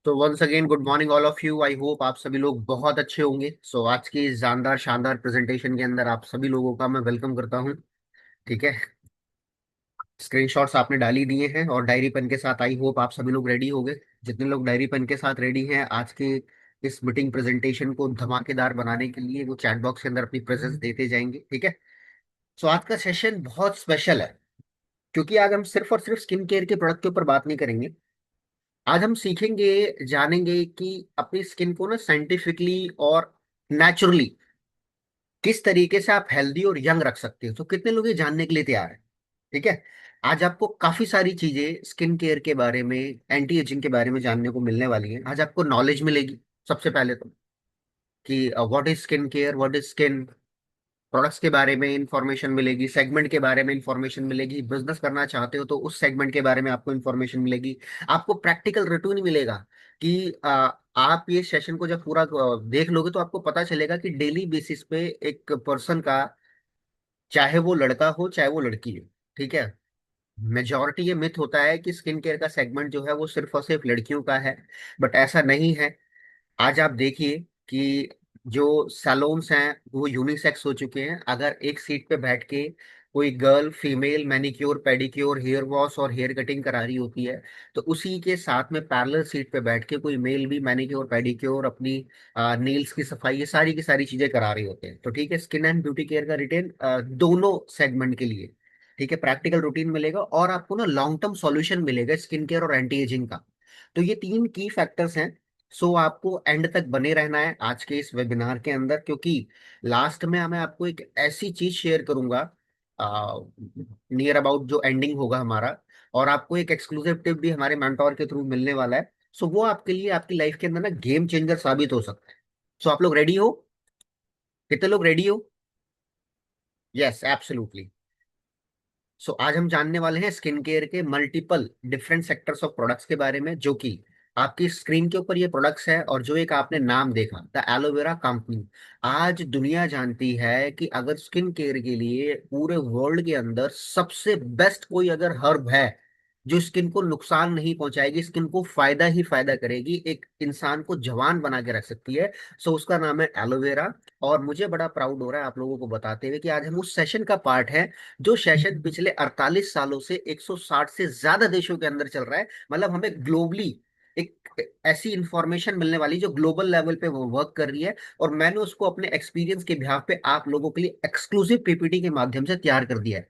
तो once again good morning all of you. I hope आप सभी लोग बहुत अच्छे होंगे। आज की इस जानदार शानदार प्रेजेंटेशन के अंदर आप सभी लोगों का मैं वेलकम करता हूं। ठीक है। स्क्रीनशॉट्स आपने डाल ही दिए हैं और डायरी पेन के साथ आई होप आप सभी लोग रेडी हो गए। जितने लोग डायरी पेन के साथ रेडी हैं आज के इस मीटिंग प्रेजेंटेशन को धमाकेदार बनाने के लिए वो चैट बॉक्स के अंदर अपनी प्रेजेंस देते जाएंगे। ठीक है। आज का सेशन बहुत स्पेशल है क्योंकि आज हम सिर्फ और सिर्फ स्किन केयर के प्रोडक्ट के ऊपर बात नहीं करेंगे। आज हम सीखेंगे जानेंगे कि अपनी स्किन को ना साइंटिफिकली और नेचुरली किस तरीके से आप हेल्दी और यंग रख सकते हो। तो कितने लोग ये जानने के लिए तैयार हैं? ठीक है। आज आपको काफी सारी चीजें स्किन केयर के बारे में, एंटी एजिंग के बारे में जानने को मिलने वाली हैं। आज आपको नॉलेज मिलेगी सबसे पहले तो कि what is skin care, what is skin, products के बारे में इंफॉर्मेशन मिलेगी, सेगमेंट के बारे में इंफॉर्मेशन मिलेगी, बिजनेस करना चाहते हो तो उस सेगमेंट के बारे में आपको इंफॉर्मेशन मिलेगी। आपको प्रैक्टिकल रूटीन मिलेगा कि आप ये सेशन को जब पूरा देख लोगे तो आपको पता चलेगा कि डेली बेसिस पे एक पर्सन का, चाहे वो लड़का हो चाहे वो लड़की हो, ठीक है, मेजोरिटी ये मिथ होता है कि स्किन केयर का सेगमेंट जो है वो सिर्फ और सिर्फ लड़कियों का है। बट ऐसा नहीं है। आज आप देखिए कि जो सैलून्स हैं वो यूनिसेक्स हो चुके हैं। अगर एक सीट पे बैठ के कोई girl female manicure pedicure hair wash और हेयर कटिंग करा रही होती है, तो उसी के साथ में पैरेलल सीट पे बैठ के कोई मेल भी मैनिक्योर पेडिक्योर, अपनी नेल्स की सफाई, ये सारी की सारी चीजें करा रहे होते हैं। तो ठीक है, स्किन एंड ब्यूटी केयर का रिटेल दोनों सेगमेंट के लिए ठीक है प्रैक्टिकल रूटीन मिलेगा और आपको ना लॉन्ग टर्म सॉल्यूशन मिलेगा स्किन केयर और एंटी एजिंग का। तो ये तीन की फैक्टर्स हैं। आपको एंड तक बने रहना है आज के इस वेबिनार के अंदर, क्योंकि लास्ट में मैं आपको एक ऐसी चीज शेयर करूंगा नियर अबाउट जो एंडिंग होगा हमारा, और आपको एक एक्सक्लूसिव टिप भी हमारे मेंटोर के थ्रू मिलने वाला है। वो आपके लिए आपकी लाइफ के अंदर ना गेम चेंजर साबित हो सकता है। आप लोग रेडी हो? कितने लोग रेडी हो? Yes, absolutely. आज हम जानने वाले हैं स्किन केयर के multiple different sectors of products के बारे में, जो कि आपकी स्क्रीन के ऊपर ये प्रोडक्ट्स है और जो एक आपने नाम देखा द एलोवेरा कंपनी। आज दुनिया जानती है कि अगर स्किन केयर के लिए पूरे वर्ल्ड के अंदर सबसे बेस्ट कोई अगर हर्ब है जो स्किन को नुकसान नहीं पहुंचाएगी, स्किन को फायदा ही फायदा करेगी, एक इंसान को जवान बना के रख सकती है, उसका नाम है एलोवेरा। और मुझे बड़ा प्राउड हो रहा है आप लोगों को बताते हुए कि आज हम उस सेशन का पार्ट है जो सेशन पिछले 48 सालों से 160 से ज्यादा देशों के अंदर चल रहा है। मतलब हमें ग्लोबली एक ऐसी इंफॉर्मेशन मिलने वाली जो ग्लोबल लेवल पे वो वर्क कर रही है, और मैंने उसको अपने एक्सपीरियंस के बिहाफ पे आप लोगों के लिए एक्सक्लूसिव पीपीटी के माध्यम से तैयार कर दिया है।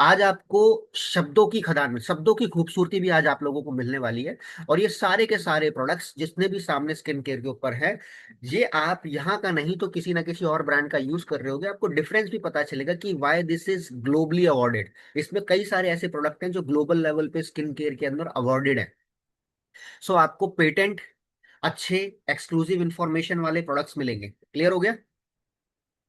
आज आपको शब्दों की खदान में शब्दों की खूबसूरती भी आज आप लोगों को मिलने वाली है। और ये सारे के सारे प्रोडक्ट्स जितने भी सामने स्किन केयर के ऊपर है, ये आप यहाँ का नहीं तो किसी ना किसी और ब्रांड का यूज कर रहे होगे। आपको डिफरेंस भी पता चलेगा कि why this is globally awarded. इसमें कई सारे ऐसे प्रोडक्ट हैं जो ग्लोबल लेवल पे स्किन केयर के अंदर अवॉर्डेड है। आपको पेटेंट, अच्छे एक्सक्लूसिव इंफॉर्मेशन वाले प्रोडक्ट्स मिलेंगे। क्लियर हो गया?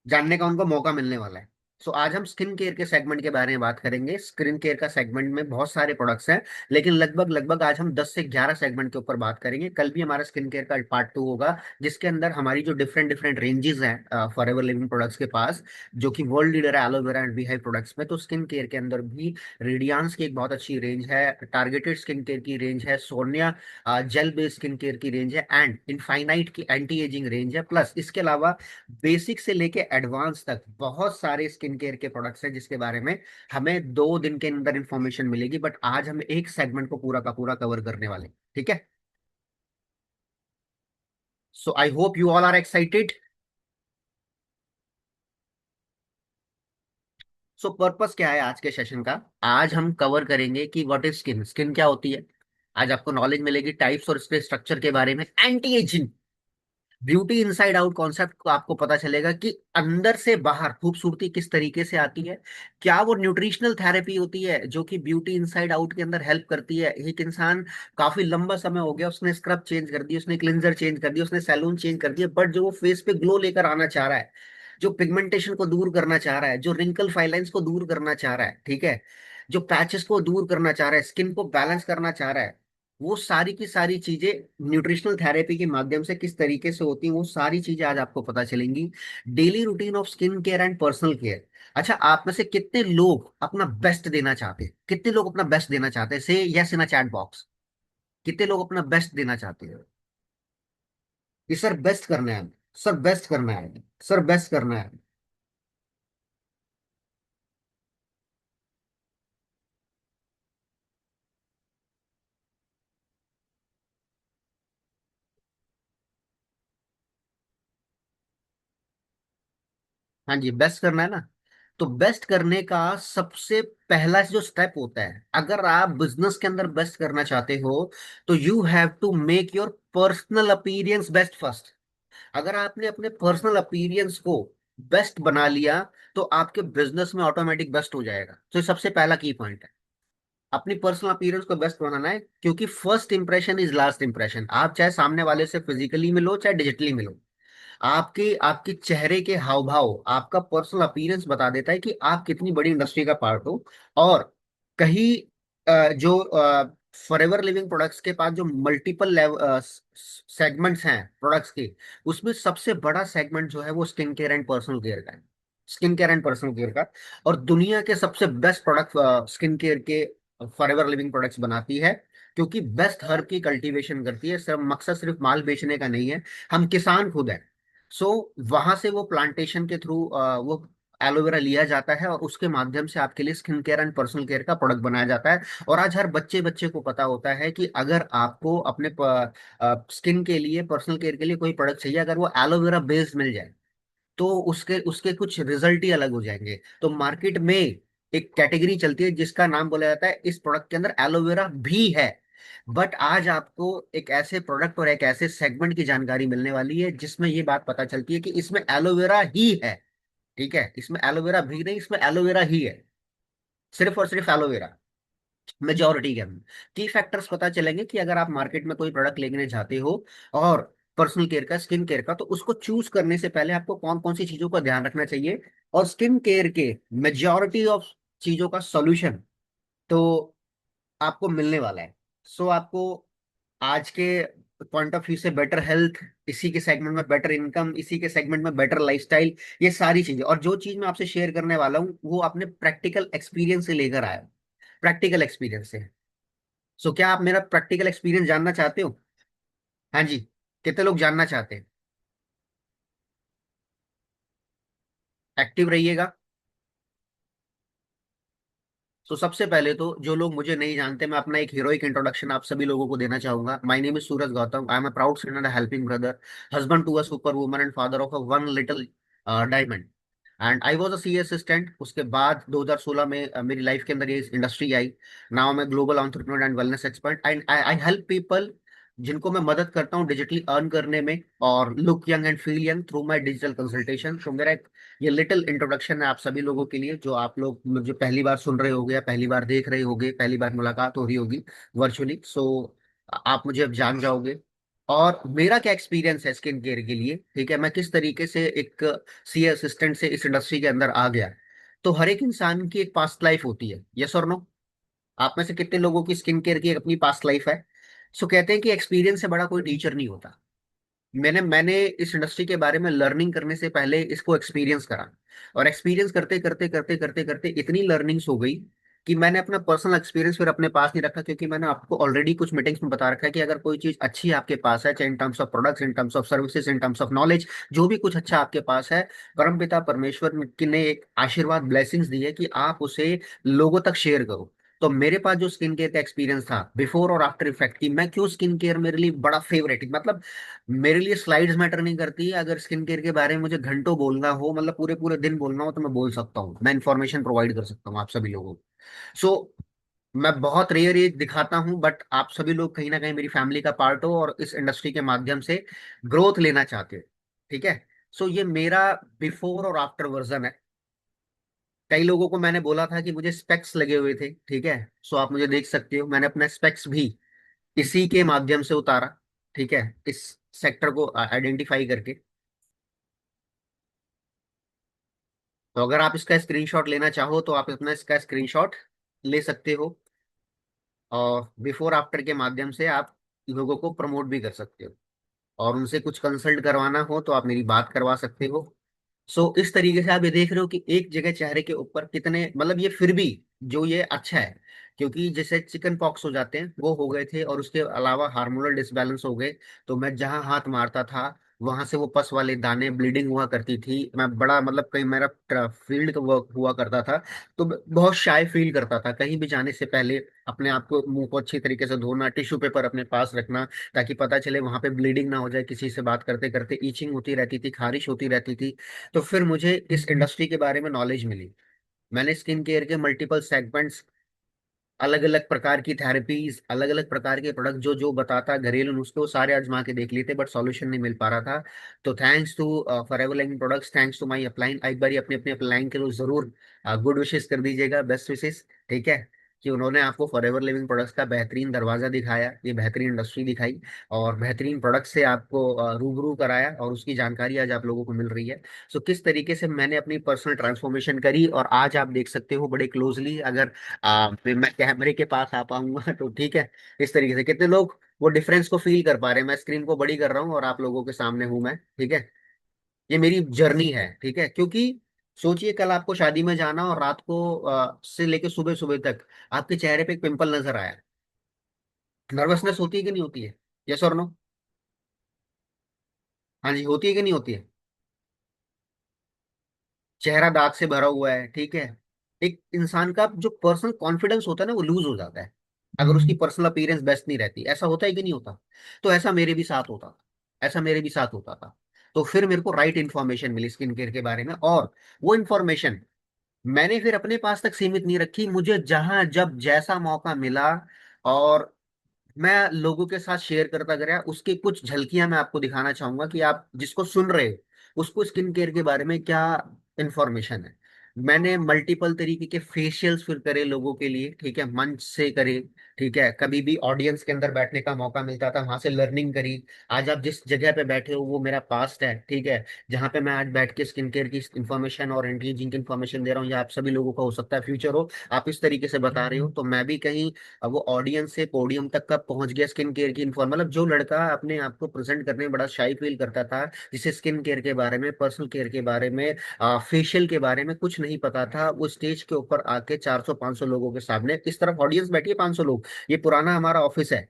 जानने का उनको मौका मिलने वाला है। आज हम स्किन केयर के सेगमेंट के बारे में बात करेंगे। स्किन केयर का सेगमेंट में बहुत सारे प्रोडक्ट्स हैं, लेकिन लगभग लगभग आज हम 10 से 11 सेगमेंट के ऊपर बात करेंगे। कल भी हमारा स्किन केयर का पार्ट 2 होगा, जिसके अंदर हमारी जो डिफरेंट डिफरेंट रेंजेस हैं फॉर एवर लिविंग प्रोडक्ट्स के पास, जो कि वर्ल्ड लीडर है एलोवेरा एंड वी प्रोडक्ट्स में। तो स्किन केयर के अंदर भी रेडियांस की एक बहुत अच्छी रेंज है, टारगेटेड स्किन केयर की रेंज है, Sonia gel based skin care की रेंज है, एंड इनफाइनाइट की एंटी एजिंग रेंज है। प्लस इसके अलावा बेसिक से लेके एडवांस तक बहुत सारे स्किन केयर के प्रोडक्ट्स हैं जिसके बारे में हमें 2 दिन के अंदर इंफॉर्मेशन मिलेगी। बट आज हम एक सेगमेंट को पूरा का पूरा कवर करने वाले हैं। ठीक है। I hope you all are excited. Purpose क्या है आज के सेशन का? आज हम कवर करेंगे कि व्हाट इज स्किन, स्किन क्या होती है। आज आपको नॉलेज मिलेगी टाइप्स और इसके स्ट्रक्चर के बारे में, anti ageing, beauty inside out concept को आपको पता चलेगा कि अंदर से बाहर खूबसूरती किस तरीके से आती है। क्या वो न्यूट्रिशनल थेरेपी होती है जो कि ब्यूटी इनसाइड आउट के अंदर हेल्प करती है। एक इंसान काफी लंबा समय हो गया, उसने स्क्रब चेंज कर दिया, उसने क्लिंजर चेंज कर दिया, उसने सैलून चेंज कर दिया, बट जो वो फेस पे ग्लो लेकर आना चाह रहा है, जो पिगमेंटेशन को दूर करना चाह रहा है, जो रिंकल फाइलाइंस को दूर करना चाह रहा है, ठीक है, जो पैचेस को दूर करना चाह रहा है, स्किन को बैलेंस करना चाह रहा है, वो सारी की सारी चीजें न्यूट्रिशनल थेरेपी के माध्यम से किस तरीके से होती हैं, वो सारी चीजें आज आपको पता चलेंगी। Daily routine of skin care and personal care. अच्छा, आप में से कितने लोग अपना बेस्ट देना चाहते हैं? कितने लोग अपना बेस्ट देना चाहते हैं? से yes in a chat box. कितने लोग अपना बेस्ट देना चाहते हैं कि सर बेस्ट करना है, सर बेस्ट करना है, सर बेस्ट करना है। हाँ जी, बेस्ट करना है ना। तो बेस्ट करने का सबसे पहला जो स्टेप होता है, अगर आप बिजनेस के अंदर बेस्ट करना चाहते हो, तो you have to make your personal appearance best first. अगर आपने अपने पर्सनल अपीरियंस को बेस्ट बना लिया, तो आपके बिजनेस में ऑटोमेटिक बेस्ट हो जाएगा। तो ये सबसे पहला की पॉइंट है, अपनी पर्सनल अपीयरेंस को बेस्ट बनाना है, क्योंकि first impression is last impression. आप चाहे सामने वाले से फिजिकली मिलो चाहे डिजिटली मिलो, आपके आपके चेहरे के हाव भाव आपका पर्सनल अपीयरेंस बता देता है कि आप कितनी बड़ी इंडस्ट्री का पार्ट हो। और कहीं जो फॉरएवर लिविंग प्रोडक्ट्स के पास जो मल्टीपल सेगमेंट्स हैं प्रोडक्ट्स के, उसमें सबसे बड़ा सेगमेंट जो है वो skin care and personal care का है। Skin care and personal care का। और दुनिया के सबसे बेस्ट प्रोडक्ट स्किन केयर के फॉरएवर लिविंग प्रोडक्ट्स बनाती है, क्योंकि बेस्ट हर्ब की कल्टीवेशन करती है। सिर्फ मकसद सिर्फ माल बेचने का नहीं है, हम किसान खुद हैं। सो वहां से वो प्लांटेशन के थ्रू वो एलोवेरा लिया जाता है, और उसके माध्यम से आपके लिए skin care and personal care का प्रोडक्ट बनाया जाता है। और आज हर बच्चे बच्चे को पता होता है कि अगर आपको अपने स्किन के लिए, पर्सनल केयर के लिए कोई प्रोडक्ट चाहिए, अगर वो एलोवेरा बेस्ड मिल जाए, तो उसके उसके कुछ रिजल्ट ही अलग हो जाएंगे। तो मार्केट में एक कैटेगरी चलती है जिसका नाम बोला जाता है इस प्रोडक्ट के अंदर एलोवेरा भी है। बट आज आपको एक ऐसे प्रोडक्ट और एक ऐसे सेगमेंट की जानकारी मिलने वाली है जिसमें ये बात पता चलती है कि इसमें एलोवेरा ही है। ठीक है, इसमें एलोवेरा भी नहीं, इसमें एलोवेरा ही है, सिर्फ और सिर्फ एलोवेरा। मेजोरिटी के अंदर की फैक्टर्स पता चलेंगे कि अगर आप मार्केट में कोई प्रोडक्ट लेने जाते हो, और पर्सनल केयर का, स्किन केयर का, तो उसको चूज करने से पहले आपको कौन कौन सी चीजों का ध्यान रखना चाहिए। और स्किन केयर के मेजोरिटी ऑफ चीजों का सॉल्यूशन तो आपको मिलने वाला है। सो आपको आज के पॉइंट ऑफ व्यू से बेटर हेल्थ, इसी के सेगमेंट में बेटर इनकम, इसी के सेगमेंट में बेटर लाइफस्टाइल, ये सारी चीजें, और जो चीज मैं आपसे शेयर करने वाला हूँ वो अपने प्रैक्टिकल एक्सपीरियंस से लेकर आया, प्रैक्टिकल एक्सपीरियंस से। सो क्या आप मेरा प्रैक्टिकल एक्सपीरियंस जानना चाहते हो? हाँ जी, कितने लोग जानना चाहते हैं? एक्टिव रहिएगा। तो सबसे पहले तो जो लोग मुझे नहीं जानते, मैं अपना एक हीरोइक इंट्रोडक्शन आप सभी लोगों को देना चाहूंगा। My name is Suraj Gautam, I am a proud son and helping brother, husband to a super woman and father of a one little diamond. And I was a C assistant. उसके बाद 2016 में मेरी लाइफ के अंदर ये इंडस्ट्री आई। Now मैं global entrepreneur and wellness expert, and I I help people जिनको मैं मदद करता हूँ डिजिटली अर्न करने में और look young and feel young through my digital consultation. तो मेरा ये लिटिल इंट्रोडक्शन है आप सभी लोगों के लिए, जो आप लोग मुझे पहली बार सुन रहे होगे या पहली बार देख रहे होगे, पहली बार मुलाकात हो रही होगी वर्चुअली। सो आप मुझे अब जान जाओगे। और मेरा क्या एक्सपीरियंस है स्किन केयर के लिए, ठीक है, मैं किस तरीके से एक सी असिस्टेंट से इस इंडस्ट्री के अंदर आ गया। तो हर एक इंसान की एक पास्ट लाइफ होती है, यस और नो? आप में से कितने लोगों की स्किन केयर की एक अपनी पास्ट लाइफ है? सो कहते हैं कि एक्सपीरियंस से बड़ा कोई टीचर नहीं होता। मैंने मैंने इस इंडस्ट्री के बारे में लर्निंग करने से पहले इसको एक्सपीरियंस करा। और एक्सपीरियंस करते करते करते करते करते इतनी लर्निंग्स हो गई कि मैंने अपना पर्सनल एक्सपीरियंस फिर अपने पास नहीं रखा, क्योंकि मैंने आपको ऑलरेडी कुछ मीटिंग्स में बता रखा है कि अगर कोई चीज अच्छी आपके पास है, चाहे in terms of products, in terms of services, in terms of knowledge, जो भी कुछ अच्छा आपके पास है, परमपिता परमेश्वर की ने एक आशीर्वाद, ब्लेसिंग्स दी है कि आप उसे लोगों तक शेयर करो। तो मेरे पास जो स्किन केयर का एक्सपीरियंस था बिफोर और आफ्टर इफेक्ट की, मैं क्यों स्किन केयर मेरे लिए बड़ा फेवरेट, मतलब मेरे लिए स्लाइड्स मैटर नहीं करती। अगर स्किन केयर के बारे में मुझे घंटों बोलना हो, मतलब पूरे पूरे दिन बोलना हो, तो मैं बोल सकता हूँ, मैं इंफॉर्मेशन प्रोवाइड कर सकता हूँ आप सभी लोगों को। सो मैं बहुत रेयर ये दिखाता हूँ, बट आप सभी लोग कहीं ना कहीं मेरी फैमिली का पार्ट हो और इस इंडस्ट्री के माध्यम से ग्रोथ लेना चाहते हो। ठीक है। सो ये मेरा बिफोर और आफ्टर वर्जन है। कई लोगों को मैंने बोला था कि मुझे स्पेक्स लगे हुए थे, ठीक है। सो आप मुझे देख सकते हो, मैंने अपना स्पेक्स भी इसी के माध्यम से उतारा। ठीक है, इस सेक्टर को आइडेंटिफाई करके। तो अगर आप इसका स्क्रीनशॉट लेना चाहो तो आप अपना इसका स्क्रीनशॉट ले सकते हो, और बिफोर आफ्टर के माध्यम से आप लोगों को प्रमोट भी कर सकते हो, और उनसे कुछ कंसल्ट करवाना हो तो आप मेरी बात करवा सकते हो। सो इस तरीके से आप ये देख रहे हो कि एक जगह चेहरे के ऊपर कितने, मतलब ये फिर भी जो ये अच्छा है क्योंकि जैसे चिकन पॉक्स हो जाते हैं वो हो गए थे, और उसके अलावा हार्मोनल डिसबैलेंस हो गए। तो मैं जहां हाथ मारता था वहां से वो पस वाले दाने, ब्लीडिंग हुआ करती थी। मैं बड़ा मतलब कहीं मेरा फील्ड का वर्क हुआ करता था, तो मैं बहुत शाय फील करता था कहीं भी जाने से पहले। अपने आप को, मुंह को अच्छी तरीके से धोना, टिश्यू पेपर अपने पास रखना, ताकि पता चले वहां पे ब्लीडिंग ना हो जाए। किसी से बात करते करते ईचिंग होती रहती थी, खारिश होती रहती थी। तो फिर मुझे इस इंडस्ट्री के बारे में नॉलेज मिली। मैंने स्किन केयर के मल्टीपल सेगमेंट्स, अलग अलग प्रकार की थेरेपीज, अलग अलग प्रकार के प्रोडक्ट, जो जो बताता घरेलू नुस्खे, वो सारे आजमा के देख लिए थे, बट सॉल्यूशन नहीं मिल पा रहा था। तो thanks to Forever Living Products, thanks to my upline, एक बार अपने अपने अपलाइन के लिए जरूर गुड विशेस कर दीजिएगा, बेस्ट विशेस। ठीक है, कि उन्होंने आपको फॉरएवर लिविंग प्रोडक्ट्स का बेहतरीन दरवाजा दिखाया, ये बेहतरीन इंडस्ट्री दिखाई, और बेहतरीन प्रोडक्ट से आपको रूबरू कराया, और उसकी जानकारी आज आप लोगों को मिल रही है। सो किस तरीके से मैंने अपनी पर्सनल ट्रांसफॉर्मेशन करी, और आज आप देख सकते हो बड़े क्लोजली, अगर फिर मैं कैमरे के पास आ पाऊंगा तो ठीक है। इस तरीके से कितने लोग वो डिफरेंस को फील कर पा रहे हैं? मैं स्क्रीन को बड़ी कर रहा हूँ और आप लोगों के सामने हूं मैं, ठीक है। ये मेरी जर्नी है, ठीक है। क्योंकि सोचिए, कल आपको शादी में जाना और रात को से लेके सुबह सुबह तक आपके चेहरे पे एक पिंपल नजर आया, नर्वसनेस होती है कि नहीं होती है? यस और नो? हाँ जी, होती है कि नहीं होती है? चेहरा दाग से भरा हुआ है, ठीक है। एक इंसान का जो पर्सनल कॉन्फिडेंस होता है ना, वो लूज हो जाता है अगर उसकी पर्सनल अपीयरेंस बेस्ट नहीं रहती। ऐसा होता है कि नहीं होता? तो ऐसा मेरे भी साथ होता था, ऐसा मेरे भी साथ होता था। तो फिर मेरे को राइट इन्फॉर्मेशन मिली स्किन केयर के बारे में, और वो इन्फॉर्मेशन मैंने फिर अपने पास तक सीमित नहीं रखी। मुझे जहां जब जैसा मौका मिला, और मैं लोगों के साथ शेयर करता गया। उसकी कुछ झलकियां मैं आपको दिखाना चाहूंगा, कि आप जिसको सुन रहे हो उसको स्किन केयर के बारे में क्या इंफॉर्मेशन है। मैंने मल्टीपल तरीके के फेशियल्स फिर करे लोगों के लिए, ठीक है, मंच से करे, ठीक है। कभी भी ऑडियंस के अंदर बैठने का मौका मिलता था, वहां से लर्निंग करी। आज आप जिस जगह पे बैठे हो वो मेरा पास्ट है, ठीक है। जहां पे मैं आज बैठ के स्किन केयर की इंफॉर्मेशन और एंटी एजिंग की इंफॉर्मेशन दे रहा हूँ, या आप सभी लोगों का हो सकता है फ्यूचर हो, आप इस तरीके से बता रहे हो, तो मैं भी कहीं अब वो ऑडियंस से पोडियम तक कब पहुंच गया स्किन केयर की इन्फॉर्म, मतलब जो लड़का अपने आप को प्रेजेंट करने में बड़ा शाई फील करता था, जिसे स्किन केयर के बारे में, पर्सनल केयर के बारे में, फेशियल के बारे में कुछ नहीं पता था, वो स्टेज के ऊपर आके 400-500 लोगों के सामने, इस तरफ ऑडियंस बैठी है 500 लोग, ये पुराना हमारा ऑफिस है,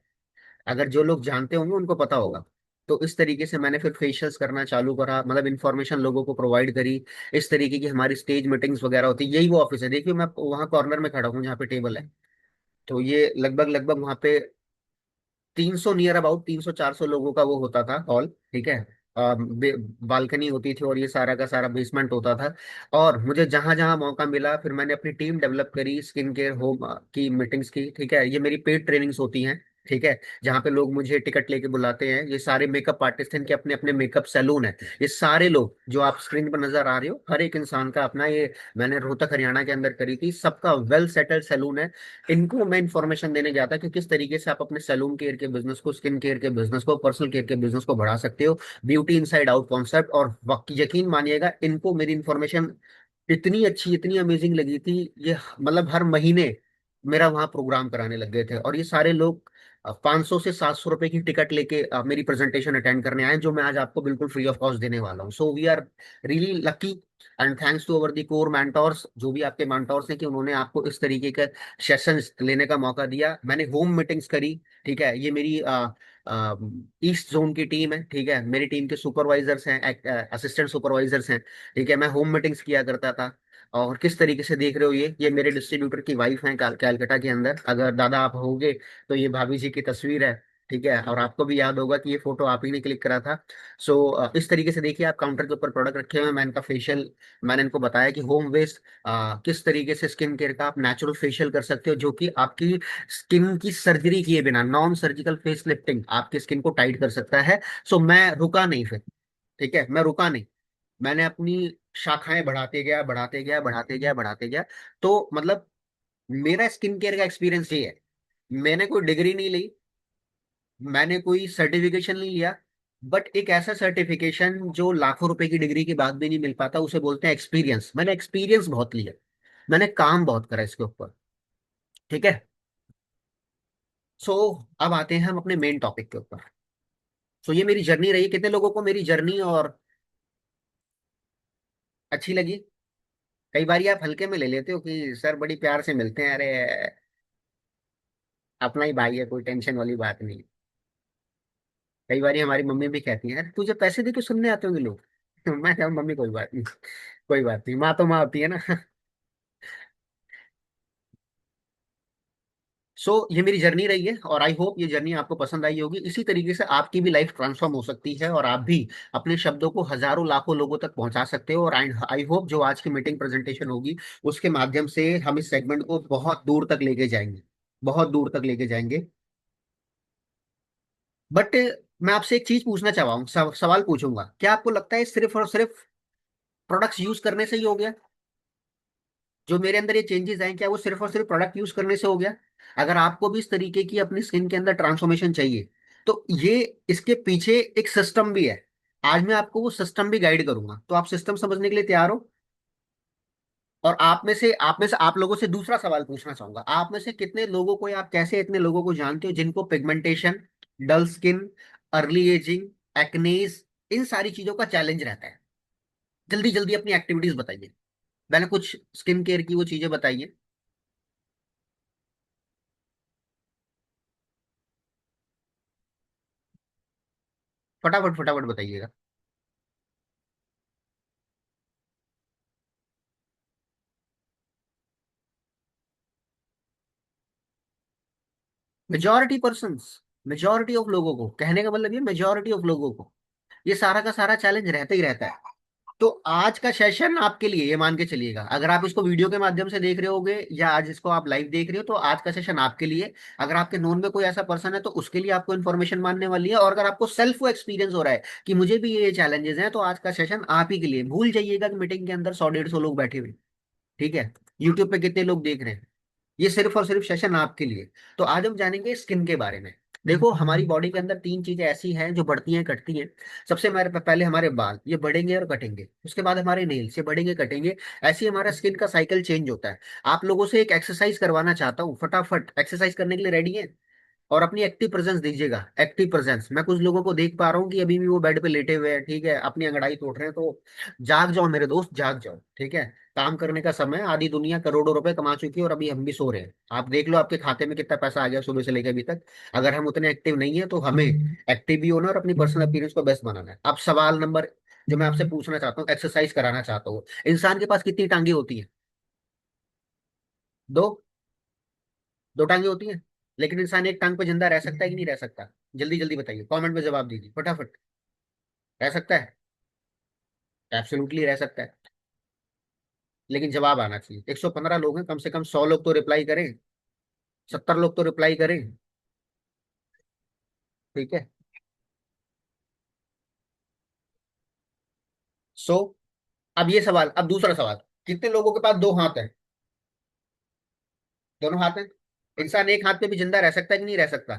अगर जो लोग जानते होंगे उनको पता होगा। तो इस तरीके से मैंने फिर फेशियल्स करना चालू करा, मतलब इन्फॉर्मेशन लोगों को प्रोवाइड करी। इस तरीके की हमारी स्टेज मीटिंग्स वगैरह होती, यही वो ऑफिस है, देखिए मैं वहाँ कॉर्नर में खड़ा हूँ जहाँ पे टेबल है। तो ये लगभग लगभग वहां पे 300, नियर अबाउट 300-400 लोगों का वो होता था हॉल, ठीक है। बालकनी होती थी, और ये सारा का सारा बेसमेंट होता था। और मुझे जहां जहां मौका मिला, फिर मैंने अपनी टीम डेवलप करी स्किन केयर होम की मीटिंग्स की, ठीक है। ये मेरी पेड ट्रेनिंग्स होती हैं, ठीक है, जहाँ पे लोग मुझे टिकट लेके बुलाते हैं। ये सारे मेकअप आर्टिस्ट हैं, इनके अपने अपने मेकअप सैलून है। ये सारे लोग जो आप स्क्रीन पर नजर आ रहे हो, हर एक इंसान का अपना, ये मैंने रोहतक हरियाणा के अंदर करी थी, सबका वेल सेटल्ड सैलून है। इनको मैं इंफॉर्मेशन देने गया था कि किस तरीके से आप अपने सैलून केयर के बिजनेस को, स्किन केयर के बिजनेस को, पर्सनल केयर के बिजनेस को बढ़ा सकते हो। ब्यूटी इनसाइड आउट कॉन्सेप्ट, और वक्त यकीन मानिएगा, इनको मेरी इंफॉर्मेशन इतनी अच्छी, इतनी अमेजिंग लगी थी। ये मतलब हर महीने मेरा वहां प्रोग्राम कराने लग गए थे, और ये सारे लोग 500 से 700 रुपए की टिकट लेके मेरी प्रेजेंटेशन अटेंड करने आए, जो मैं आज आपको बिल्कुल फ्री ऑफ कॉस्ट देने वाला हूँ। So we are really lucky, and thanks to our the core mentors, जो भी आपके मेंटोर्स हैं, कि उन्होंने आपको इस तरीके के सेशंस लेने का मौका दिया। मैंने होम मीटिंग्स करी, ठीक है। ये मेरी ईस्ट जोन की टीम है, ठीक है। मेरी टीम के सुपरवाइजर्स हैं, असिस्टेंट सुपरवाइजर्स हैं, ठीक है। मैं होम मीटिंग्स किया करता था। और किस तरीके से देख रहे हो, ये मेरे डिस्ट्रीब्यूटर की वाइफ हैं, कैलकाटा के अंदर, अगर दादा आप होगे तो ये भाभी जी की तस्वीर है, ठीक है। और आपको भी याद होगा कि ये फोटो आप ही ने क्लिक करा था। सो इस तरीके से देखिए, आप काउंटर के ऊपर प्रोडक्ट रखे हुए हैं। मैंने इनका फेशियल, मैंने इनको बताया कि होम वेस्ट किस तरीके से स्किन केयर का आप नेचुरल फेशियल कर सकते हो, जो कि आपकी स्किन की सर्जरी किए बिना, नॉन सर्जिकल फेस लिफ्टिंग, आपकी स्किन को टाइट कर सकता है। सो मैं रुका नहीं फिर, ठीक है, मैं रुका नहीं। मैंने अपनी शाखाएं बढ़ाते गया, बढ़ाते गया, बढ़ाते गया, बढ़ाते गया। तो मतलब मेरा स्किन केयर का एक्सपीरियंस ये है, मैंने कोई डिग्री नहीं ली, मैंने कोई सर्टिफिकेशन नहीं लिया, बट एक ऐसा सर्टिफिकेशन जो लाखों रुपए की डिग्री के बाद भी नहीं मिल पाता, उसे बोलते हैं एक्सपीरियंस। मैंने एक्सपीरियंस बहुत लिया, मैंने काम बहुत करा इसके ऊपर, ठीक है। सो अब आते हैं हम अपने मेन टॉपिक के ऊपर। सो ये मेरी जर्नी रही। कितने लोगों को मेरी जर्नी और अच्छी लगी? कई बार आप हल्के में ले लेते हो कि सर बड़ी प्यार से मिलते हैं, अरे अपना ही भाई है, कोई टेंशन वाली बात नहीं। कई बार हमारी मम्मी भी कहती है, अरे तुझे पैसे दे के सुनने आते होंगे लोग। मैं क्या मम्मी, कोई बात नहीं, कोई बात नहीं, माँ तो माँ होती है ना। सो ये मेरी जर्नी रही है, और आई होप ये जर्नी आपको पसंद आई होगी। इसी तरीके से आपकी भी लाइफ ट्रांसफॉर्म हो सकती है, और आप भी अपने शब्दों को हजारों लाखों लोगों तक पहुंचा सकते हो। और आई होप जो आज की मीटिंग प्रेजेंटेशन होगी, उसके माध्यम से हम इस सेगमेंट को बहुत दूर तक लेके जाएंगे, बहुत दूर तक लेके जाएंगे। बट मैं आपसे एक चीज पूछना चाह रहा हूँ, सवाल पूछूंगा, क्या आपको लगता है सिर्फ और सिर्फ प्रोडक्ट्स यूज करने से ही हो गया? जो मेरे अंदर ये चेंजेस आए, क्या वो सिर्फ और सिर्फ प्रोडक्ट यूज करने से हो गया? अगर आपको भी इस तरीके की अपनी स्किन के अंदर ट्रांसफॉर्मेशन चाहिए, तो ये इसके पीछे एक सिस्टम भी है। आज मैं आपको वो सिस्टम भी गाइड करूंगा, तो आप सिस्टम समझने के लिए तैयार हो? और आप में से आप लोगों से दूसरा सवाल पूछना चाहूंगा, आप में से कितने लोगों को, या आप कैसे इतने लोगों को जानते हो जिनको pigmentation, dull skin, early aging, acnes, इन सारी चीजों का चैलेंज रहता है? जल्दी जल्दी अपनी एक्टिविटीज बताइए। मैंने कुछ स्किन केयर की वो चीजें बताइए। फटाफट फटाफट बताइएगा। मेजॉरिटी ऑफ लोगों को, कहने का मतलब ये मेजॉरिटी ऑफ लोगों को ये सारा का सारा चैलेंज रहता ही रहता है। तो आज का सेशन आपके लिए, ये मान के चलिएगा, अगर आप इसको वीडियो के माध्यम से देख रहे होगे या आज इसको आप लाइव देख रहे हो, तो आज का सेशन आपके लिए। अगर आपके नोन में कोई ऐसा पर्सन है, तो उसके लिए आपको इन्फॉर्मेशन मानने वाली है। और अगर आपको सेल्फ एक्सपीरियंस हो रहा है कि मुझे भी ये चैलेंजेस हैं, तो आज का सेशन आप ही के लिए। भूल जाइएगा कि मीटिंग के अंदर 100 150 लोग बैठे हुए, ठीक है, यूट्यूब पे कितने लोग देख रहे हैं। ये सिर्फ और सिर्फ सेशन आपके लिए। तो आज हम जानेंगे स्किन के बारे में। देखो, हमारी बॉडी के अंदर तीन चीजें ऐसी हैं जो बढ़ती हैं कटती हैं। सबसे हमारे पहले हमारे बाल, ये बढ़ेंगे और कटेंगे। उसके बाद हमारे नेल्स, ये बढ़ेंगे कटेंगे। ऐसे ही हमारा स्किन का साइकिल चेंज होता है। आप लोगों से एक एक्सरसाइज करवाना चाहता हूँ, फटाफट एक्सरसाइज करने के लिए रेडी है? और अपनी एक्टिव प्रेजेंस दीजिएगा, एक्टिव प्रेजेंस। मैं कुछ लोगों को देख पा रहा हूँ कि अभी भी वो बेड पे लेटे हुए हैं, ठीक है, अपनी अंगड़ाई तोड़ रहे हैं। तो जाग जाओ मेरे दोस्त, जाग जाओ, ठीक है। काम करने का समय, आधी दुनिया करोड़ों रुपए कमा चुकी है, और अभी हम भी सो रहे हैं। आप देख लो आपके खाते में कितना पैसा आ गया सुबह से लेकर अभी तक। अगर हम उतने एक्टिव नहीं है, तो हमें एक्टिव भी होना और अपनी पर्सनल अपीयरेंस को बेस्ट बनाना है। अब सवाल नंबर जो मैं आपसे पूछना चाहता हूँ, एक्सरसाइज कराना चाहता हूँ, इंसान के पास कितनी टांगे होती है? दो। दो टांगे होती हैं। लेकिन इंसान एक टांग पे जिंदा रह सकता है कि नहीं रह सकता? जल्दी जल्दी बताइए, कमेंट में जवाब दीजिए फटाफट। रह सकता है? एब्सोल्युटली रह सकता है। लेकिन जवाब आना चाहिए। 115 लोग हैं, कम से कम 100 लोग तो रिप्लाई करें, 70 लोग तो रिप्लाई करें, ठीक है। सो अब ये सवाल, अब दूसरा सवाल, कितने लोगों के पास दो हाथ है? दोनों हाथ हैं। इंसान एक हाथ पे भी जिंदा रह सकता है कि नहीं रह सकता?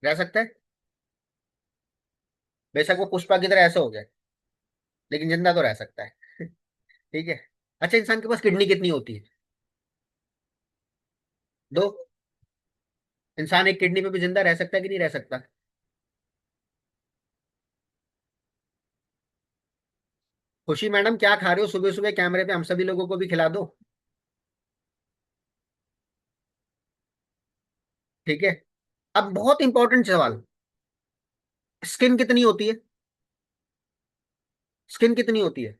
रह सकता है। बेशक वो पुष्पा की तरह ऐसे हो जाए, लेकिन जिंदा तो रह सकता है। ठीक है। अच्छा, इंसान के पास किडनी कितनी होती है? दो। इंसान एक किडनी पे भी जिंदा रह सकता है कि नहीं रह सकता? खुशी मैडम, क्या खा रहे हो सुबह सुबह कैमरे पे? हम सभी लोगों को भी खिला दो, ठीक है। अब बहुत इंपॉर्टेंट सवाल, स्किन कितनी होती है? स्किन कितनी होती है?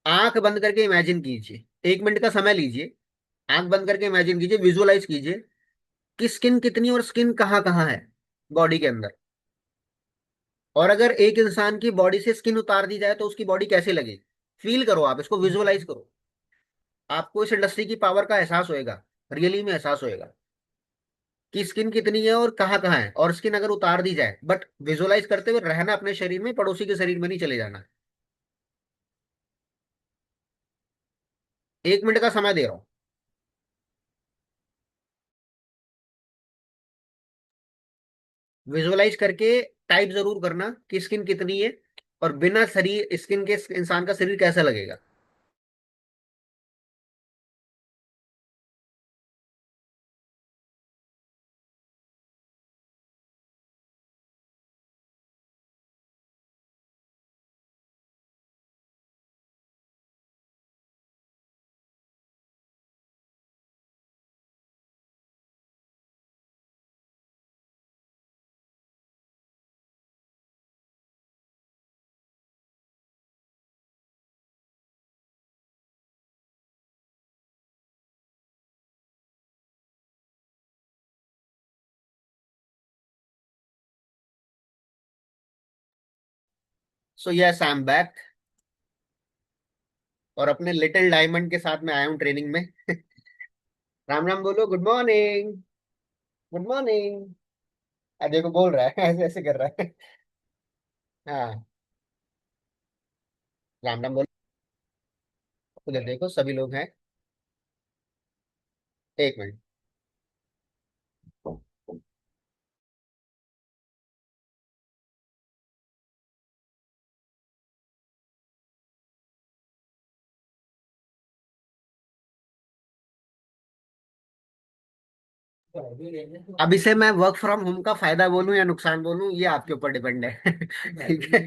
आंख बंद करके इमेजिन कीजिए, 1 मिनट का समय लीजिए। आंख बंद करके इमेजिन कीजिए, विजुअलाइज कीजिए कि स्किन कितनी और स्किन कहाँ कहाँ है बॉडी के अंदर। और अगर एक इंसान की बॉडी से स्किन उतार दी जाए, तो उसकी बॉडी कैसे लगेगी? फील करो, आप इसको विजुअलाइज करो। आपको इस इंडस्ट्री की पावर का एहसास होएगा, रियली में एहसास होएगा कि स्किन कितनी है और कहाँ कहाँ है। और स्किन अगर उतार दी जाए, बट विजुअलाइज करते हुए रहना अपने शरीर में, पड़ोसी के शरीर में नहीं चले जाना। 1 मिनट का समय दे रहा हूँ। विजुअलाइज करके टाइप जरूर करना कि स्किन कितनी है, और बिना शरीर स्किन के इंसान का शरीर कैसा लगेगा। So yes I am back. और अपने लिटिल डायमंड के साथ में आया हूँ ट्रेनिंग में। राम राम बोलो, गुड मॉर्निंग। Good morning. देखो बोल रहा है ऐसे ऐसे कर रहा है। हाँ। राम राम बोलो। उधर देखो सभी लोग हैं। एक मिनट। अब इसे मैं वर्क फ्रॉम होम का फायदा बोलूं या नुकसान बोलूं, ये आपके ऊपर डिपेंड है। ठीक है।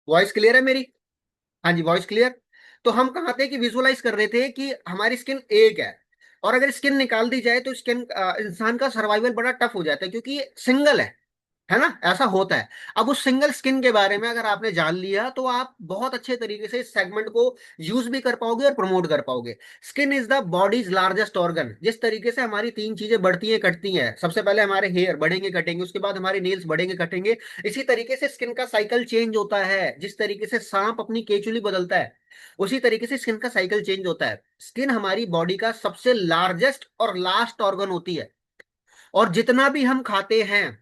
वॉइस क्लियर है मेरी? हाँ जी, वॉइस क्लियर। तो हम कहाँ थे कि विजुअलाइज कर रहे थे कि हमारी स्किन एक है, और अगर स्किन निकाल दी जाए तो स्किन इंसान का सर्वाइवल बड़ा टफ हो जाता है, क्योंकि ये सिंगल है ना, ऐसा होता है। अब उस सिंगल स्किन के बारे में अगर आपने जान लिया तो आप बहुत अच्छे तरीके से इस सेगमेंट को यूज भी कर पाओगे और प्रमोट कर पाओगे। Skin is the bodies largest organ. जिस तरीके से हमारी तीन चीजें बढ़ती हैं कटती हैं, सबसे पहले हमारे हेयर बढ़ेंगे कटेंगे, उसके बाद हमारे नेल्स बढ़ेंगे कटेंगे, इसी तरीके से स्किन का साइकिल चेंज होता है। जिस तरीके से सांप अपनी केचुली बदलता है, उसी तरीके से स्किन का साइकिल चेंज होता है। स्किन हमारी बॉडी का सबसे लार्जेस्ट और लास्ट ऑर्गन होती है। और जितना भी हम खाते हैं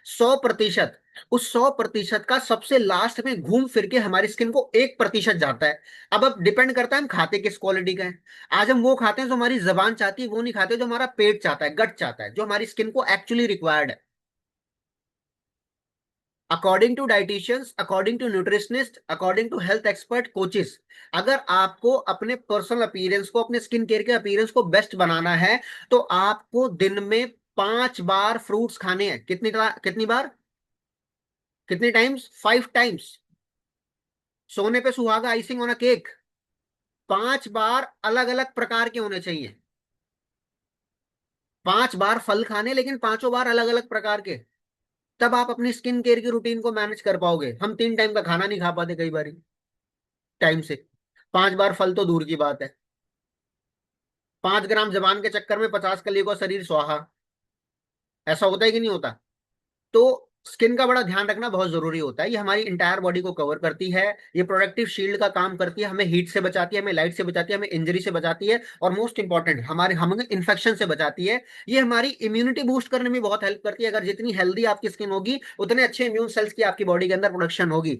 100%, उस 100% का सबसे लास्ट में घूम फिर के हमारी स्किन को 1% जाता है। अब डिपेंड करता है हम खाते किस क्वालिटी का है। आज हम वो खाते हैं जो हमारी जबान चाहती है, वो नहीं खाते जो हमारा पेट चाहता है, गट चाहता है, जो हमारी स्किन को एक्चुअली रिक्वायर्ड है। According to dietitians, according to nutritionist, according to health expert coaches, अगर आपको अपने पर्सनल अपीयरेंस को, अपने स्किन केयर के अपीयरेंस को बेस्ट बनाना है, तो आपको दिन में 5 बार फ्रूट्स खाने हैं। कितनी बार? कितनी टाइम्स? 5 टाइम्स। सोने पे सुहागा, आइसिंग ऑन अ केक। 5 बार अलग अलग प्रकार के होने चाहिए। 5 बार फल खाने, लेकिन पांचों बार अलग अलग प्रकार के। तब आप अपनी स्किन केयर की रूटीन को मैनेज कर पाओगे। हम 3 टाइम का खाना नहीं खा पाते कई बार टाइम से। 5 बार फल तो दूर की बात है। 5 ग्राम जबान के चक्कर में 50 कली का शरीर स्वाहा। ऐसा होता है कि नहीं होता? तो स्किन का बड़ा ध्यान रखना बहुत जरूरी होता है। ये हमारी इंटायर बॉडी को कवर करती है। ये प्रोटेक्टिव शील्ड का काम करती है, हमें हीट से बचाती है, हमें लाइट से बचाती है, हमें इंजरी से बचाती है, और मोस्ट इंपॉर्टेंट हमारे हमें इन्फेक्शन से बचाती है। ये हमारी इम्यूनिटी बूस्ट करने में बहुत हेल्प करती है। अगर जितनी हेल्दी आपकी स्किन होगी, उतने अच्छे इम्यून सेल्स की आपकी बॉडी के अंदर प्रोडक्शन होगी।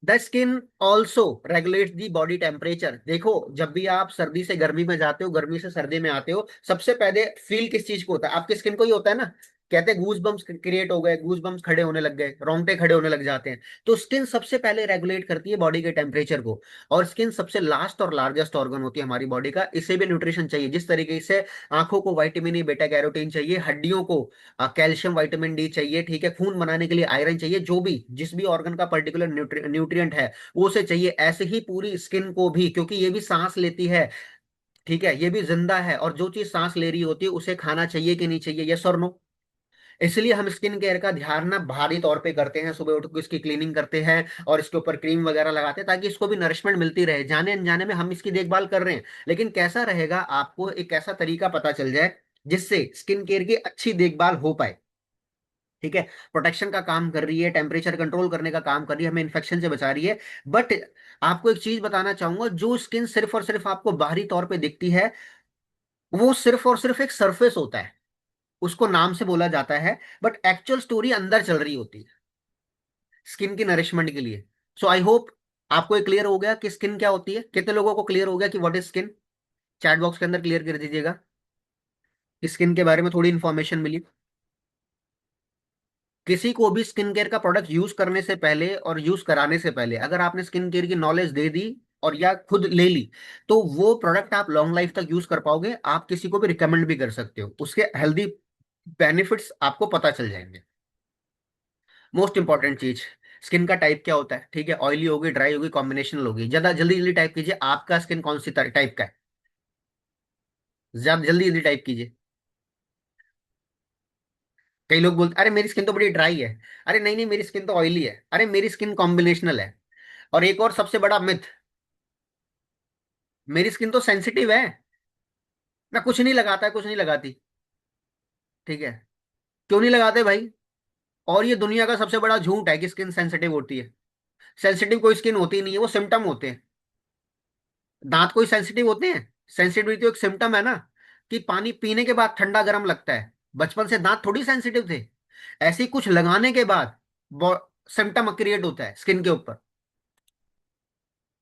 The skin also regulates the body temperature. देखो, जब भी आप सर्दी से गर्मी में जाते हो, गर्मी से सर्दी में आते हो, सबसे पहले फील किस चीज को होता है? आपकी स्किन को ही होता है ना। कहते हैं गूज बम्स क्रिएट हो गए, गूज बम्स खड़े होने लग गए, रोंगटे खड़े होने लग जाते हैं। तो स्किन सबसे पहले रेगुलेट करती है बॉडी के टेम्परेचर को। और स्किन सबसे लास्ट और लार्जेस्ट ऑर्गन होती है हमारी बॉडी का। इसे भी न्यूट्रिशन चाहिए। जिस तरीके से आंखों को विटामिन ई, बेटा कैरोटीन चाहिए, हड्डियों को कैल्शियम विटामिन डी चाहिए, ठीक है, खून बनाने के लिए आयरन चाहिए, जो भी जिस भी ऑर्गन का पर्टिकुलर न्यूट्रिएंट है वो उसे चाहिए, ऐसे ही पूरी स्किन को भी, क्योंकि ये भी सांस लेती है। ठीक है, ये भी जिंदा है, और जो चीज सांस ले रही होती है उसे खाना चाहिए कि नहीं चाहिए, यस और नो? इसलिए हम स्किन केयर का ध्यान ना भारी तौर पे करते हैं। सुबह उठ के इसकी क्लीनिंग करते हैं और इसके ऊपर क्रीम वगैरह लगाते हैं, ताकि इसको भी नरिशमेंट मिलती रहे। जाने अनजाने में हम इसकी देखभाल कर रहे हैं, लेकिन कैसा रहेगा, आपको एक ऐसा तरीका पता चल जाए जिससे स्किन केयर की अच्छी देखभाल हो पाए। ठीक है। प्रोटेक्शन का काम कर रही है, टेम्परेचर कंट्रोल करने का काम कर रही है, हमें इन्फेक्शन से बचा रही है। बट आपको एक चीज बताना चाहूंगा, जो स्किन सिर्फ और सिर्फ आपको बाहरी तौर पे दिखती है, वो सिर्फ और सिर्फ एक सरफेस होता है। उसको नाम से बोला जाता है, बट एक्चुअल स्टोरी अंदर चल रही होती है स्किन की नरिशमेंट के लिए। सो आई होप आपको ये क्लियर हो गया कि स्किन क्या होती है। कितने लोगों को क्लियर हो गया कि what is skin? Chat box के अंदर क्लियर कर दीजिएगा। स्किन के बारे में थोड़ी इंफॉर्मेशन मिली। किसी को भी स्किन केयर का प्रोडक्ट यूज करने से पहले और यूज कराने से पहले, अगर आपने स्किन केयर की नॉलेज दे दी और या खुद ले ली, तो वो प्रोडक्ट आप लॉन्ग लाइफ तक यूज कर पाओगे। आप किसी को भी रिकमेंड भी कर सकते हो, उसके हेल्दी बेनिफिट्स आपको पता चल जाएंगे। मोस्ट इंपॉर्टेंट चीज, स्किन का टाइप क्या होता है? ठीक है, ऑयली होगी, ड्राई होगी, कॉम्बिनेशनल होगी। ज्यादा जल्दी जल्दी टाइप कीजिए, आपका स्किन कौन सी टाइप का है? ज्यादा जल्दी जल्दी टाइप कीजिए। कई लोग बोलते अरे मेरी स्किन तो बड़ी ड्राई है। अरे नहीं नहीं, मेरी स्किन तो ऑयली है। अरे मेरी स्किन कॉम्बिनेशनल है। और एक और सबसे बड़ा मिथ, मेरी स्किन तो सेंसिटिव है, मैं कुछ नहीं लगाता, कुछ नहीं लगाती। ठीक है। क्यों नहीं लगाते भाई? और ये दुनिया का सबसे बड़ा झूठ है कि स्किन सेंसिटिव होती है। सेंसिटिव कोई स्किन होती नहीं है, वो सिम्टम होते हैं। दांत कोई सेंसिटिव होते हैं? सेंसिटिविटी तो एक सिम्टम है ना, कि पानी पीने के बाद ठंडा गर्म लगता है। बचपन से दांत थोड़ी सेंसिटिव थे। ऐसे ही कुछ लगाने के बाद सिम्टम क्रिएट होता है स्किन के ऊपर,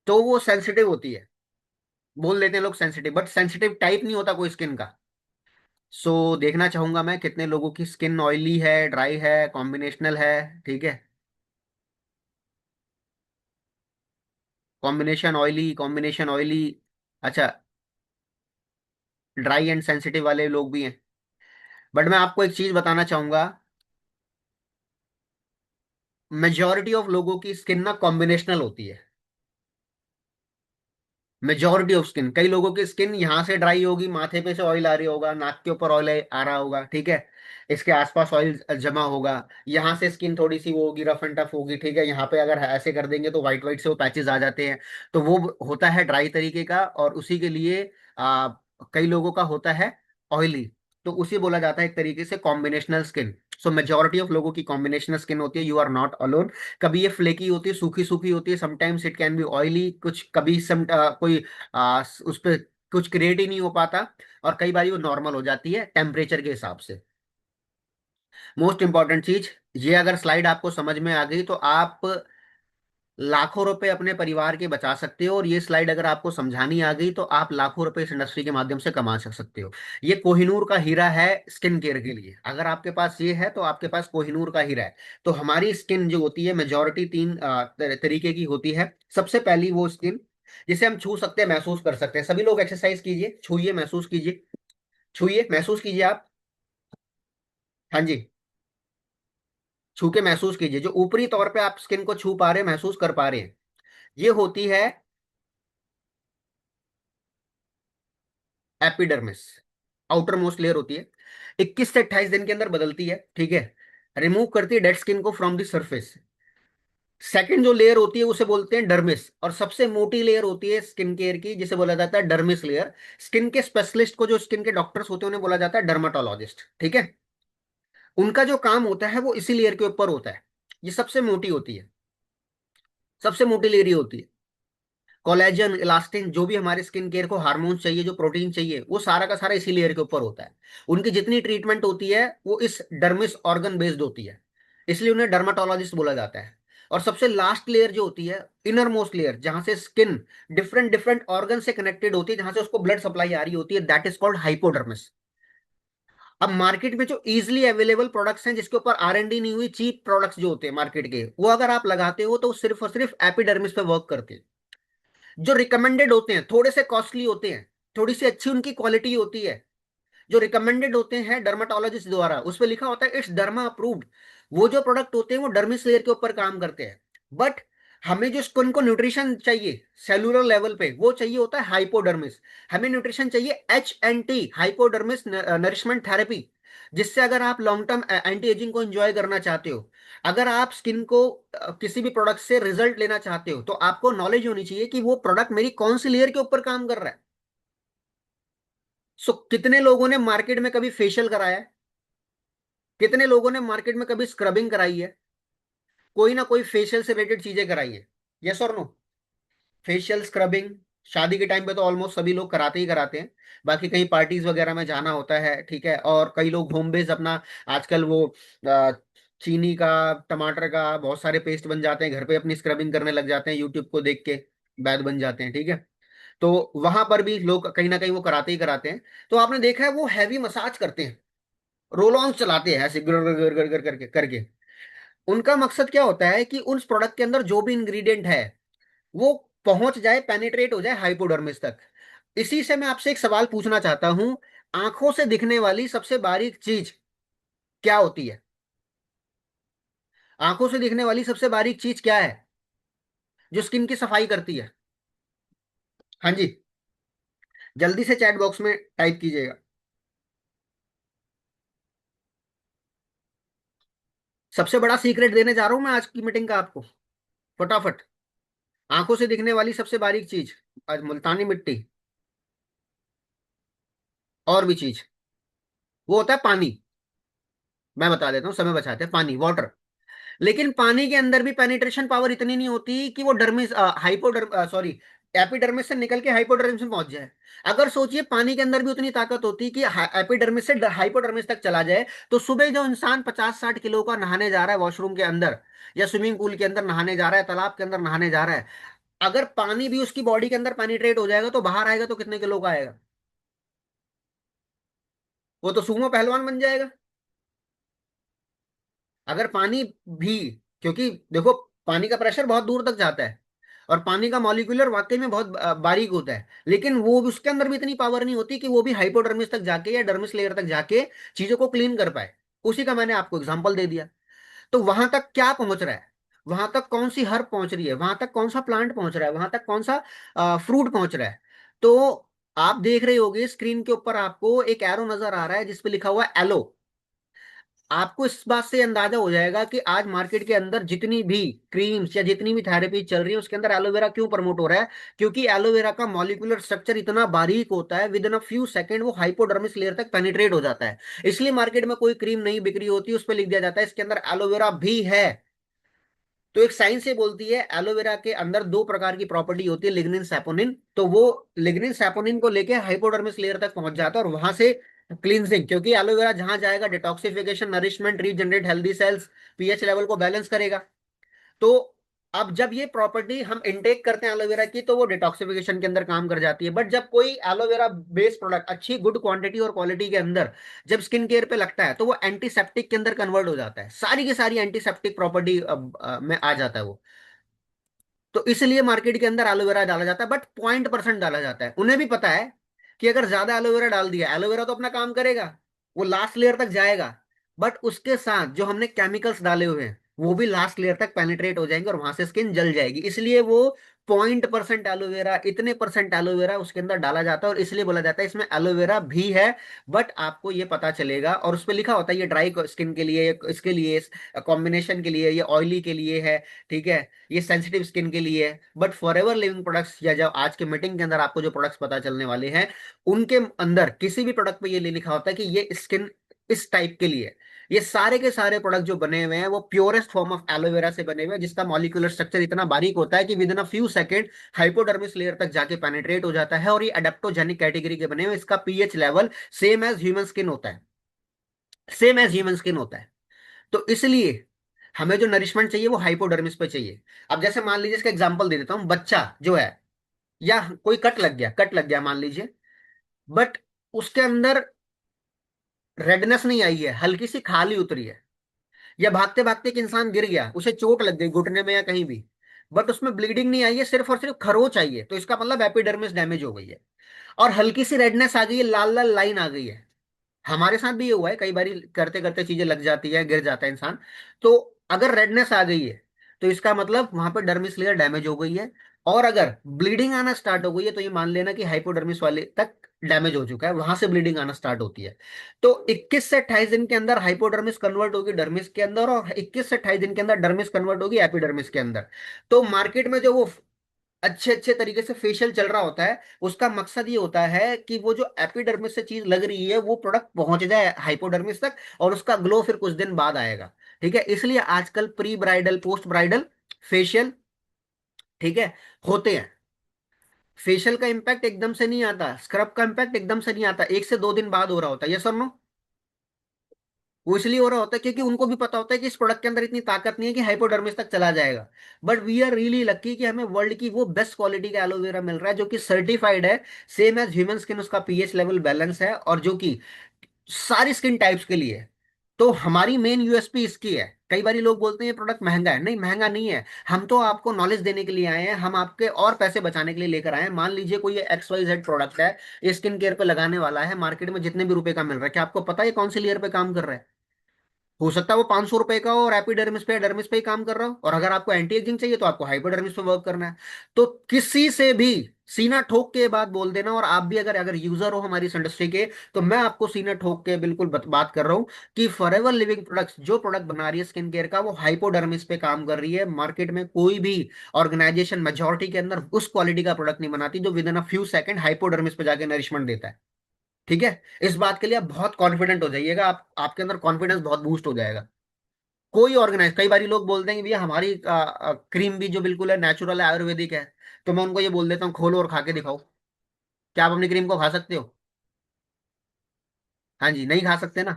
तो वो सेंसिटिव होती है। बोल देते हैं लोग सेंसिटिव, बट सेंसिटिव टाइप नहीं होता कोई स्किन का। सो देखना चाहूंगा मैं कितने लोगों की स्किन ऑयली है, ड्राई है, कॉम्बिनेशनल है। ठीक है, कॉम्बिनेशन ऑयली, कॉम्बिनेशन ऑयली। अच्छा, ड्राई एंड सेंसिटिव वाले लोग भी हैं। बट मैं आपको एक चीज बताना चाहूंगा, मेजोरिटी ऑफ लोगों की स्किन ना कॉम्बिनेशनल होती है। मेजोरिटी ऑफ स्किन, कई लोगों की स्किन यहाँ से ड्राई होगी, माथे पे से ऑयल आ रही होगा, नाक के ऊपर ऑयल आ रहा होगा, ठीक है, इसके आसपास ऑयल जमा होगा। यहाँ से स्किन थोड़ी सी वो होगी, रफ एंड टफ होगी, ठीक है, यहाँ पे अगर ऐसे कर देंगे तो वाइट वाइट से वो पैचेस आ जाते हैं। तो वो होता है ड्राई तरीके का, और उसी के लिए आ, कई लोगों का होता है ऑयली। तो उसे बोला जाता है एक तरीके से combinational skin. So majority of लोगों की कॉम्बिनेशनल स्किन होती है, यू आर नॉट अलोन। कभी ये फ्लेकी होती है, सूखी सूखी होती है, sometimes it can be oily, कुछ कभी कोई उस पर कुछ क्रिएट ही नहीं हो पाता, और कई बार वो नॉर्मल हो जाती है टेम्परेचर के हिसाब से। मोस्ट इंपॉर्टेंट चीज, ये अगर स्लाइड आपको समझ में आ गई तो आप लाखों रुपए अपने परिवार के बचा सकते हो, और ये स्लाइड अगर आपको समझानी आ गई तो आप लाखों रुपए इस इंडस्ट्री के माध्यम से कमा सकते हो। ये कोहिनूर का हीरा है स्किन केयर के लिए। अगर आपके पास ये है तो आपके पास कोहिनूर का हीरा है। तो हमारी स्किन जो होती है मेजोरिटी तीन तरीके की होती है। सबसे पहली वो स्किन जिसे हम छू सकते हैं, महसूस कर सकते हैं। सभी लोग एक्सरसाइज कीजिए, छूइए, महसूस कीजिए, छूइए, महसूस कीजिए आप। हाँ जी, छू के महसूस कीजिए। जो ऊपरी तौर पे आप स्किन को छू पा रहे हैं, महसूस कर पा रहे हैं, ये होती है एपिडर्मिस। आउटर मोस्ट लेयर होती है, 21 से 28 दिन के अंदर बदलती है, ठीक है, रिमूव करती है डेड स्किन को फ्रॉम द सरफेस। सेकंड जो लेयर होती है उसे बोलते हैं डर्मिस, और सबसे मोटी लेयर होती है स्किन केयर की जिसे बोला जाता है डर्मिस लेयर। स्किन के स्पेशलिस्ट को, जो स्किन के डॉक्टर्स होते हैं, उन्हें बोला जाता है डर्माटोलॉजिस्ट, ठीक है। उनका जो काम होता है वो इसी लेयर के ऊपर होता है। ये सबसे मोटी होती है, सबसे मोटी लेयर ये होती है। कोलेजन, इलास्टिन, जो भी हमारे स्किन केयर को हार्मोन चाहिए, जो प्रोटीन चाहिए, वो सारा का सारा इसी लेयर के ऊपर होता है। उनकी जितनी ट्रीटमेंट होती है वो इस डर्मिस ऑर्गन बेस्ड होती है, इसलिए उन्हें डर्माटोलॉजिस्ट बोला जाता है। और सबसे लास्ट लेयर जो होती है, इनर मोस्ट लेयर, जहां से स्किन डिफरेंट डिफरेंट ऑर्गन से कनेक्टेड होती है, जहां से उसको ब्लड सप्लाई आ रही होती है, दैट इज कॉल्ड हाइपोडर्मिस। अब मार्केट में जो इजीली अवेलेबल प्रोडक्ट्स हैं, जिसके ऊपर R&D नहीं हुई, चीप प्रोडक्ट्स जो होते हैं मार्केट के, वो अगर आप लगाते हो तो सिर्फ और सिर्फ एपिडर्मिस पे वर्क करते हैं। जो रिकमेंडेड होते हैं थोड़े से कॉस्टली होते हैं, थोड़ी सी अच्छी उनकी क्वालिटी होती है। जो रिकमेंडेड होते हैं डर्माटोलॉजिस्ट द्वारा, उस पर लिखा होता है इट्स डर्मा अप्रूव्ड, वो जो प्रोडक्ट होते हैं वो डर्मिस लेयर के ऊपर काम करते हैं। बट हमें जो स्किन को न्यूट्रिशन चाहिए सेलुलर लेवल पे, वो चाहिए होता है हाइपोडर्मिस। हमें न्यूट्रिशन चाहिए HNT, हाइपोडर्मिस नरिशमेंट थेरेपी, जिससे अगर आप लॉन्ग टर्म एंटी एजिंग को एंजॉय करना चाहते हो, अगर आप स्किन को किसी भी प्रोडक्ट से रिजल्ट लेना चाहते हो, तो आपको नॉलेज होनी चाहिए कि वो प्रोडक्ट मेरी कौन सी लेयर के ऊपर काम कर रहा है। सो कितने लोगों ने मार्केट में कभी फेशियल कराया है? कितने लोगों ने मार्केट में कभी स्क्रबिंग कराई है? कोई ना कोई फेशियल से रिलेटेड चीजें कराई है, यस और नो? फेशियल, स्क्रबिंग, शादी के टाइम पे तो ऑलमोस्ट सभी लोग कराते ही कराते हैं। बाकी कहीं पार्टीज वगैरह में जाना होता है, ठीक है, और कई लोग होम बेस्ड अपना आजकल वो अ, चीनी का, टमाटर का बहुत सारे पेस्ट बन जाते हैं, घर पे अपनी स्क्रबिंग करने लग जाते हैं, यूट्यूब को देख के वैद बन जाते हैं, ठीक है। तो वहां पर भी लोग कहीं ना कहीं वो कराते ही कराते हैं। तो आपने देखा है वो हैवी मसाज करते हैं, रोल ऑन चलाते हैं ऐसे गर गर गर गर गर करके करके। उनका मकसद क्या होता है कि उस प्रोडक्ट के अंदर जो भी इंग्रेडिएंट है वो पहुंच जाए, पेनिट्रेट हो जाए हाइपोडर्मिस तक। इसी से मैं आपसे एक सवाल पूछना चाहता हूं, आंखों से दिखने वाली सबसे बारीक चीज क्या होती है? आंखों से दिखने वाली सबसे बारीक चीज क्या है जो स्किन की सफाई करती है? हाँ जी, जल्दी से चैट बॉक्स में टाइप कीजिएगा। सबसे बड़ा सीक्रेट देने जा रहा हूं मैं आज की मीटिंग का आपको, फटाफट। आंखों से दिखने वाली सबसे बारीक चीज, आज मुल्तानी मिट्टी, और भी चीज, वो होता है पानी। मैं बता देता हूँ, समय बचाते हैं, पानी, वाटर। लेकिन पानी के अंदर भी पेनिट्रेशन पावर इतनी नहीं होती कि वो डर्मिस हाइपोडर्म सॉरी एपिडर्मिस से निकल के हाइपोडर्मिस में पहुंच जाए। अगर सोचिए पानी के अंदर भी उतनी ताकत होती कि एपिडर्मिस से हाइपोडर्मिस तक चला जाए, तो सुबह जो इंसान 50-60 किलो का नहाने जा रहा है वॉशरूम के अंदर, या स्विमिंग पूल के अंदर नहाने जा रहा है, तालाब के अंदर नहाने जा रहा है, अगर पानी भी उसकी बॉडी के अंदर पेनिट्रेट हो जाएगा तो बाहर आएगा तो कितने किलो का आएगा? वो तो सुमो पहलवान बन जाएगा। अगर पानी भी, क्योंकि देखो पानी का प्रेशर बहुत दूर तक जाता है, और पानी का मॉलिक्यूलर वाकई में बहुत बारीक होता है, लेकिन वो उसके अंदर भी इतनी पावर नहीं होती कि वो भी हाइपोडर्मिस तक जाके या डर्मिस लेयर तक जाके चीजों को क्लीन कर पाए। उसी का मैंने आपको एग्जांपल दे दिया। तो वहां तक क्या पहुंच रहा है, वहां तक कौन सी हर्ब पहुंच रही है, वहां तक कौन सा प्लांट पहुंच रहा है, वहां तक कौन सा फ्रूट पहुंच रहा है। तो आप देख रहे होगे स्क्रीन के ऊपर आपको एक एरो नजर आ रहा है जिसपे लिखा हुआ है एलो। आपको इस बात से अंदाजा हो जाएगा कि आज मार्केट के अंदर जितनी भी क्रीम्स या जितनी भी थेरेपी चल रही है उसके अंदर एलोवेरा क्यों प्रमोट हो रहा है। क्योंकि एलोवेरा का मॉलिक्यूलर स्ट्रक्चर इतना बारीक होता है, with in a few second वो हाइपोडर्मिस लेयर तक पेनिट्रेट हो जाता है। इसलिए मार्केट में कोई क्रीम नहीं बिक्री होती उस पर लिख दिया जाता है इसके अंदर एलोवेरा भी है। तो एक साइंस ये बोलती है एलोवेरा के अंदर दो प्रकार की प्रॉपर्टी होती है, लिग्निन सैपोनिन, तो वो लिग्निन सैपोनिन को लेके हाइपोडर्मिस लेयर तक पहुंच जाता है और वहां से क्लींजिंग, क्योंकि एलोवेरा जहां जाएगा detoxification, nourishment, regenerate healthy cells, pH level को बैलेंस करेगा। तो अब जब ये प्रॉपर्टी हम इनटेक करते हैं एलोवेरा की तो वो डिटॉक्सिफिकेशन के अंदर काम कर जाती है। बट जब कोई एलोवेरा बेस्ड प्रोडक्ट अच्छी गुड क्वांटिटी और क्वालिटी के अंदर जब स्किन केयर पे लगता है तो वो एंटीसेप्टिक के अंदर कन्वर्ट हो जाता है, सारी की सारी एंटीसेप्टिक प्रॉपर्टी में आ जाता है वो। तो इसलिए मार्केट के अंदर एलोवेरा डाला जाता है, बट 0% डाला जाता है। उन्हें भी पता है कि अगर ज्यादा एलोवेरा डाल दिया, एलोवेरा तो अपना काम करेगा, वो लास्ट लेयर तक जाएगा, बट उसके साथ जो हमने केमिकल्स डाले हुए हैं वो भी लास्ट लेयर तक पेनिट्रेट हो जाएंगे और वहां से स्किन जल जाएगी। इसलिए वो 0% एलोवेरा, इतने परसेंट एलोवेरा उसके अंदर डाला जाता है, और इसलिए बोला जाता है इसमें एलोवेरा भी है। बट आपको ये पता चलेगा, और उस पर लिखा होता है ये ड्राई स्किन के लिए, इसके लिए, कॉम्बिनेशन के लिए, ये ऑयली के लिए है, ठीक है, ये सेंसिटिव स्किन के लिए है। But for ever living products, या जो आज के मीटिंग के अंदर आपको जो प्रोडक्ट्स पता चलने वाले हैं उनके अंदर किसी भी प्रोडक्ट पे ये लिखा होता है कि ये स्किन इस टाइप के लिए है। ये सारे के सारे प्रोडक्ट जो बने हुए हैं वो प्योरेस्ट फॉर्म ऑफ एलोवेरा से बने हुए हैं, जिसका मॉलिक्यूलर स्ट्रक्चर इतना बारीक होता है कि with in a few second hypodermis layer तक जाके पेनिट्रेट हो जाता है। और ये अडेप्टोजेनिक कैटेगरी के बने हुए, इसका pH level same as human skin होता है, सेम एज ह्यूमन स्किन होता है। तो इसलिए हमें जो नरिशमेंट चाहिए वो हाइपोडर्मिस पे चाहिए। अब जैसे मान लीजिए, इसका एग्जांपल दे देता हूँ, बच्चा जो है, या कोई कट लग गया मान लीजिए, बट उसके अंदर रेडनेस नहीं आई है, हल्की सी खाली उतरी है, या भागते भागते एक इंसान गिर गया, उसे चोट लग गई घुटने में या कहीं भी, बट उसमें ब्लीडिंग नहीं आई है, सिर्फ और सिर्फ खरोच आई है, तो इसका मतलब एपिडर्मिस डैमेज हो गई है। और हल्की सी रेडनेस आ गई है, लाल लाल लाइन आ गई है। हमारे साथ भी ये हुआ है, कई बार करते करते चीजें लग जाती है, गिर जाता है इंसान। तो अगर रेडनेस आ गई है तो इसका मतलब वहां पर डर्मिस लेयर डैमेज हो गई है। और अगर ब्लीडिंग आना स्टार्ट हो गई है तो ये मान लेना कि हाइपोडर्मिस वाले तक डैमेज हो चुका है, वहां से ब्लीडिंग आना स्टार्ट होती है। तो 21 से 28 दिन के अंदर हाइपोडर्मिस कन्वर्ट होगी डर्मिस के अंदर, और 21 से 28 दिन के अंदर डर्मिस कन्वर्ट होगी एपिडर्मिस के अंदर। तो मार्केट में जो वो अच्छे अच्छे तरीके से फेशियल चल रहा होता है, उसका मकसद ये होता है कि वो जो एपिडर्मिस से चीज लग रही है वो प्रोडक्ट पहुंच जाए हाइपोडर्मिस तक, और उसका ग्लो फिर कुछ दिन बाद आएगा। ठीक है, इसलिए आजकल pre bridal, post bridal facial, ठीक है, होते हैं। फेशियल का इम्पैक्ट एकदम से नहीं आता, स्क्रब का इम्पैक्ट एकदम से नहीं आता, 1 से 2 दिन बाद हो रहा होता है, ये सुनो। वो इसलिए हो रहा होता है क्योंकि उनको भी पता होता है कि इस प्रोडक्ट के अंदर इतनी ताकत नहीं है कि हाइपोडर्मिस तक चला जाएगा। But we are really lucky कि हमें वर्ल्ड की वो बेस्ट क्वालिटी का एलोवेरा मिल रहा है जो कि सर्टिफाइड है, सेम एज ह्यूमन स्किन, उसका पीएच लेवल बैलेंस है, और जो कि सारी स्किन टाइप्स के लिए है। तो हमारी मेन यूएसपी इसकी है। कई बार लोग बोलते हैं ये प्रोडक्ट महंगा है, नहीं महंगा नहीं है। हम तो आपको नॉलेज देने के लिए आए हैं, हम आपके और पैसे बचाने के लिए लेकर आए हैं। मान लीजिए कोई XYZ प्रोडक्ट है, ये स्किन केयर पे लगाने वाला है, मार्केट में जितने भी रुपए का मिल रहा है, क्या आपको पता है ये कौन सी लेयर पे काम कर रहा है? हो सकता है वो 500 रुपए का हो और एपिडर्मिस पे डर्मिस पे ही काम कर रहा हो, और अगर आपको एंटी एजिंग चाहिए तो आपको हाइपोडर्मिस पे वर्क करना है। तो किसी से भी सीना ठोक के बात बोल देना, और आप भी अगर अगर यूजर हो हमारी इस इंडस्ट्री के, तो मैं आपको सीना ठोक के बिल्कुल बात कर रहा हूँ कि फॉरएवर लिविंग प्रोडक्ट्स जो प्रोडक्ट बना रही है स्किन केयर का, वो हाइपोडर्मिस पे काम कर रही है। मार्केट में कोई भी ऑर्गेनाइजेशन मेजोरिटी के अंदर उस क्वालिटी का प्रोडक्ट नहीं बनाती जो with in a few second hypodermis पे जाके नरिशमेंट देता है। ठीक है। इस बात के लिए आप बहुत कॉन्फिडेंट हो जाइएगा, आप आपके अंदर कॉन्फिडेंस बहुत बूस्ट हो जाएगा। कोई ऑर्गेनाइज, कई बार लोग बोलते हैं कि भैया हमारी क्रीम भी जो बिल्कुल है नेचुरल है, आयुर्वेदिक है, तो मैं उनको ये बोल देता हूँ खोलो और खा के दिखाओ। क्या आप अपनी क्रीम को खा सकते हो? हाँ जी, नहीं खा सकते ना।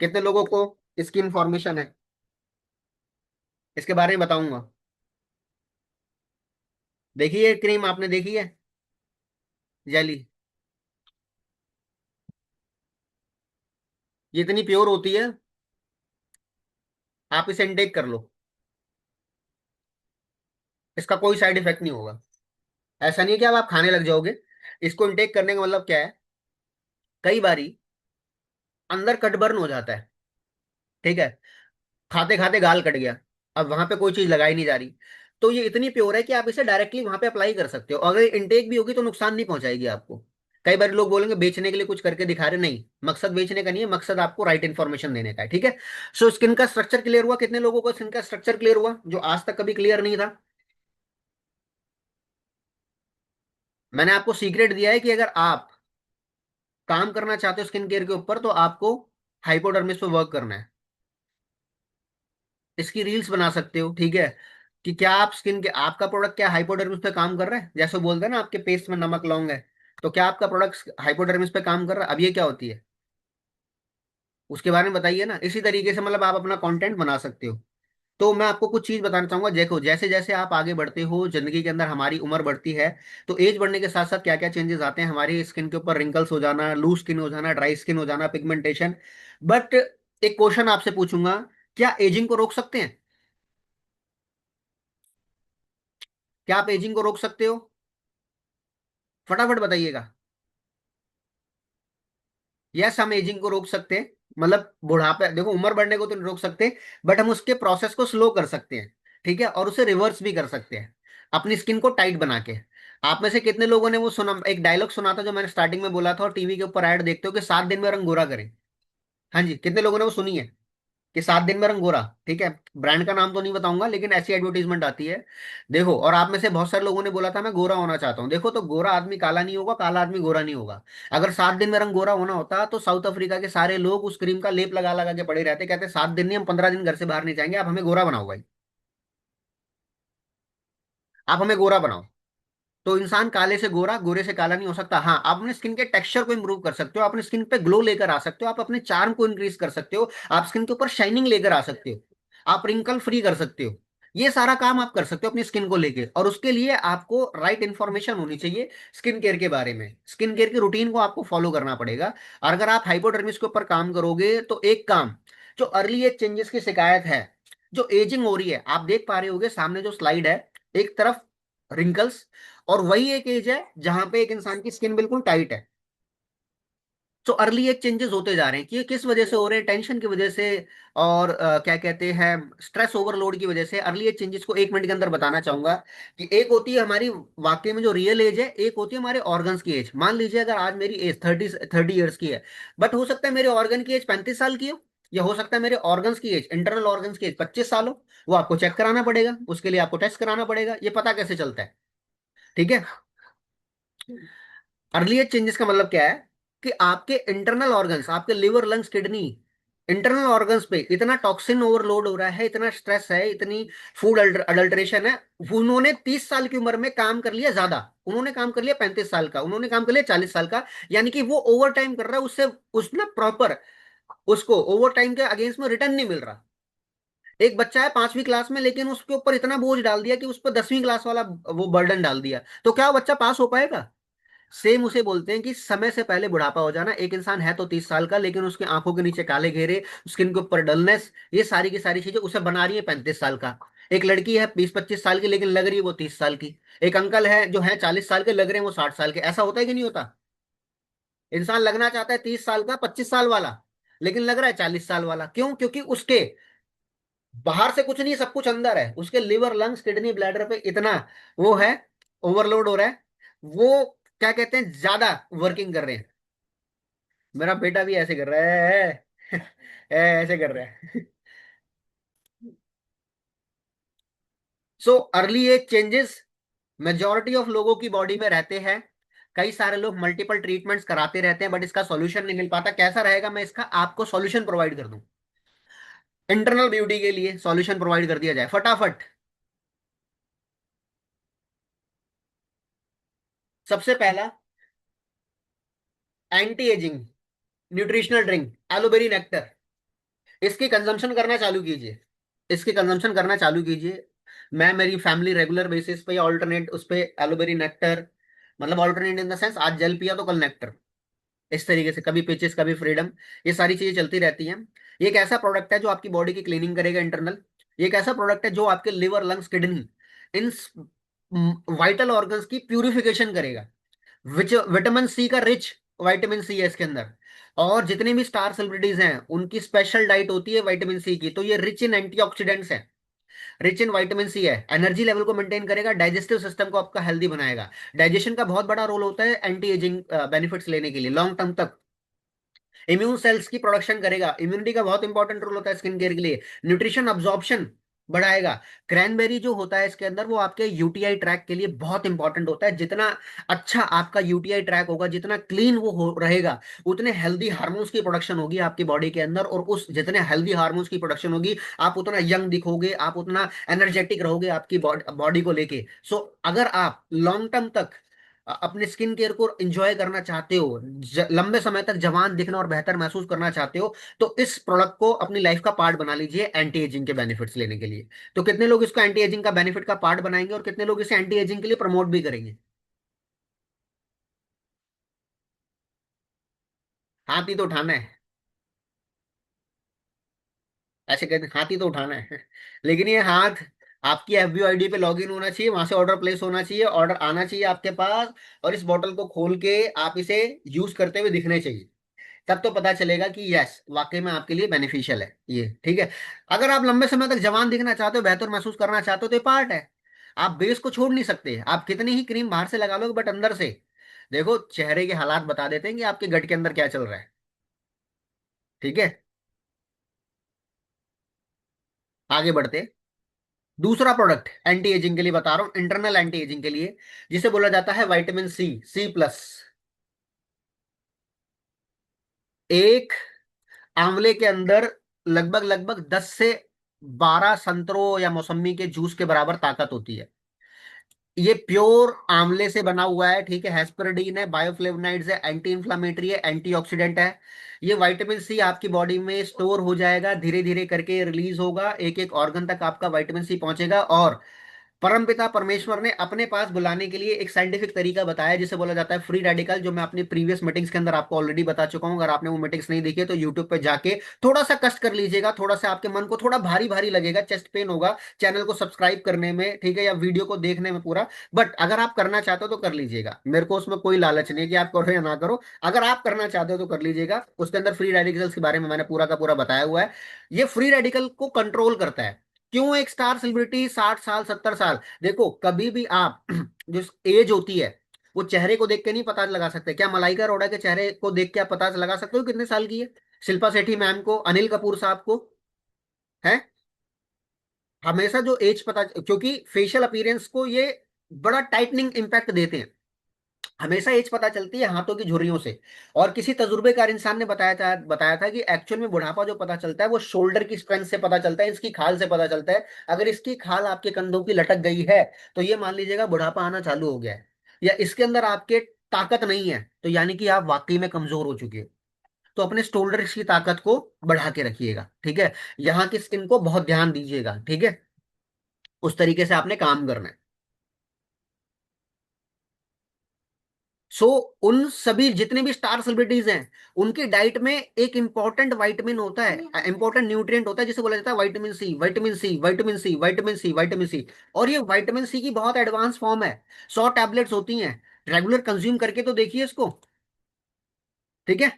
कितने लोगों को इसकी इंफॉर्मेशन है, इसके बारे में बताऊंगा। देखिए ये क्रीम आपने देखी है, जेली, ये इतनी प्योर होती है, आप इसे इनटेक कर लो, इसका कोई साइड इफेक्ट नहीं होगा। ऐसा नहीं है कि अब आप खाने लग जाओगे। इसको इनटेक करने का मतलब क्या है, कई बारी अंदर कट बर्न हो जाता है, ठीक है, खाते खाते गाल कट गया, अब वहां पे कोई चीज लगाई नहीं जा रही, तो ये इतनी प्योर है कि आप इसे डायरेक्टली वहां पे अप्लाई कर सकते हो। अगर इनटेक भी होगी तो नुकसान नहीं पहुंचाएगी आपको। कई बार लोग बोलेंगे बेचने के लिए कुछ करके दिखा रहे, नहीं, मकसद बेचने का नहीं है, मकसद आपको राइट इन्फॉर्मेशन देने का है, ठीक है। सो स्किन का स्ट्रक्चर क्लियर हुआ? कितने लोगों को स्किन का स्ट्रक्चर क्लियर हुआ जो आज तक कभी क्लियर नहीं था? मैंने आपको सीक्रेट दिया है कि अगर आप काम करना चाहते हो स्किन केयर के ऊपर तो आपको हाइपोडर्मिस पे वर्क करना है। इसकी रील्स बना सकते हो, ठीक है, कि क्या आप स्किन के, आपका प्रोडक्ट क्या हाइपोडर्मिस पे काम कर रहा है? जैसे बोलते हैं ना आपके पेस्ट में नमक लौंग है, तो क्या आपका प्रोडक्ट हाइपोडर्मिस पे काम कर रहा है? अब ये क्या होती है, उसके बारे में बताइए ना। इसी तरीके से मतलब आप अपना कंटेंट बना सकते हो। तो मैं आपको कुछ चीज बताना चाहूंगा, देखो जैसे जैसे आप आगे बढ़ते हो जिंदगी के अंदर, हमारी उम्र बढ़ती है, तो एज बढ़ने के साथ साथ क्या क्या चेंजेस आते हैं हमारी स्किन के ऊपर, रिंकल्स हो जाना, लूज स्किन हो जाना, ड्राई स्किन हो जाना, पिगमेंटेशन। बट एक क्वेश्चन आपसे पूछूंगा, क्या एजिंग को रोक सकते हैं? क्या आप एजिंग को रोक सकते हो? फटाफट बताइएगा। यस, हम एजिंग को रोक सकते हैं। मतलब बुढ़ापे, देखो उम्र बढ़ने को तो नहीं रोक सकते, बट हम उसके प्रोसेस को स्लो कर सकते हैं, ठीक है, और उसे रिवर्स भी कर सकते हैं अपनी स्किन को टाइट बना के। आप में से कितने लोगों ने वो सुना, एक डायलॉग सुना था जो मैंने स्टार्टिंग में बोला था, और टीवी के ऊपर ऐड देखते हो कि 7 दिन में रंग गोरा करें? हाँ जी, कितने लोगों ने वो सुनी है कि 7 दिन में रंग गोरा? ठीक है, ब्रांड का नाम तो नहीं बताऊंगा लेकिन ऐसी एडवर्टीजमेंट आती है। देखो, और आप में से बहुत सारे लोगों ने बोला था मैं गोरा होना चाहता हूँ। देखो, तो गोरा आदमी काला नहीं होगा, काला आदमी गोरा नहीं होगा। अगर 7 दिन में रंग गोरा होना होता तो साउथ अफ्रीका के सारे लोग उस क्रीम का लेप लगा लगा के पड़े रहते, कहते 7 दिन नहीं, हम 15 दिन घर से बाहर नहीं जाएंगे, आप हमें गोरा बनाओ भाई, आप हमें गोरा बनाओ। तो इंसान काले से गोरा, गोरे से काला नहीं हो सकता। हाँ, आप अपने स्किन के टेक्सचर को इंप्रूव कर सकते हो, अपने स्किन पे ग्लो लेकर आ सकते हो, आप अपने चार्म को इंक्रीज कर सकते हो, आप स्किन के ऊपर शाइनिंग लेकर आ सकते हो, आप रिंकल फ्री कर सकते हो। ये सारा काम आप कर सकते हो अपनी स्किन को लेके, और उसके लिए आपको राइट इन्फॉर्मेशन होनी चाहिए स्किन केयर के बारे में। स्किन केयर की रूटीन को आपको फॉलो करना पड़ेगा। और अगर आप हाइपोडर्मिस के ऊपर काम करोगे तो एक काम, जो अर्ली एज चेंजेस की शिकायत है, जो एजिंग हो रही है, आप देख पा रहे होगे सामने जो स्लाइड है, एक तरफ रिंकल्स, और वही एक एज है जहां पे एक इंसान की स्किन बिल्कुल टाइट है। तो अर्ली एज चेंजेस होते जा रहे हैं, कि ये किस वजह से हो रहे हैं? टेंशन की वजह से, और क्या कहते हैं, स्ट्रेस ओवरलोड की वजह से। अर्ली एज चेंजेस को 1 मिनट के अंदर बताना चाहूंगा कि एक होती है हमारी वाकई में जो रियल एज है, एक होती है हमारे ऑर्गन्स की एज। मान लीजिए अगर आज मेरी एज 30 ईयर्स की है, बट हो सकता है मेरे ऑर्गन की एज 35 साल की हो, या हो सकता है मेरे ऑर्गन्स की एज, इंटरनल ऑर्गन्स की एज 25 साल हो। वो आपको चेक कराना पड़ेगा, उसके लिए आपको टेस्ट कराना पड़ेगा। ये पता कैसे चलता है? ठीक है। अर्ली एज चेंजेस का मतलब क्या है, कि आपके इंटरनल ऑर्गन्स, आपके liver, lungs, kidney, internal organs पे इतना टॉक्सिन ओवरलोड हो रहा है, इतना स्ट्रेस है, इतनी फूड अडल्ट्रेशन है। उन्होंने 30 साल की उम्र में काम कर लिया ज्यादा, उन्होंने काम कर लिया 35 साल का, उन्होंने काम कर लिया 40 साल का, यानी कि वो ओवर टाइम कर रहा है, उससे उसने प्रॉपर, उसको ओवर टाइम के अगेंस्ट में रिटर्न नहीं मिल रहा। एक बच्चा है 5वीं क्लास में, लेकिन उसके ऊपर इतना बोझ डाल दिया कि उस पर 10वीं क्लास वाला वो बर्डन डाल दिया, तो क्या वो बच्चा पास हो पाएगा? सेम उसे बोलते हैं कि समय से पहले बुढ़ापा हो जाना। एक इंसान है तो 30 साल का, लेकिन उसकी आंखों के नीचे काले घेरे, स्किन के ऊपर डलनेस, ये सारी की सारी चीजें उसे बना रही है 35 साल का। एक लड़की है 20-25 साल की, लेकिन लग रही है वो 30 साल की। एक अंकल है जो है 40 साल के, लग रहे हैं वो 60 साल के। ऐसा होता है कि नहीं होता? इंसान लगना चाहता है 30 साल का, 25 साल वाला, लेकिन लग रहा है 40 साल वाला। क्यों? क्योंकि उसके बाहर से कुछ नहीं, सब कुछ अंदर है, उसके लिवर, लंग्स, किडनी, ब्लैडर पे इतना वो है, ओवरलोड हो रहा है, वो क्या कहते हैं, ज्यादा वर्किंग कर रहे हैं। मेरा बेटा भी ऐसे कर रहा ऐसे कर रहा है। So early age changes majority of लोगों की बॉडी में रहते हैं। कई सारे लोग मल्टीपल ट्रीटमेंट्स कराते रहते हैं बट इसका सॉल्यूशन नहीं मिल पाता। कैसा रहेगा, मैं इसका आपको सॉल्यूशन प्रोवाइड कर दूं। इंटरनल ब्यूटी के लिए सॉल्यूशन प्रोवाइड कर दिया जाए फटाफट। सबसे पहला, anti aging nutritional drink aloe berry nectar. इसकी कंजम्पशन करना चालू कीजिए। इसकी कंजम्पशन करना चालू कीजिए। मैं मेरी फैमिली रेगुलर बेसिस पे ऑल्टरनेट उस पे एलोबेरी नेक्टर, मतलब ऑल्टरनेट इन द सेंस आज जेल पिया तो कल नेक्टर, इस तरीके से कभी पिचेस कभी फ्रीडम, ये सारी चीजें चलती रहती हैं। ये एक ऐसा प्रोडक्ट है जो आपकी बॉडी की क्लीनिंग करेगा इंटरनल। ये एक ऐसा प्रोडक्ट है जो आपके लिवर, लंग्स, किडनी, इन वाइटल ऑर्गन्स की प्यूरिफिकेशन करेगा। विटामिन सी का रिच विटामिन सी है इसके अंदर। और जितने भी स्टार सेलिब्रिटीज हैं उनकी स्पेशल डाइट होती है विटामिन सी की, तो ये रिच इन एंटीऑक्सीडेंट्स है, रिच इन विटामिन सी है। एनर्जी लेवल को मेंटेन करेगा, डाइजेस्टिव सिस्टम को आपका हेल्दी बनाएगा। डाइजेशन का बहुत बड़ा रोल होता है एंटी एजिंग बेनिफिट्स लेने के लिए लॉन्ग टर्म तक। इम्यून सेल्स की प्रोडक्शन करेगा, इम्यूनिटी का बहुत इंपॉर्टेंट रोल होता है स्किन केयर के लिए। न्यूट्रिशन अब्जॉर्प्शन बढ़ाएगा। क्रैनबेरी जो होता है इसके अंदर वो आपके यूटीआई ट्रैक के लिए बहुत इंपॉर्टेंट होता है। जितना अच्छा आपका यूटीआई ट्रैक होगा, जितना क्लीन वो हो रहेगा, उतने हेल्दी हार्मोन्स की प्रोडक्शन होगी आपकी बॉडी के अंदर। और उस जितने हेल्दी हार्मोन्स की प्रोडक्शन होगी, आप उतना यंग दिखोगे, आप उतना एनर्जेटिक रहोगे आपकी बॉडी को लेके। सो अगर आप लॉन्ग टर्म तक अपने स्किन केयर को एंजॉय करना चाहते हो, लंबे समय तक जवान दिखना और बेहतर महसूस करना चाहते हो, तो इस प्रोडक्ट को अपनी लाइफ का पार्ट बना लीजिए एंटी एजिंग के बेनिफिट्स लेने के लिए। तो कितने लोग इसको एंटी एजिंग का बेनिफिट का पार्ट बनाएंगे और कितने लोग इसे एंटी एजिंग के लिए प्रमोट भी करेंगे? हाथी तो उठाना है। ऐसे कहते हैं हाथी तो उठाना है लेकिन ये हाथ आपकी एफबीओआईडी पे लॉगिन होना चाहिए, वहां से ऑर्डर प्लेस होना चाहिए, ऑर्डर आना चाहिए आपके पास। और इस बोतल को खोल के आप इसे यूज करते हुए दिखने चाहिए। तब तो पता चलेगा कि यस वाकई में आपके लिए बेनिफिशियल है ये, ठीक है। अगर आप लंबे समय तक जवान दिखना चाहते हो, बेहतर महसूस करना चाहते हो, तो ये पार्ट है। आप बेस को छोड़ नहीं सकते, आप कितनी ही क्रीम बाहर से लगा लोगे बट अंदर से देखो चेहरे के हालात बता देते हैं कि आपके गट के अंदर क्या चल रहा है, ठीक है। आगे बढ़ते हैं। दूसरा प्रोडक्ट एंटी एजिंग के लिए बता रहा हूं, इंटरनल एंटी एजिंग के लिए, जिसे बोला जाता है विटामिन सी, सी प्लस। एक आंवले के अंदर लगभग लगभग 10 से 12 संतरों या मौसमी के जूस के बराबर ताकत होती है। ये प्योर आंवले से बना हुआ है, ठीक है। हेस्परडीन है, बायोफ्लेवोनाइड्स है, एंटी इंफ्लामेटरी है, एंटीऑक्सीडेंट है। ये विटामिन सी आपकी बॉडी में स्टोर हो जाएगा, धीरे धीरे करके रिलीज होगा, एक एक ऑर्गन तक आपका विटामिन सी पहुंचेगा। और परमपिता परमेश्वर ने अपने पास बुलाने के लिए एक साइंटिफिक तरीका बताया जिसे बोला जाता है फ्री रेडिकल, जो मैं अपनी प्रीवियस मीटिंग्स के अंदर आपको ऑलरेडी बता चुका हूं। अगर आपने वो मीटिंग्स नहीं देखी है तो यूट्यूब पे जाके थोड़ा सा कष्ट कर लीजिएगा, थोड़ा सा आपके मन को थोड़ा भारी भारी लगेगा, चेस्ट पेन होगा चैनल को सब्सक्राइब करने में, ठीक है, या वीडियो को देखने में पूरा। बट अगर आप करना चाहते हो तो कर लीजिएगा, मेरे को उसमें कोई लालच नहीं है कि आप करो या ना करो। अगर आप करना चाहते हो तो कर लीजिएगा। उसके अंदर फ्री रेडिकल्स के बारे में मैंने पूरा का पूरा बताया हुआ है। ये फ्री रेडिकल को कंट्रोल करता है। क्यों एक स्टार सेलिब्रिटी 60 साल 70 साल, देखो कभी भी आप जो एज होती है वो चेहरे को देख के नहीं पता लगा सकते। क्या मलाइका अरोड़ा के चेहरे को देख के आप पता लगा सकते हो कितने साल की है? शिल्पा शेट्टी मैम को, अनिल कपूर साहब को, है हमेशा जो एज पता, क्योंकि फेशियल अपीयरेंस को ये बड़ा टाइटनिंग इम्पैक्ट देते हैं। हमेशा एज पता चलती है हाथों की झुर्रियों से। और किसी तजुर्बेकार इंसान ने बताया था कि एक्चुअल में बुढ़ापा जो पता चलता है वो शोल्डर की स्ट्रेंथ से पता चलता है, इसकी खाल से पता चलता है। अगर इसकी खाल आपके कंधों की लटक गई है तो ये मान लीजिएगा बुढ़ापा आना चालू हो गया है। या इसके अंदर आपके ताकत नहीं है तो यानी कि आप वाकई में कमजोर हो चुके हो। तो अपने शोल्डर की ताकत को बढ़ा के रखिएगा, ठीक है। यहाँ की स्किन को बहुत ध्यान दीजिएगा, ठीक है। उस तरीके से आपने काम करना है। सो उन सभी जितने भी स्टार सेलिब्रिटीज हैं उनकी डाइट में एक इंपॉर्टेंट विटामिन होता है, इंपॉर्टेंट न्यूट्रिएंट होता है जिसे बोला जाता है vitamin C, vitamin C, vitamin C, vitamin C, vitamin C. और ये विटामिन सी की बहुत एडवांस फॉर्म है, 100 टैबलेट्स होती हैं। रेगुलर कंज्यूम करके तो देखिए इसको, ठीक है।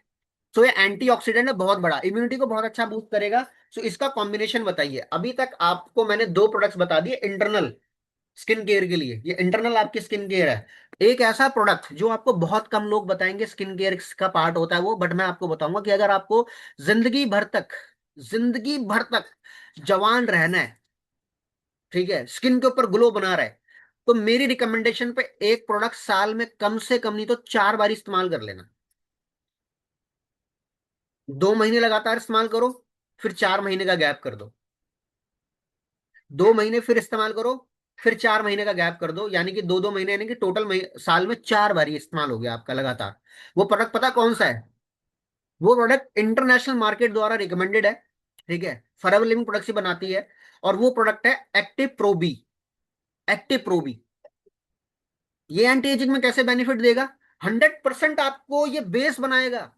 सो ये एंटीऑक्सीडेंट है बहुत बड़ा, इम्यूनिटी को बहुत अच्छा बूस्ट करेगा। सो इसका कॉम्बिनेशन बताइए। अभी तक आपको मैंने दो प्रोडक्ट्स बता दिए इंटरनल स्किन केयर के लिए, ये इंटरनल आपकी स्किन केयर है। एक ऐसा प्रोडक्ट जो आपको बहुत कम लोग बताएंगे स्किन केयर का पार्ट होता है वो, बट मैं आपको बताऊंगा कि अगर आपको जिंदगी भर तक जिंदगी भर तक जवान रहना है, ठीक है, स्किन के ऊपर ग्लो बना रहा है, तो मेरी रिकमेंडेशन पे एक प्रोडक्ट साल में कम से कम नहीं तो 4 बार इस्तेमाल कर लेना। 2 महीने लगातार इस्तेमाल करो, फिर 4 महीने का गैप कर दो। 2 महीने फिर इस्तेमाल करो, फिर 4 महीने का गैप कर दो, यानी कि 2-2 महीने, यानी कि टोटल साल में 4 बार ही इस्तेमाल हो गया आपका लगातार। वो प्रोडक्ट पता कौन सा है? वो प्रोडक्ट इंटरनेशनल मार्केट द्वारा रिकमेंडेड है, ठीक है, फॉरएवर लिविंग प्रोडक्ट से बनाती है। और वो प्रोडक्ट है एक्टिव प्रोबी। एक्टिव प्रोबी। ये एंटी एजिंग में कैसे बेनिफिट देगा? 100% आपको ये बेस बनाएगा।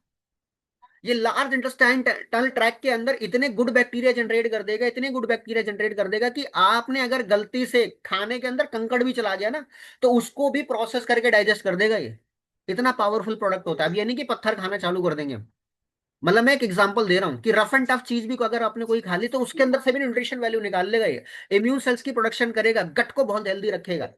ये लार्ज इंटेस्टाइनल ट्रैक के अंदर इतने गुड बैक्टीरिया जनरेट कर देगा, इतने गुड बैक्टीरिया जनरेट कर देगा कि आपने अगर गलती से खाने के अंदर कंकड़ भी चला गया ना, तो उसको भी प्रोसेस करके डाइजेस्ट कर देगा ये। इतना पावरफुल प्रोडक्ट होता है। अब ये नहीं कि पत्थर खाना चालू कर देंगे हम। मतलब मैं एक एग्जांपल दे रहा हूँ कि रफ एंड टफ चीज भी को अगर आपने कोई खा ली तो उसके अंदर से भी न्यूट्रिशन वैल्यू निकाल लेगा ये। इम्यून सेल्स की प्रोडक्शन करेगा, गट को बहुत हेल्दी रखेगा,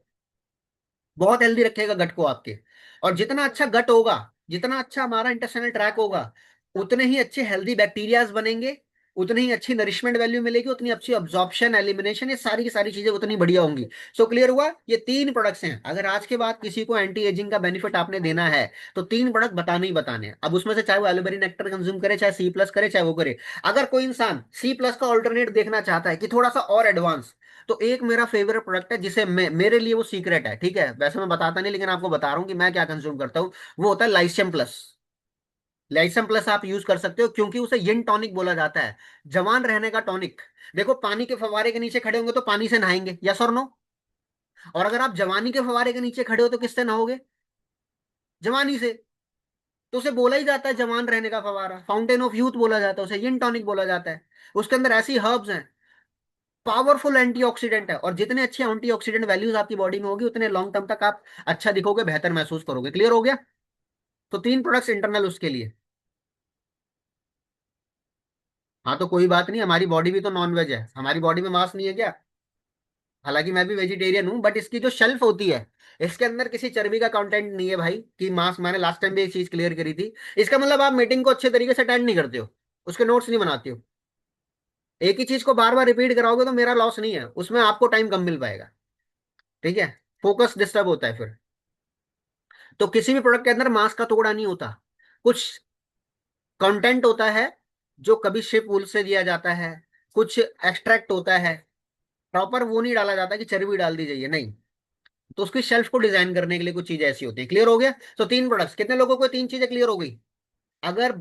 बहुत हेल्दी रखेगा गट को आपके। और जितना अच्छा गट होगा, जितना अच्छा हमारा इंटेस्टाइनल ट्रैक होगा, उतने ही अच्छे हेल्दी बैक्टीरियाज बनेंगे, उतनी ही अच्छी नरिशमेंट वैल्यू मिलेगी, उतनी अच्छी अब्जॉर्प्शन, एलिमिनेशन, ये सारी की सारी चीजें उतनी बढ़िया होंगी। सो क्लियर हुआ? ये 3 प्रोडक्ट्स हैं। अगर आज के बाद किसी को एंटी एजिंग का बेनिफिट आपने देना है तो 3 प्रोडक्ट बताने ही बताने हैं। अब उसमें से चाहे वो एलोवेरा नेक्टर कंज्यूम करे, चाहे C+ करे, चाहे वो करे। अगर कोई इंसान C+ का ऑल्टरनेट देखना चाहता है कि थोड़ा सा और एडवांस, तो एक मेरा फेवरेट प्रोडक्ट है जिसे मेरे लिए वो सीक्रेट है, ठीक है, वैसे मैं बताता नहीं लेकिन आपको बता रहा हूँ कि मैं क्या कंज्यूम करता हूँ। वो होता है लाइसियम प्लस। लाइसियम प्लस आप यूज कर सकते हो क्योंकि उसे यिन टॉनिक बोला जाता है, जवान रहने का टॉनिक। देखो, पानी के फव्वारे के नीचे खड़े होंगे तो पानी से नहाएंगे, यस और नो? और अगर आप जवानी के फव्वारे के नीचे खड़े हो तो किससे नहाओगे? जवानी से। तो उसे बोला ही जाता है जवान रहने का फव्वारा, फाउंटेन ऑफ यूथ बोला जाता है उसे, यिन टॉनिक बोला जाता है। उसके अंदर ऐसी हर्ब्स हैं, पावरफुल एंटीऑक्सीडेंट है, और जितने अच्छे एंटीऑक्सीडेंट वैल्यूज आपकी बॉडी में होगी उतने लॉन्ग टर्म तक आप अच्छा दिखोगे, बेहतर महसूस करोगे। क्लियर हो गया? तो 3 प्रोडक्ट्स इंटरनल उसके लिए। हाँ तो कोई बात नहीं, हमारी बॉडी भी तो नॉन वेज है, हमारी बॉडी में मांस नहीं है क्या? हालांकि मैं भी वेजिटेरियन हूँ, बट इसकी जो शेल्फ होती है, इसके अंदर किसी चर्बी का कंटेंट नहीं है भाई कि मांस। मैंने लास्ट टाइम भी एक चीज क्लियर करी थी। इसका मतलब आप मीटिंग को अच्छे तरीके से अटेंड नहीं करते हो, उसके नोट्स नहीं बनाते हो। एक ही चीज को बार बार रिपीट कराओगे तो मेरा लॉस नहीं है, उसमें आपको टाइम कम मिल पाएगा, ठीक है। फोकस डिस्टर्ब होता है फिर। तो किसी भी प्रोडक्ट के अंदर मांस का टुकड़ा नहीं होता। कुछ कंटेंट होता है जो कभी शिप वूल से दिया जाता है, कुछ एक्सट्रैक्ट होता है। प्रॉपर वो नहीं डाला जाता कि चर्बी डाल दी जाइए, नहीं। तो उसकी शेल्फ को डिजाइन करने के लिए कुछ चीजें ऐसी होती है। क्लियर हो गया? तो 3 प्रोडक्ट्स, कितने लोगों को 3 चीजें क्लियर हो गई? अगर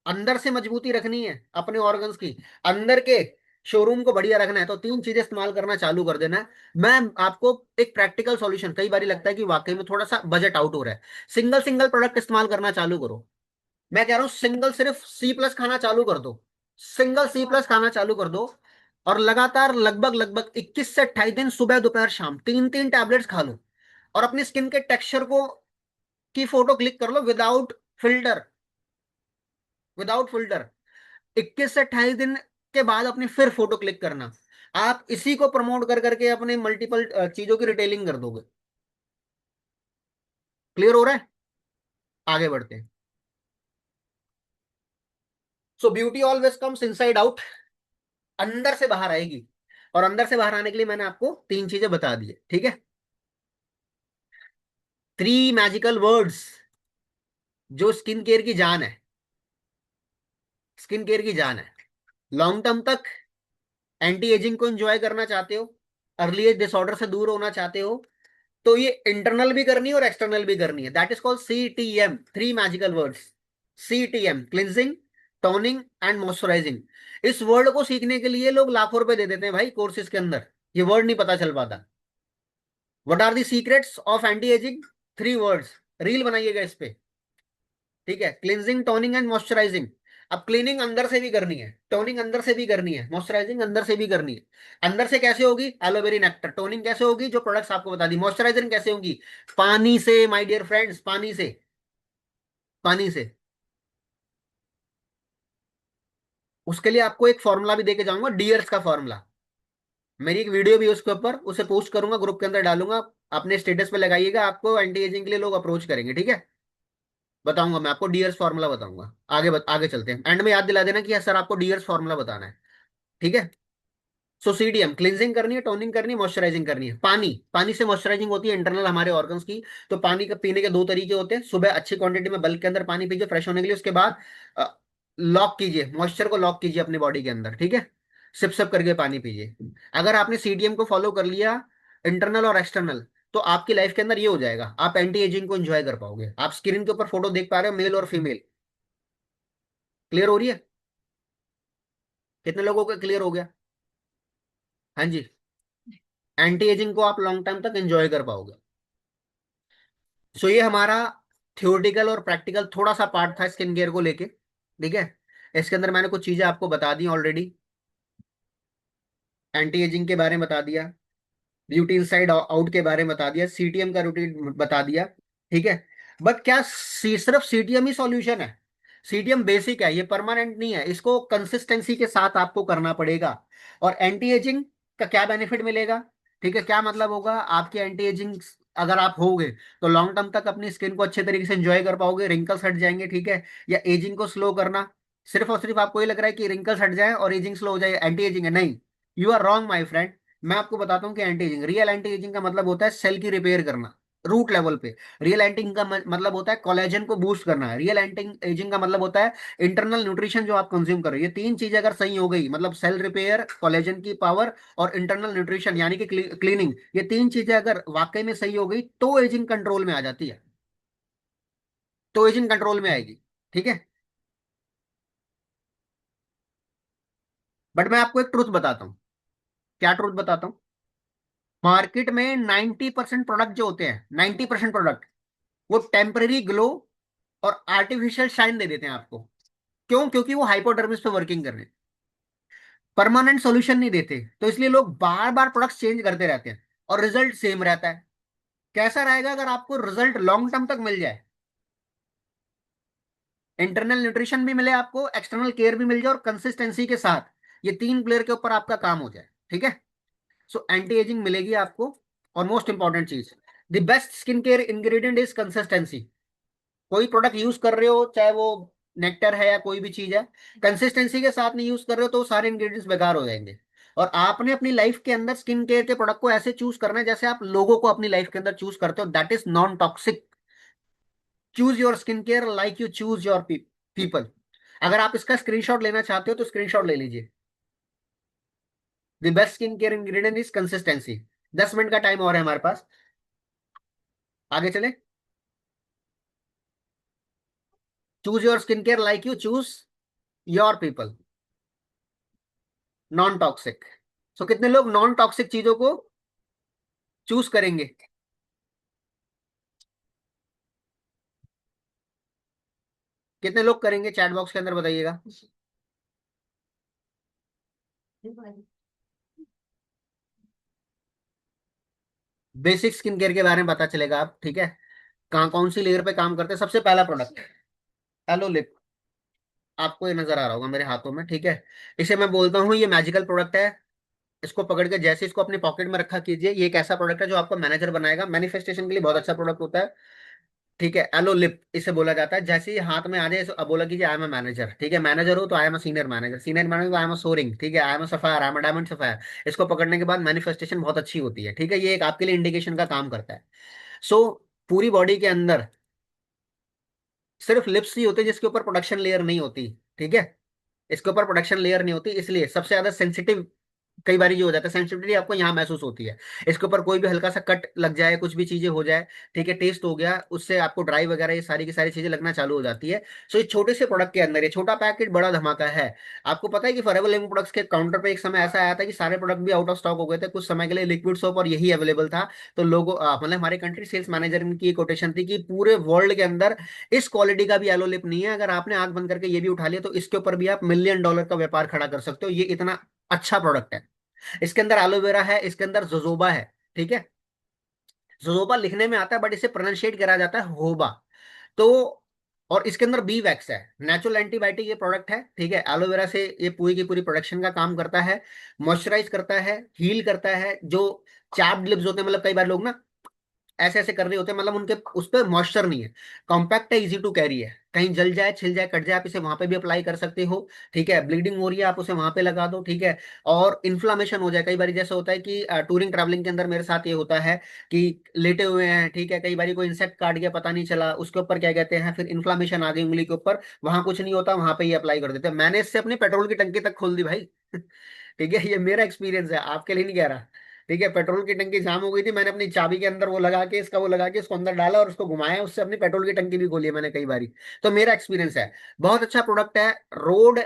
अंदर से मजबूती रखनी है अपने ऑर्गन्स की, अंदर के शोरूम को बढ़िया रखना है, तो 3 चीजें इस्तेमाल करना चालू कर देना है। मैं आपको एक प्रैक्टिकल सॉल्यूशन, कई बार लगता है कि वाकई में थोड़ा सा बजट आउट हो रहा है, सिंगल सिंगल प्रोडक्ट इस्तेमाल करना चालू करो। मैं कह रहा हूं सिंगल, सिर्फ C+ खाना चालू कर दो। सिंगल C+ खाना चालू कर दो, और लगातार लगभग लगभग 21 से 28 दिन सुबह दोपहर शाम 3-3 टैबलेट्स खा लो। और अपनी स्किन के टेक्सचर को की फोटो क्लिक कर लो, विदाउट फिल्टर, विदाउट फिल्टर। 21 से 28 दिन के बाद अपनी फिर फोटो क्लिक करना। आप इसी को प्रमोट कर करके अपने मल्टीपल चीजों की रिटेलिंग कर दोगे। क्लियर हो रहा है? आगे बढ़ते हैं। सो beauty always comes inside out. अंदर से बाहर आएगी, और अंदर से बाहर आने के लिए मैंने आपको 3 चीजें बता दी है, ठीक है। 3 मैजिकल वर्ड्स जो स्किन केयर की जान है, स्किन केयर की जान है। लॉन्ग टर्म तक एंटी एजिंग को एंजॉय करना चाहते हो, अर्ली एज डिसऑर्डर से दूर होना चाहते हो, तो ये इंटरनल भी करनी है और एक्सटर्नल भी करनी है। That is called CTM, 3 magical words. CTM, cleansing, toning and moisturising. इस वर्ड को सीखने के लिए लोग लाखों रुपए दे देते हैं भाई कोर्सेज के अंदर, ये वर्ड नहीं पता चल पाता। What are the secrets of anti ageing? 3 words. Reel बनाइएगा इस पे, ठीक है। Cleansing, toning and moisturising. अब क्लीनिंग अंदर से भी करनी है, टोनिंग अंदर से भी करनी है, मॉइस्चराइजिंग अंदर से भी करनी है। अंदर से कैसे होगी? Aloe vera nectar. टोनिंग कैसे होगी? जो प्रोडक्ट्स आपको बता दी। मॉइस्चराइजिंग कैसे होगी? पानी से, माय डियर फ्रेंड्स, पानी से। पानी से। उसके लिए आपको एक फॉर्मूला भी देके जाऊंगा, डियर्स का फॉर्मूला। मेरी एक वीडियो भी है उसके ऊपर, उसे पोस्ट करूंगा, ग्रुप के अंदर डालूंगा, अपने स्टेटस पे लगाइएगा, आपको एंटी एजिंग के लिए लोग अप्रोच करेंगे, ठीक है। बताऊंगा मैं आपको, डियर्स फॉर्मूला बताऊंगा। आगे आगे चलते हैं, एंड में याद दिला देना कि सर आपको डियर्स फॉर्मूला बताना है, ठीक है। सो सीडीएम क्लींजिंग करनी है, टोनिंग करनी है, मॉइस्चराइजिंग करनी है। पानी, पानी से मॉइस्चराइजिंग होती है इंटरनल हमारे ऑर्गन्स की। तो पानी का पीने के दो तरीके होते हैं, सुबह अच्छी क्वांटिटी में बल्क के अंदर पानी पीजिए फ्रेश होने के लिए, उसके बाद लॉक कीजिए, मॉइस्चर को लॉक कीजिए अपनी बॉडी के अंदर, ठीक है। सिप सिप करके पानी पीजिए। अगर आपने सीडीएम को फॉलो कर लिया, इंटरनल और एक्सटर्नल, तो आपकी लाइफ के अंदर ये हो जाएगा, आप एंटी एजिंग को एंजॉय कर पाओगे। आप स्क्रीन के ऊपर फोटो देख पा रहे हो, मेल और फीमेल, क्लियर हो रही है? कितने लोगों को क्लियर हो गया? हाँ जी। एंटी एजिंग को आप लॉन्ग टाइम तक एंजॉय कर पाओगे। सो ये हमारा थ्योरेटिकल और प्रैक्टिकल थोड़ा सा पार्ट था स्किन केयर को लेके, ठीक है। इसके अंदर मैंने कुछ चीजें आपको बता दी ऑलरेडी, एंटी एजिंग के बारे में बता दिया, ब्यूटी इनसाइड आउट के बारे में बता दिया, सीटीएम का रूटीन बता दिया, ठीक है। बट क्या सिर्फ सीटीएम ही सॉल्यूशन है? सीटीएम बेसिक है, ये परमानेंट नहीं है, इसको कंसिस्टेंसी के साथ आपको करना पड़ेगा। और एंटी एजिंग का क्या बेनिफिट मिलेगा, ठीक है, क्या मतलब होगा आपकी एंटी एजिंग? अगर आप होगे तो लॉन्ग टर्म तक अपनी स्किन को अच्छे तरीके से एंजॉय कर पाओगे, रिंकल्स हट जाएंगे, ठीक है। या एजिंग को स्लो करना, सिर्फ और सिर्फ आपको ये लग रहा है कि रिंकल्स हट जाए और एजिंग स्लो हो जाए एंटी एजिंग है? नहीं, you are wrong my friend. मैं आपको बताता हूँ कि anti ageing, real anti ageing का मतलब होता है सेल की रिपेयर करना रूट लेवल पे। रियल एंटिंग का मतलब होता है कोलेजन को बूस्ट करना है। रियल एंटिंग एजिंग का मतलब होता है इंटरनल न्यूट्रिशन जो आप कंज्यूम कर रहे हो। ये तीन चीजें अगर सही हो गई, मतलब सेल रिपेयर, कोलेजन की पावर और इंटरनल न्यूट्रिशन यानी कि क्लीनिंग, ये तीन चीजें अगर वाकई में सही हो गई तो एजिंग कंट्रोल में आ जाती है, तो एजिंग कंट्रोल में आएगी, ठीक है। बट मैं आपको एक ट्रुथ बताता हूँ। क्या ट्रुथ बताता हूँ? मार्केट में 90% प्रोडक्ट जो होते हैं, 90% प्रोडक्ट वो टेम्पररी ग्लो और आर्टिफिशियल शाइन दे देते हैं आपको। क्यों? क्योंकि वो हाइपोडर्मिस पे वर्किंग कर रहे हैं, परमानेंट सॉल्यूशन नहीं देते। तो इसलिए लोग बार बार प्रोडक्ट्स चेंज करते रहते हैं और रिजल्ट सेम रहता है। कैसा रहेगा अगर आपको रिजल्ट लॉन्ग टर्म तक मिल जाए, इंटरनल न्यूट्रिशन भी मिले आपको, एक्सटर्नल केयर भी मिल जाए और कंसिस्टेंसी के साथ ये तीन प्लेयर के ऊपर आपका काम हो जाए, ठीक है। सो एंटी एजिंग मिलेगी आपको। और मोस्ट इंपॉर्टेंट चीज, the best skin care ingredient is consistency. कोई प्रोडक्ट यूज कर रहे हो, चाहे वो नेक्टर है या कोई भी चीज है, कंसिस्टेंसी के साथ नहीं यूज कर रहे हो तो वो सारे इंग्रेडिएंट्स बेकार हो जाएंगे। और आपने अपनी लाइफ के अंदर स्किन केयर के प्रोडक्ट को ऐसे चूज करना है जैसे आप लोगों को अपनी लाइफ के अंदर चूज करते हो, that is non toxic. Choose your skin care like you choose your people. अगर आप इसका स्क्रीनशॉट लेना चाहते हो तो स्क्रीनशॉट ले लीजिए। The best skin care ingredient is consistency. 10 minute का टाइम और है हमारे पास, आगे चले। Choose your skin care like you choose your people, non toxic. So कितने लोग नॉन टॉक्सिक चीजों को चूज करेंगे? कितने लोग करेंगे चैट बॉक्स के अंदर बताइएगा। बेसिक स्किन केयर के बारे में पता चलेगा आप, ठीक है। कहाँ कौन सी लेयर पे काम करते हैं? सबसे पहला प्रोडक्ट एलो लिप, आपको ये नजर आ रहा होगा मेरे हाथों में, ठीक है। इसे मैं बोलता हूँ ये मैजिकल प्रोडक्ट है। इसको पकड़ के जैसे इसको अपने पॉकेट में रखा कीजिए, ये एक ऐसा प्रोडक्ट है जो आपको मैनेजर बनाएगा। मैनिफेस्टेशन के लिए बहुत अच्छा प्रोडक्ट होता है, ठीक है। एलो लिप इसे बोला जाता है। जैसे ही हाथ में आ जाए अब बोला कीजिए आई एम अ मैनेजर, ठीक है। मैनेजर हो तो आई am a senior manager, senior manager तो आई एम अ सोरिंग, ठीक है। आई am a sapphire, I am a diamond sapphire. इसको पकड़ने के बाद मैनिफेस्टेशन बहुत अच्छी होती है, ठीक है। ये एक आपके लिए इंडिकेशन का काम करता है। सो पूरी बॉडी के अंदर सिर्फ लिप्स ही होते हैं जिसके ऊपर प्रोडक्शन लेयर नहीं होती, ठीक है। इसके ऊपर प्रोडक्शन लेयर नहीं होती, इसलिए सबसे ज्यादा सेंसिटिव कई बार ये हो जाता है, सेंसिटिविटी आपको यहाँ महसूस होती है। इसके ऊपर कोई भी हल्का सा कट लग जाए, कुछ भी चीजें हो जाए, ठीक है, टेस्ट हो गया, उससे आपको ड्राई वगैरह ये सारी की सारी चीजें लगना चालू हो जाती है। सो इस छोटे से प्रोडक्ट के अंदर ये छोटा पैकेट बड़ा धमाका है। आपको पता है कि फॉरएवर लिविंग प्रोडक्ट्स के काउंटर पे एक समय ऐसा आया था कि सारे प्रोडक्ट भी आउट ऑफ स्टॉक हो गए थे, कुछ समय के लिए लिक्विड सोप और यही अवेलेबल था। तो लोगों मतलब हमारे कंट्री सेल्स मैनेजर की कोटेशन थी कि पूरे वर्ल्ड के अंदर इस क्वालिटी का भी एलो लिप नहीं है, अगर आपने आंख बंद करके ये भी उठा लिया तो इसके ऊपर भी आप $1 मिलियन का व्यापार खड़ा कर सकते हो, ये इतना अच्छा प्रोडक्ट है। इसके अंदर एलोवेरा है, इसके अंदर जोजोबा है, ठीक है। जोजोबा लिखने में आता है बट इसे प्रोनाउंशिएट करा जाता है होबा। तो और इसके अंदर बी वैक्स है, नेचुरल एंटीबायोटिक ये प्रोडक्ट है, ठीक है। एलोवेरा से ये पूरी की पूरी प्रोडक्शन का काम करता है, मॉइस्चराइज करता है, हील करता है। जो चार्ड लिप्स होते हैं, मतलब कई बार लोग ना ऐसे ऐसे कर रहे होते हैं, मतलब उनके उस पर मॉइस्चर नहीं है, कॉम्पैक्ट है, इजी टू कैरी है, कहीं जल जाए, छिल जाए, कट जाए, आप इसे वहां पे भी अप्लाई कर सकते हो। ठीक है, ब्लीडिंग हो रही है, आप उसे वहां पे लगा दो। ठीक है, और इन्फ्लामेशन हो जाए, कई बार जैसे होता है कि टूरिंग ट्रैवलिंग के अंदर मेरे साथ ये होता है कि लेटे हुए हैं, ठीक है, कई बार कोई इंसेक्ट काट गया, पता नहीं चला, उसके ऊपर क्या कहते हैं, फिर इन्फ्लामेशन आ गई उंगली के ऊपर, वहां कुछ नहीं होता, वहां पे ये अप्लाई कर देते हैं। मैंने इससे अपने पेट्रोल की टंकी तक खोल दी भाई। ठीक है, ये मेरा एक्सपीरियंस है, आपके लिए नहीं कह रहा। ठीक है, पेट्रोल की टंकी जाम हो गई थी, मैंने अपनी चाबी के अंदर वो लगा के, इसका वो लगा के उसको अंदर डाला और उसको घुमाया, उससे अपनी पेट्रोल की टंकी भी खोली है मैंने कई बारी। तो मेरा एक्सपीरियंस है, बहुत अच्छा प्रोडक्ट है। रोड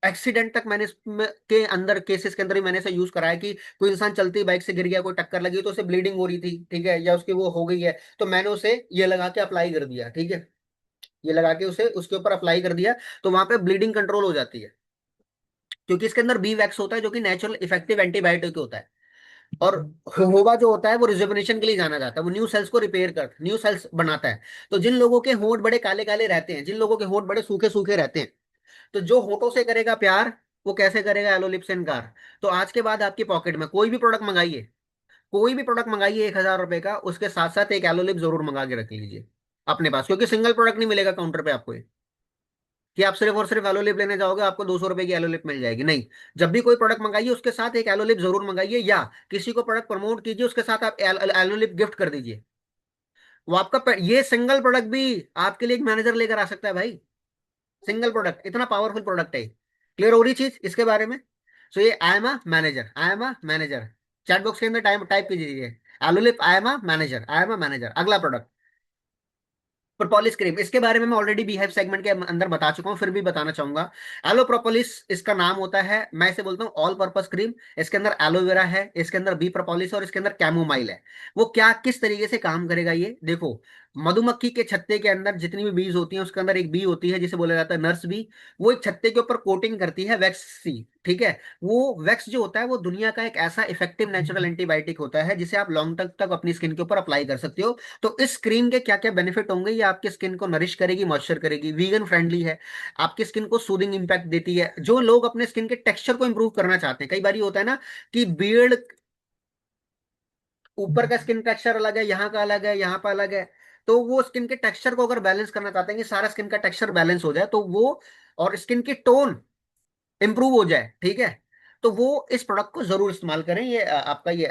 एक्सीडेंट तक मैंने के अंदर, केसेस के अंदर ही मैंने इसे यूज करा है कि कोई इंसान चलती बाइक से गिर गया, कोई टक्कर लगी तो उसे ब्लीडिंग हो रही थी, ठीक है, या उसकी वो हो गई है, तो मैंने उसे ये लगा के अप्लाई कर दिया। ठीक है, ये लगा के उसे उसके ऊपर अप्लाई कर दिया, तो वहां पे ब्लीडिंग कंट्रोल हो जाती है, क्योंकि इसके अंदर बी वैक्स होता है जो कि नेचुरल इफेक्टिव एंटीबायोटिक होता है। और होवा जो होता है वो रिजुविनेशन के लिए जाना जाता है, वो न्यू सेल्स को रिपेयर कर, न्यू सेल्स बनाता है। तो जिन लोगों के होंठ बड़े काले काले रहते हैं, जिन लोगों के होंठ बड़े सूखे सूखे रहते हैं, तो जो होठों से करेगा प्यार, वो कैसे करेगा एलोलिप से इनकार। तो आज के बाद आपकी पॉकेट में कोई भी प्रोडक्ट मंगाइए, कोई भी प्रोडक्ट मंगाइए 1,000 रुपए का, उसके साथ साथ एक एलोलिप जरूर मंगा के रख लीजिए अपने पास, क्योंकि सिंगल प्रोडक्ट नहीं मिलेगा काउंटर पे आपको ये, कि आप सिर्फ और सिर्फ एलोलिप लेने जाओगे आपको 200 रुपए की एलोलिप मिल जाएगी, नहीं। जब भी कोई प्रोडक्ट मंगाइए उसके साथ एक एलोलिप जरूर मंगाइए, या किसी को प्रोडक्ट प्रमोट कीजिए उसके साथ आप एलोलिप गिफ्ट कर दीजिए। वो आपका ये सिंगल प्रोडक्ट भी आपके लिए एक मैनेजर लेकर आ सकता है भाई। सिंगल प्रोडक्ट इतना पावरफुल प्रोडक्ट है। क्लियर हो रही चीज इसके बारे में। सो ये I am a manager, I am a manager, chat box के अंदर टाइप टाइप कीजिए aloe lip I am a manager, I am a manager. अगला प्रोडक्ट प्रोपोलिस क्रीम, इसके बारे में मैं ऑलरेडी बीहाइव सेगमेंट के अंदर बता चुका हूं, फिर भी बताना चाहूंगा। एलो प्रोपोलिस इसका नाम होता है, मैं इसे बोलता हूँ ऑल पर्पस क्रीम। इसके अंदर एलोवेरा है, इसके अंदर बी प्रोपोलिस है, और इसके अंदर कैमोमाइल है। वो क्या किस तरीके से काम करेगा ये देखो। मधुमक्खी के छत्ते के अंदर जितनी भी बीज होती हैं, उसके अंदर एक बी होती है जिसे बोला जाता है नर्स बी। वो एक छत्ते के ऊपर कोटिंग करती है वैक्स सी। ठीक है, वो वैक्स जो होता है वो दुनिया का एक ऐसा इफेक्टिव नेचुरल एंटीबायोटिक होता है जिसे आप लॉन्ग तक अपनी स्किन के ऊपर अप्लाई कर सकते हो। तो इस क्रीम के क्या क्या बेनिफिट होंगे, ये आपकी स्किन को नरिश करेगी, मॉइस्चर करेगी, वीगन फ्रेंडली है, आपकी स्किन को सूदिंग इंपैक्ट देती है। जो लोग अपने स्किन के टेक्सचर को इंप्रूव करना चाहते हैं, कई बार ये होता है ना कि बियर्ड, ऊपर का स्किन टेक्सचर अलग है, यहाँ का अलग है, यहाँ पर अलग है, तो वो स्किन के टेक्सचर को अगर बैलेंस करना चाहते हैं कि सारा स्किन का टेक्सचर बैलेंस हो जाए, तो वो और स्किन की टोन इंप्रूव हो जाए, ठीक है, तो वो इस प्रोडक्ट को जरूर इस्तेमाल करें। ये आपका ये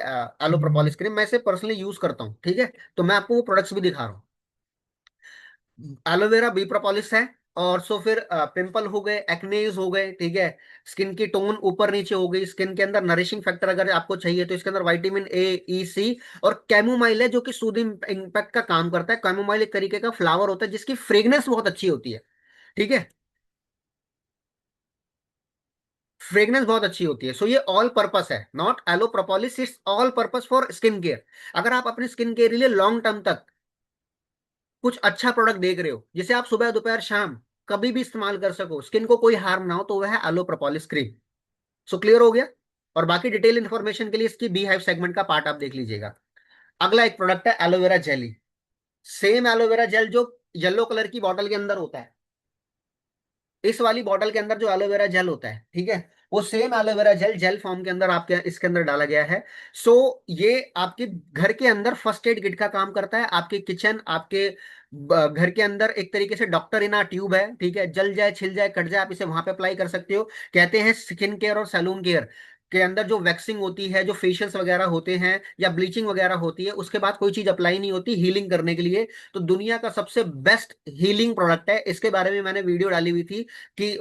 एलो प्रोपोलिस क्रीम, मैं इसे पर्सनली यूज करता हूँ। ठीक है, तो मैं आपको वो प्रोडक्ट्स भी दिखा रहा हूँ। एलोवेरा बी प्रोपोलिस है, और सो फिर पिंपल हो गए, एक्नेज हो गए, ठीक है, स्किन की टोन ऊपर नीचे हो गई, स्किन के अंदर नरिशिंग फैक्टर अगर आपको चाहिए तो इसके अंदर विटामिन ए, ई, सी और कैमोमाइल है जो कि सूदिंग इम्पैक्ट का काम करता है। कैमोमाइल एक तरीके का फ्लावर होता है जिसकी फ्रेग्रेंस बहुत अच्छी होती है। ठीक है, फ्रेग्रेंस बहुत अच्छी होती है। सो ये ऑल पर्पस है, not aloe propolis, it's all purpose for skin care. अगर आप अपनी स्किन केयर के लिए लॉन्ग टर्म तक कुछ अच्छा प्रोडक्ट देख रहे हो, जिसे आप सुबह दोपहर शाम कभी भी इस्तेमाल कर सको, स्किन को कोई हार्म ना हो, तो वह है aloe propolis cream. So clear हो गया। और बाकी डिटेल इंफॉर्मेशन के लिए इसकी बी हाइव सेगमेंट का पार्ट आप देख लीजिएगा। अगला एक प्रोडक्ट है aloe vera jelly. Same aloe vera gel जो येलो कलर की बॉटल के अंदर होता है, इस वाली बॉटल के अंदर जो एलोवेरा जेल होता है, ठीक है, वो same aloe vera jail jail form के अंदर आपके इसके अंदर डाला गया है। सो ये आपके घर के अंदर फर्स्ट एड किट का काम करता है, आपके किचन, आपके घर के अंदर एक तरीके से डॉक्टर इन ट्यूब है। ठीक है, जल जाए, छिल जाए, कट जाए, आप इसे वहां पे अप्लाई कर सकते हो। कहते हैं स्किन केयर और सैलून केयर के अंदर जो वैक्सिंग होती है, जो फेशियल्स वगैरह होते हैं या ब्लीचिंग वगैरह होती है, उसके बाद कोई चीज अप्लाई नहीं होती हीलिंग करने के लिए। तो दुनिया का सबसे बेस्ट हीलिंग प्रोडक्ट है, इसके बारे में मैंने वीडियो डाली हुई थी कि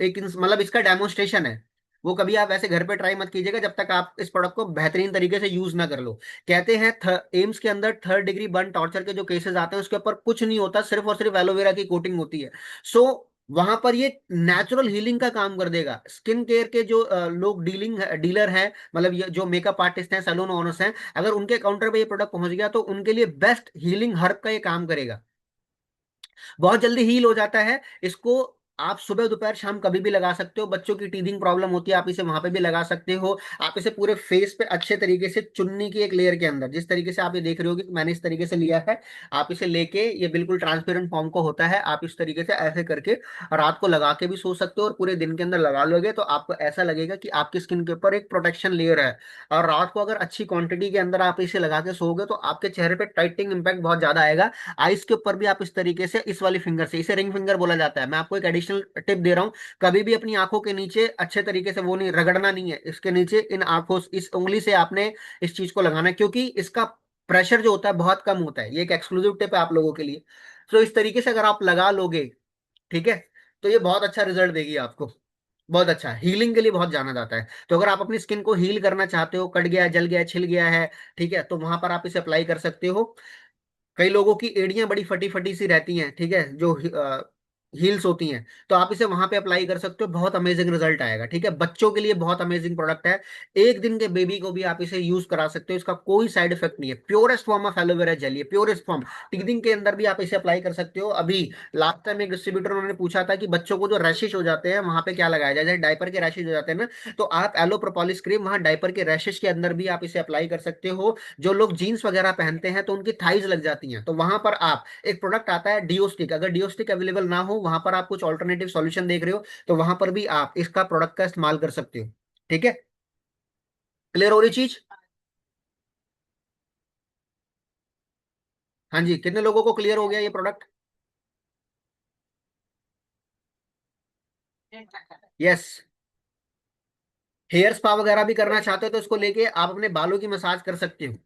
एक मतलब इसका डेमोन्स्ट्रेशन है। वो कभी आप ऐसे घर पे ट्राई मत कीजिएगा जब तक आप इस प्रोडक्ट को बेहतरीन तरीके से यूज ना कर लो। कहते हैं एम्स के अंदर थर्ड डिग्री बर्न टॉर्चर के जो केसेस आते हैं उसके ऊपर कुछ नहीं होता, सिर्फ और सिर्फ एलोवेरा की कोटिंग होती है। सो वहां पर ये नेचुरल हीलिंग का काम कर देगा। स्किन केयर के जो लोग डीलर हैं, मतलब ये जो मेकअप आर्टिस्ट हैं, सैलून ओनर्स हैं, अगर उनके काउंटर पे ये प्रोडक्ट पहुंच गया तो उनके लिए बेस्ट हीलिंग हर्ब का ये काम करेगा। बहुत जल्दी हील हो जाता है इसको। आप सुबह दोपहर शाम कभी भी लगा सकते हो। बच्चों की टीथिंग प्रॉब्लम होती है, आप इसे वहां पे भी लगा सकते हो। आप इसे पूरे फेस पे अच्छे तरीके से चुन्नी की एक लेयर के अंदर, जिस तरीके से आप ये देख रहे हो कि मैंने इस तरीके से लिया है, आप इसे लेके, ये बिल्कुल ट्रांसपेरेंट फॉर्म को होता है, आप इस तरीके से ऐसे करके रात को लगा के भी सो सकते हो, और पूरे दिन के अंदर लगा लोगे तो आपको ऐसा लगेगा कि आपकी स्किन के ऊपर एक प्रोटेक्शन लेयर है। और रात को अगर अच्छी क्वांटिटी के अंदर आप इसे लगा के सोओगे तो आपके चेहरे पे टाइटिंग इम्पैक्ट बहुत ज्यादा आएगा। आइस के ऊपर भी आप इस तरीके से इस वाली फिंगर से, इसे रिंग फिंगर बोला जाता है, मैं आपको एक एडिशनल टिप दे रहा हूँ, कभी भी अपनी आंखों के नीचे अच्छे तरीके से वो नहीं रगड़ना नहीं है, इसके नीचे इन आंखों, इस उंगली से आपने इस चीज को लगाना है, क्योंकि इसका प्रेशर जो होता है बहुत कम होता है। ये एक एक्सक्लूसिव टिप है आप लोगों के लिए। तो इस तरीके से अगर आप लगा लोगे, ठीक है, तो ये बहुत अच्छा रिजल्ट देगी आपको। बहुत अच्छा हीलिंग के लिए बहुत जाना जाता है। तो अगर आप अपनी स्किन को हील करना चाहते हो, कट गया है, जल गया है, छिल गया है, ठीक है, तो वहां पर आप इसे अप्लाई कर सकते हो। कई लोगों की एड़ियां बड़ी फटी फटी सी रहती हैं, ठीक है, जो हील्स होती हैं, तो आप इसे वहां पे अप्लाई कर सकते हो, बहुत अमेजिंग रिजल्ट आएगा। ठीक है, बच्चों के लिए बहुत अमेजिंग प्रोडक्ट है। एक दिन के बेबी को भी आप इसे यूज करा सकते हो, इसका कोई साइड इफेक्ट नहीं है, purest form of aloe vera gel, ये प्योरेस्ट फॉर्म। टीथिंग के अंदर भी आप इसे अप्लाई कर सकते हो। अभी लास्ट टाइम एक डिस्ट्रीब्यूटर उन्होंने पूछा था कि बच्चों को जो रैशेज हो जाते हैं वहां पे क्या लगाया जाए, जैसे डायपर के रैशेज हो जाते हैं ना, तो आप एलो प्रोपोलिस क्रीम वहां डायपर के रैशेज के अंदर भी आप इसे अप्लाई कर सकते हो। जो लोग जीन्स वगैरह पहनते हैं तो उनकी थाइज लग जाती हैं, तो वहां पर आप, एक प्रोडक्ट आता है डियोस्टिक, अगर डियोस्टिक अवेलेबल ना हो, वहां पर आप कुछ ऑल्टरनेटिव सॉल्यूशन देख रहे हो, तो वहां पर भी आप इसका प्रोडक्ट का इस्तेमाल कर सकते हो। ठीक है, क्लियर हो रही चीज? हाँ जी, कितने लोगों को क्लियर हो गया ये प्रोडक्ट? यस। हेयर स्पा वगैरह भी करना चाहते हो तो इसको लेके आप अपने बालों की मसाज कर सकते हो।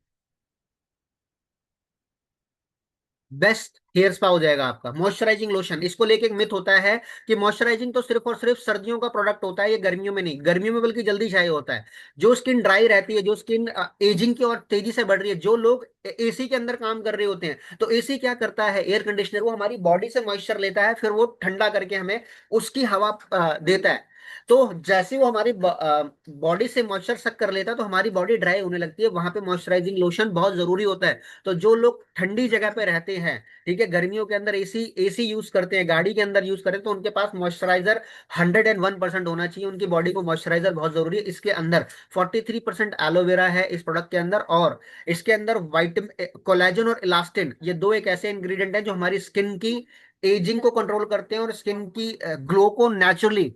बेस्ट हेयर स्पा हो जाएगा आपका। मॉइस्चराइजिंग लोशन, इसको लेके एक मिथ होता है कि मॉइस्चराइजिंग तो सिर्फ और सिर्फ सर्दियों का प्रोडक्ट होता है, ये गर्मियों में नहीं, गर्मियों में बल्कि जल्दी चाहिए होता है। जो स्किन ड्राई रहती है, जो स्किन एजिंग की और तेजी से बढ़ रही है, जो लोग एसी के अंदर काम कर रहे होते हैं, तो एसी क्या करता है, एयर कंडीशनर, वो हमारी बॉडी से मॉइस्चर लेता है, फिर वो ठंडा करके हमें उसकी हवा देता है। तो जैसे वो हमारी बॉडी से मॉइस्चर सक कर लेता है तो हमारी बॉडी ड्राई होने लगती है, वहां पे मॉइस्चराइजिंग लोशन बहुत जरूरी होता है। तो जो लोग ठंडी जगह पे रहते हैं, ठीक है, गर्मियों के अंदर एसी एसी यूज करते हैं, गाड़ी के अंदर यूज करते हैं, तो उनके पास मॉइस्चराइजर 101% होना चाहिए, उनकी बॉडी को मॉइस्चराइजर बहुत जरूरी है। इसके अंदर 43% एलोवेरा है इस प्रोडक्ट के अंदर, और इसके अंदर वाइटामिन, कोलेजन और इलास्टिन, ये दो एक ऐसे इंग्रेडिएंट हैं जो हमारी स्किन की एजिंग को कंट्रोल करते हैं और स्किन की ग्लो को नेचुरली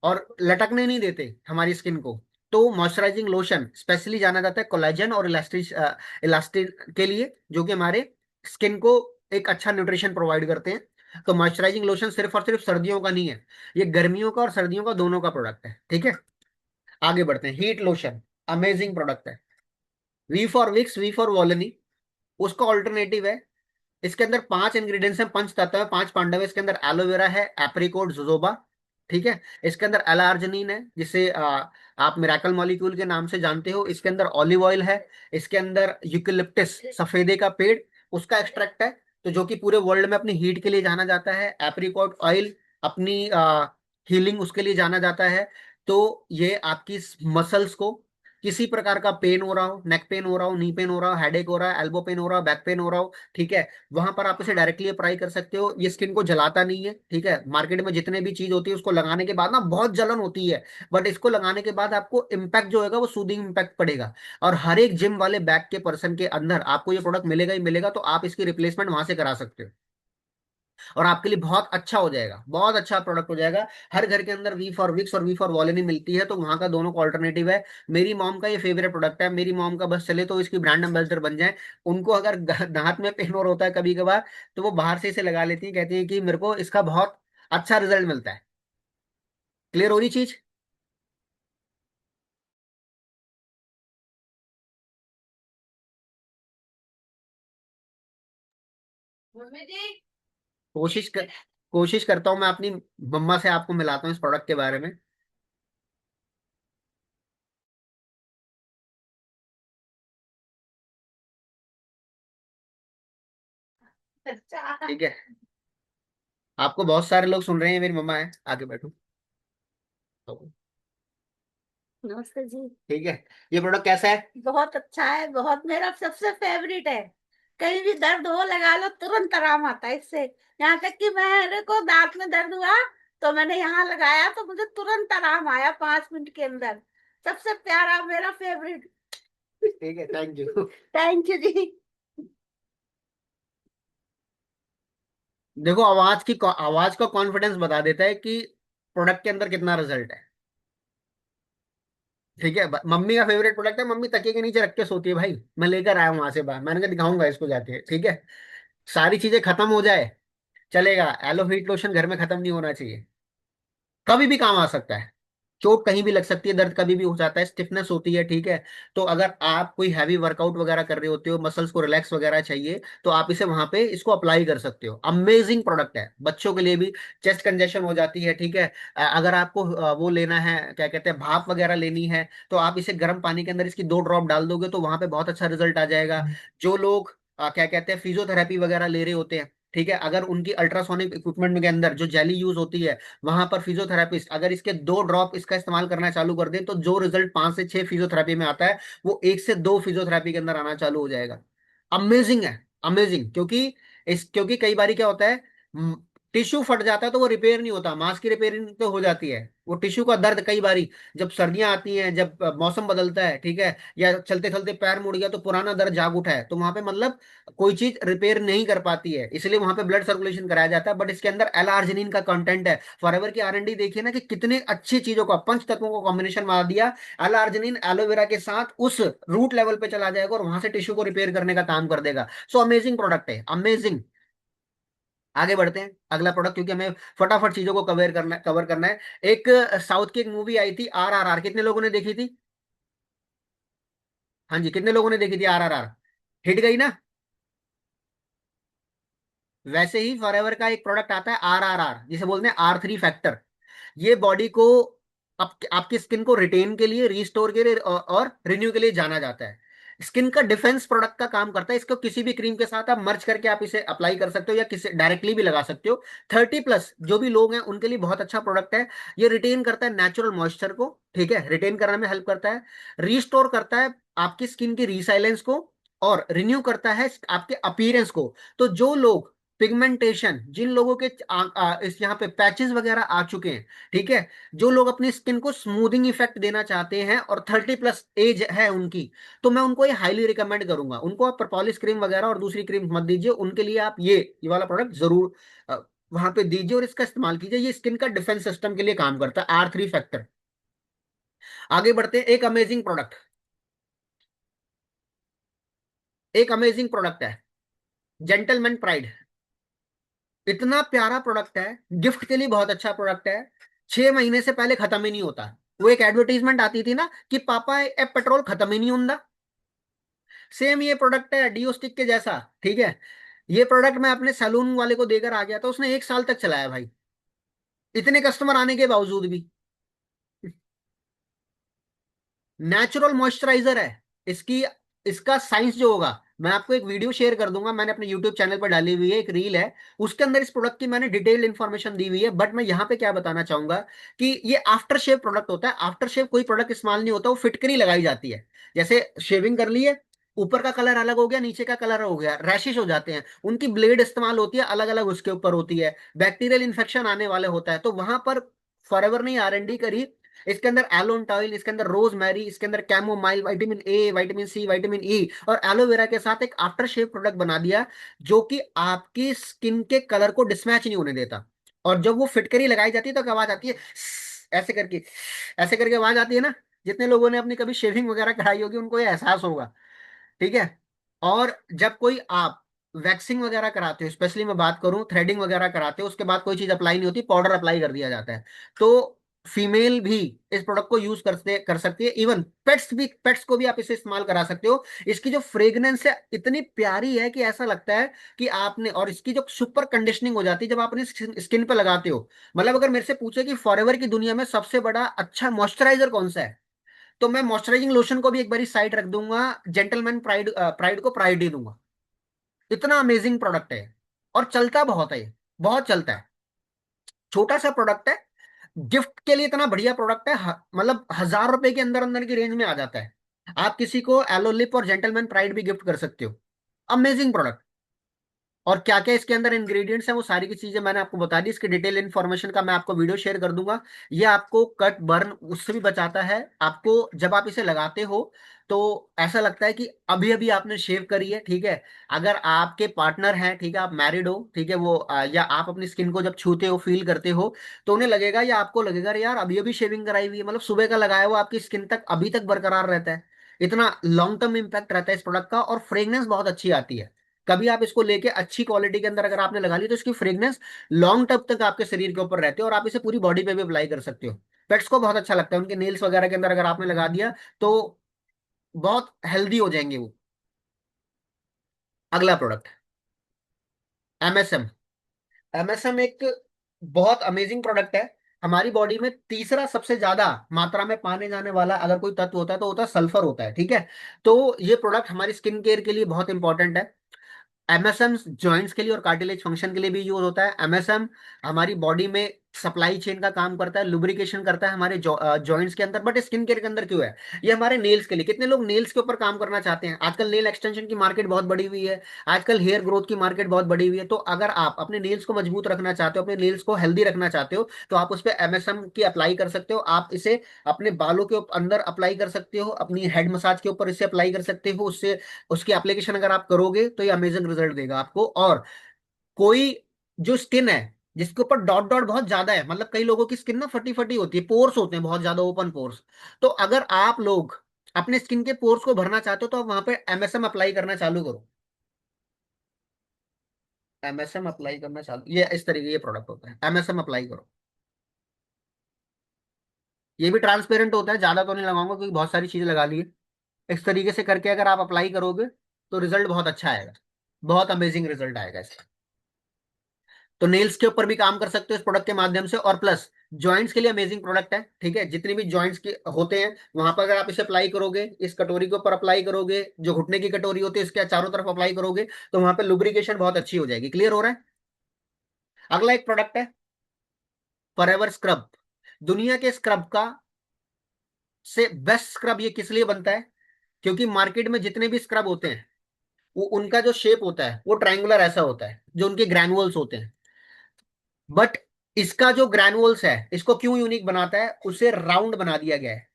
और लटकने नहीं देते हमारी स्किन को। तो मॉइस्चराइजिंग लोशन स्पेशली जाना जाता है कोलेजन और इलास्टिन के लिए, जो कि हमारे स्किन को एक अच्छा न्यूट्रिशन प्रोवाइड करते हैं। तो मॉइस्चराइजिंग लोशन सिर्फ और सिर्फ सर्दियों का नहीं है, ये गर्मियों का और सर्दियों का दोनों का प्रोडक्ट है। ठीक है, आगे बढ़ते हैं। हीट लोशन, अमेजिंग प्रोडक्ट है। V for Vicks, V for Volini, उसका ऑल्टरनेटिव है। इसके अंदर 5 इंग्रेडिएंट्स हैं, पंच तत्व है, 5 पांडव है। इसके अंदर एलोवेरा है, एप्रिकोट, जोजोबा, ठीक है। इसके अंदर एल आर्जिनिन है, जिसे आप मिराकल मॉलिक्यूल के नाम से जानते हो। इसके अंदर ऑलिव ऑयल है। इसके अंदर यूकेलिप्टस, सफेदे का पेड़, उसका एक्सट्रैक्ट है, तो जो कि पूरे वर्ल्ड में अपनी हीट के लिए जाना जाता है। एप्रिकॉट ऑयल अपनी हीलिंग उसके लिए जाना जाता है। तो ये आपकी मसल्स को, किसी प्रकार का पेन हो रहा हो, नेक पेन हो रहा हो, नी पेन हो रहा हो, हेडेक हो रहा है, एल्बो पेन हो रहा हो, बैक पेन हो रहा हो, ठीक है, वहां पर आप इसे डायरेक्टली अप्लाई कर सकते हो। ये स्किन को जलाता नहीं है, ठीक है। मार्केट में जितने भी चीज होती है उसको लगाने के बाद ना बहुत जलन होती है, बट इसको लगाने के बाद आपको इम्पैक्ट जो होगा वो सूदिंग इम्पैक्ट पड़ेगा। और हर एक जिम वाले बैक के पर्सन के अंदर आपको ये प्रोडक्ट मिलेगा ही मिलेगा, तो आप इसकी रिप्लेसमेंट वहां से करा सकते हो, और आपके लिए बहुत अच्छा हो जाएगा, बहुत अच्छा प्रोडक्ट हो जाएगा। हर घर के अंदर वी फॉर विक्स और वी फॉर वॉलिनी मिलती है, तो वहां का दोनों का ऑल्टरनेटिव है। मेरी मॉम का ये फेवरेट प्रोडक्ट है, मेरी मॉम का बस चले तो इसकी ब्रांड एम्बेसडर बन जाए। उनको अगर दांत में पेन और होता है कभी कभार, तो वो बाहर से इसे लगा लेती है, कहती है कि मेरे को इसका बहुत अच्छा रिजल्ट मिलता है। क्लियर हो रही चीज? कोशिश कर कोशिश करता हूँ मैं अपनी मम्मा से आपको मिलाता हूँ इस प्रोडक्ट के बारे में। ठीक है, आपको बहुत सारे लोग सुन रहे हैं, मेरी मम्मा है, आगे बैठो। नमस्ते जी। ठीक है, ये प्रोडक्ट कैसा है? बहुत अच्छा है, बहुत मेरा सबसे फेवरेट है। कहीं भी दर्द हो लगा लो, तुरंत आराम आता है इससे। यहाँ तक कि मेरे को दांत में दर्द हुआ तो मैंने यहाँ लगाया तो मुझे तुरंत आराम आया 5 मिनट के अंदर। सबसे प्यारा मेरा फेवरेट। ठीक है, थैंक यू। थैंक यू जी। देखो, आवाज का कॉन्फिडेंस बता देता है कि प्रोडक्ट के अंदर कितना रिजल्ट है। ठीक है, मम्मी का फेवरेट प्रोडक्ट है, मम्मी तकिए के नीचे रख के सोती है भाई, मैं लेकर आया हूं वहां से बाहर, मैंने कहा दिखाऊंगा इसको जाके। ठीक है, सारी चीजें खत्म हो जाए चलेगा, एलो व्हीट लोशन घर में खत्म नहीं होना चाहिए, कभी भी काम आ सकता है। चोट कहीं भी लग सकती है, दर्द कभी भी हो जाता है, स्टिफनेस होती है। ठीक है, तो अगर आप कोई हैवी वर्कआउट वगैरह कर रहे होते हो, मसल्स को रिलैक्स वगैरह चाहिए, तो आप इसे वहां पे इसको अप्लाई कर सकते हो। अमेजिंग प्रोडक्ट है बच्चों के लिए भी। चेस्ट कंजेशन हो जाती है, ठीक है, अगर आपको वो लेना है, क्या कहते हैं, भाप वगैरह लेनी है, तो आप इसे गर्म पानी के अंदर इसकी 2 ड्रॉप डाल दोगे तो वहां पे बहुत अच्छा रिजल्ट आ जाएगा। जो लोग क्या कहते हैं, फिजियोथेरेपी वगैरह ले रहे होते हैं, ठीक है, अगर उनकी अल्ट्रासोनिक इक्विपमेंट के अंदर जो जेली यूज होती है, वहां पर फिजियोथेरापिस्ट अगर इसके 2 ड्रॉप इसका इस्तेमाल करना चालू कर दे, तो जो रिजल्ट 5 से 6 फिजियोथेरेपी में आता है, वो 1 से 2 फिजियोथेरेपी के अंदर आना चालू हो जाएगा। अमेजिंग है, अमेजिंग। क्योंकि कई बार क्या होता है, टिश्यू फट जाता है तो वो रिपेयर नहीं होता, मांस की रिपेयरिंग तो हो जाती है, वो टिश्यू का दर्द कई बारी, जब सर्दियां आती हैं, जब मौसम बदलता है, ठीक है, या चलते चलते पैर मुड़ गया तो पुराना दर्द जाग उठा है, तो वहां पे मतलब कोई चीज रिपेयर नहीं कर पाती है, इसलिए वहां पे ब्लड सर्कुलेशन कराया जाता है। बट इसके अंदर एल आर्जिनिन का कंटेंट है। फॉरएवर की आर एंड डी देखिए ना कि कितने अच्छी चीजों का, पंच तत्वों को कॉम्बिनेशन मार दिया। एल आर्जिनिन एलोवेरा के साथ उस रूट लेवल पे चला जाएगा और वहां से टिश्यू को रिपेयर करने का काम कर देगा। सो अमेजिंग प्रोडक्ट है, अमेजिंग। आगे बढ़ते हैं अगला प्रोडक्ट, क्योंकि हमें फटाफट चीजों को कवर करना है। एक साउथ की एक मूवी आई थी RRR, कितने लोगों ने देखी थी? हाँ जी, कितने लोगों ने देखी थी RRR? हिट गई ना? वैसे ही फॉरएवर का एक प्रोडक्ट आता है RRR, जिसे बोलते हैं R3 फैक्टर। ये बॉडी को, आपकी स्किन को रिटेन के लिए, रिस्टोर के लिए और रिन्यू के लिए जाना जाता है। स्किन का डिफेंस प्रोडक्ट का काम करता है। इसको किसी भी क्रीम के साथ आप मर्ज करके आप इसे अप्लाई कर सकते हो, या किसी डायरेक्टली भी लगा सकते हो। 30+ जो भी लोग हैं उनके लिए बहुत अच्छा प्रोडक्ट है। ये रिटेन करता है नेचुरल मॉइस्चर को, ठीक है, रिटेन करने में हेल्प करता है, रिस्टोर करता है आपकी स्किन की रिसाइलेंस को, और रिन्यू करता है आपके अपीयरेंस को। तो जो लोग पिगमेंटेशन, जिन लोगों के इस यहाँ पे पैचेस वगैरह आ चुके हैं, ठीक है, जो लोग अपनी स्किन को स्मूथिंग इफेक्ट देना चाहते हैं और 30+ एज है उनकी, तो मैं उनको ये हाईली रिकमेंड करूंगा। उनको आप प्रपॉलिस क्रीम वगैरह और दूसरी क्रीम मत दीजिए, उनके लिए आप ये वाला प्रोडक्ट जरूर वहां पे दीजिए और इसका इस्तेमाल कीजिए। ये स्किन का डिफेंस सिस्टम के लिए काम करता है, R3 फैक्टर। आगे बढ़ते हैं, एक अमेजिंग प्रोडक्ट है, जेंटलमैन प्राइड। इतना प्यारा प्रोडक्ट है, गिफ्ट के लिए बहुत अच्छा प्रोडक्ट है। 6 महीने से पहले खत्म ही नहीं होता। वो एक एडवर्टीजमेंट आती थी ना कि पापा ए पेट्रोल खत्म ही नहीं होता, सेम ये प्रोडक्ट है डियो स्टिक के जैसा। ठीक है, ये प्रोडक्ट मैं अपने सैलून वाले को देकर आ गया था, उसने 1 साल तक चलाया भाई, इतने कस्टमर आने के बावजूद भी। नेचुरल मॉइस्चराइजर है। इसकी इसका साइंस जो होगा, मैं आपको एक वीडियो शेयर कर दूंगा, मैंने अपने यूट्यूब चैनल पर डाली हुई है, एक रील है, उसके अंदर इस प्रोडक्ट की मैंने डिटेल्ड इन्फॉर्मेशन दी हुई है। बट मैं यहाँ पे क्या बताना चाहूंगा कि ये आफ्टर शेव प्रोडक्ट होता है। आफ्टर शेव कोई प्रोडक्ट इस्तेमाल नहीं होता, वो फिटकरी लगाई जाती है। जैसे शेविंग कर ली है, ऊपर का कलर अलग हो गया, नीचे का कलर हो गया, रैशेस हो जाते हैं, उनकी ब्लेड इस्तेमाल होती है, अलग अलग उसके ऊपर होती है, बैक्टीरियल इन्फेक्शन आने वाले होता है, तो वहां पर फॉरएवर ने R&D करी। इसके अंदर एलोन ऑयल, इसके अंदर रोज मैरी, इसके अंदर chamomile, vitamin A, vitamin C, vitamin E और एलोवेरा के साथ एक आफ्टर शेव प्रोडक्ट बना दिया, जो कि आपकी स्किन के कलर को डिसमैच नहीं होने देता। और जब वो फिटकरी लगाई जाती है तो एक आवाज आती है, ऐसे करके, ऐसे करके आवाज आती है ना। जितने लोगों ने अपनी कभी शेविंग वगैरह कराई होगी उनको ये एहसास होगा। ठीक है, और जब कोई आप वैक्सिंग वगैरह कराते हो, स्पेशली मैं बात करूं, थ्रेडिंग वगैरह कराते हो, उसके बाद कोई चीज अप्लाई नहीं होती, पाउडर अप्लाई कर दिया जाता है। तो फीमेल भी इस प्रोडक्ट को यूज कर सकती है, इवन पेट्स को भी आप इसे इस्तेमाल करा सकते हो। इसकी जो फ्रेग्रेंस है इतनी प्यारी है कि ऐसा लगता है कि आपने, और इसकी जो सुपर कंडीशनिंग हो जाती है जब आप अपनी स्किन पे लगाते हो। मतलब अगर मेरे से पूछे कि फॉरएवर की दुनिया में सबसे बड़ा अच्छा मॉइस्चराइजर कौन सा है, तो मैं मॉइस्चराइजिंग लोशन को भी एक बारी साइड रख दूंगा, जेंटलमैन प्राइड प्राइड को प्रायोरिटी दूंगा। इतना अमेजिंग प्रोडक्ट है, और चलता बहुत है ये, बहुत चलता है। छोटा सा प्रोडक्ट है, गिफ्ट के लिए इतना बढ़िया प्रोडक्ट है, मतलब 1000 रुपए के अंदर अंदर की रेंज में आ जाता है। आप किसी को एलो लिप और जेंटलमैन प्राइड भी गिफ्ट कर सकते हो। Amazing product. और क्या क्या इसके अंदर इंग्रेडिएंट्स हैं वो सारी की चीजें मैंने आपको बता दी। इसकी डिटेल इन्फॉर्मेशन का मैं आपको वीडियो शेयर कर दूंगा। ये आपको कट बर्न उससे भी बचाता है। आपको जब आप इसे लगाते हो तो ऐसा लगता है कि अभी अभी आपने शेव करी है, ठीक है। अगर आपके पार्टनर हैं, ठीक है, आप मैरिड हो, ठीक है, वो या आप अपनी स्किन को जब छूते हो, फील करते हो, तो उन्हें लगेगा या आपको लगेगा अरे यार अभी अभी शेविंग कराई हुई है, मतलब सुबह का लगाया हुआ आपकी स्किन तक अभी तक बरकरार रहता है। इतना लॉन्ग टर्म इम्पैक्ट रहता है इस प्रोडक्ट का, और फ्रेग्रेंस बहुत अच्छी आती है। कभी आप इसको लेके अच्छी क्वालिटी के अंदर अगर आपने लगा ली तो इसकी फ्रेग्रेंस लॉन्ग टर्म तक आपके शरीर के ऊपर रहती है, और आप इसे पूरी बॉडी पे भी अप्लाई कर सकते हो। पेट्स को बहुत अच्छा लगता है, उनके नेल्स वगैरह के अंदर अगर आपने लगा दिया तो बहुत हेल्दी हो जाएंगे वो। अगला प्रोडक्ट, एमएसएम। एमएसएम एक बहुत अमेजिंग प्रोडक्ट है। हमारी बॉडी में तीसरा सबसे ज्यादा मात्रा में पाने जाने वाला अगर कोई तत्व होता है तो होता है सल्फर, होता है, ठीक है। तो ये प्रोडक्ट हमारी स्किन केयर के लिए बहुत इंपॉर्टेंट है। एमएसएम जॉइंट्स के लिए और कार्टिलेज फंक्शन के लिए भी यूज होता है। एमएसएम हमारी बॉडी में सप्लाई चेन का काम करता है, लुब्रिकेशन करता है हमारे जॉइंट्स के अंदर। बट स्किन केयर के अंदर क्यों है? ये हमारे नेल्स के लिए। कितने लोग नेल्स के ऊपर काम करना चाहते हैं? आजकल नेल एक्सटेंशन की मार्केट बहुत बड़ी हुई है, आजकल हेयर ग्रोथ की मार्केट बहुत बड़ी हुई है। तो अगर आप अपने नेल्स को मजबूत रखना चाहते हो, अपने नेल्स को हेल्दी रखना चाहते हो, तो आप उस पर एमएसएम की अप्लाई कर सकते हो। आप इसे अपने बालों के अंदर अप्लाई कर सकते हो, अपनी हेड मसाज के ऊपर इसे अप्लाई कर सकते हो। उससे उसकी एप्लीकेशन अगर आप करोगे तो ये अमेजिंग रिजल्ट देगा आपको। और कोई जो स्किन है जिसके ऊपर डॉट डॉट बहुत ज्यादा है, मतलब कई लोगों की स्किन ना फटी फटी होती है, पोर्स होते हैं बहुत ज्यादा, ओपन पोर्स। तो अगर आप लोग अपने स्किन के पोर्स को भरना चाहते हो तो आप वहां पे एमएसएम अप्लाई करना चालू करो। एमएसएम अप्लाई करना चालू, ये इस तरीके ये प्रोडक्ट होता है, एमएसएम अप्लाई करो। ये भी ट्रांसपेरेंट होता है, ज्यादा तो नहीं लगाऊंगा क्योंकि बहुत सारी चीजें लगा ली है। इस तरीके से करके अगर आप अप्लाई करोगे तो रिजल्ट बहुत अच्छा आएगा, बहुत अमेजिंग रिजल्ट आएगा इसका। तो नेल्स के ऊपर भी काम कर सकते हो इस प्रोडक्ट के माध्यम से, और प्लस जॉइंट्स के लिए अमेजिंग प्रोडक्ट है, ठीक है। जितनी भी जॉइंट्स के होते हैं वहां पर अगर आप इसे अप्लाई करोगे, इस कटोरी के ऊपर अप्लाई करोगे, जो घुटने की कटोरी होती है इसके चारों तरफ अप्लाई करोगे, तो वहां पे लुब्रिकेशन बहुत अच्छी हो जाएगी। क्लियर हो रहा है? अगला एक प्रोडक्ट है फॉरएवर स्क्रब। दुनिया के स्क्रब का से बेस्ट स्क्रब ये किस लिए बनता है? क्योंकि मार्केट में जितने भी स्क्रब होते हैं वो उनका जो शेप होता है वो ट्रायंगुलर ऐसा होता है, जो उनके ग्रैनुअल्स होते हैं। बट इसका जो ग्रैनुअल्स है इसको क्यों यूनिक बनाता है? उसे राउंड बना दिया गया है।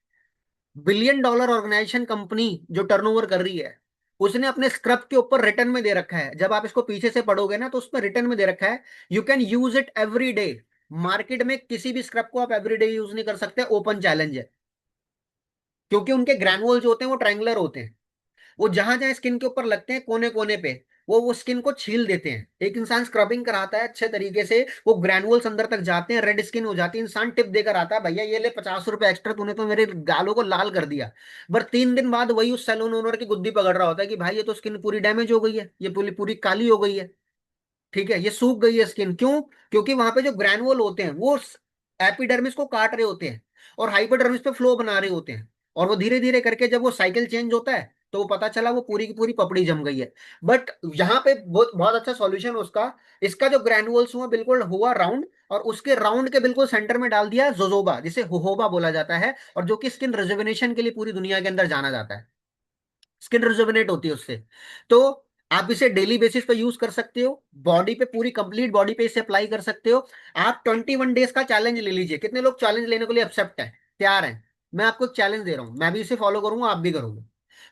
बिलियन डॉलर ऑर्गेनाइजेशन कंपनी जो टर्नओवर कर रही है, उसने अपने स्क्रब के ऊपर रिटर्न में दे रखा है। जब आप इसको पीछे से पढ़ोगे ना तो उसमें रिटर्न में दे रखा है you can use it every day. Market में किसी भी स्क्रब को आप एवरीडे यूज नहीं कर सकते, ओपन चैलेंज है। क्योंकि उनके ग्रैनुअल जो होते हैं वो ट्रायंगुलर होते हैं। वो जहां जहां स्किन के ऊपर लगते हैं कोने कोने पे, वो स्किन को छील देते हैं। एक इंसान स्क्रबिंग कराता है अच्छे तरीके से, वो ग्रैनुअल्स अंदर तक जाते हैं, रेड स्किन हो जाती है, इंसान टिप देकर आता है, भैया ये ले 50 रुपए एक्स्ट्रा, तूने तो मेरे गालों को लाल कर दिया। पर 3 दिन बाद वही उस सैलून ओनर की गुद्दी पकड़ रहा होता है कि भाई ये तो स्किन पूरी डैमेज हो गई है, ये पूरी पूरी काली हो गई है, ठीक है, ये सूख गई है स्किन। क्यों? क्योंकि वहां पे जो ग्रैनुअल होते हैं वो एपिडर्मिस को काट रहे होते हैं और हाइपोडर्मिस पे फ्लो बना रहे होते हैं। और वो धीरे धीरे करके जब वो साइकिल चेंज होता है तो वो पता चला वो पूरी की पूरी पपड़ी जम गई है। बट यहाँ पे बहुत बहुत अच्छा सॉल्यूशन उसका, इसका जो ग्रैनुअल्स हुआ बिल्कुल हुआ राउंड, और उसके राउंड के बिल्कुल सेंटर में डाल दिया जोजोबा, जिसे होहोबा बोला जाता है, और जो कि स्किन रिजुविनेशन के लिए पूरी दुनिया के अंदर जाना जाता है। स्किन रिजुविनेट होती है उससे। तो आप इसे डेली बेसिस पे यूज कर सकते हो, बॉडी पे, पूरी कंप्लीट बॉडी पे इसे अप्लाई कर सकते हो। आप 21 डेज का चैलेंज ले लीजिए। कितने लोग चैलेंज लेने के लिए एक्सेप्ट है, तैयार हैं? मैं आपको चैलेंज दे रहा हूं, मैं भी इसे फॉलो करूंगा, आप भी करोगे,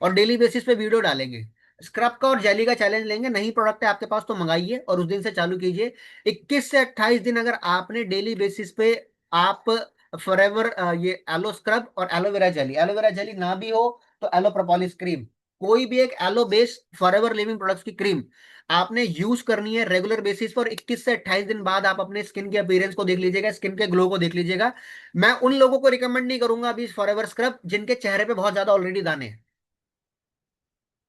और डेली बेसिस पे वीडियो डालेंगे। स्क्रब का और जेली का चैलेंज लेंगे, नहीं प्रोडक्ट है आपके पास तो मंगाइए और उस दिन से चालू कीजिए। 21 से 28 दिन अगर आपने डेली बेसिस पे आप फॉरएवर ये एलो स्क्रब और एलोवेरा जेली, एलोवेरा जेली ना भी हो तो एलो प्रोपोलिस क्रीम, कोई भी एक aloe based Forever Living Products की क्रीम आपने यूज करनी है रेगुलर बेसिस पर। 21 से 28 दिन बाद आप अपने स्किन के अपीयरेंस को देख लीजिएगा, स्किन के ग्लो को देख लीजिएगा। मैं उन लोगों को रिकमेंड नहीं करूंगा अभी फॉरएवर स्क्रब जिनके चेहरे पे बहुत ज्यादा ऑलरेडी दाने हैं,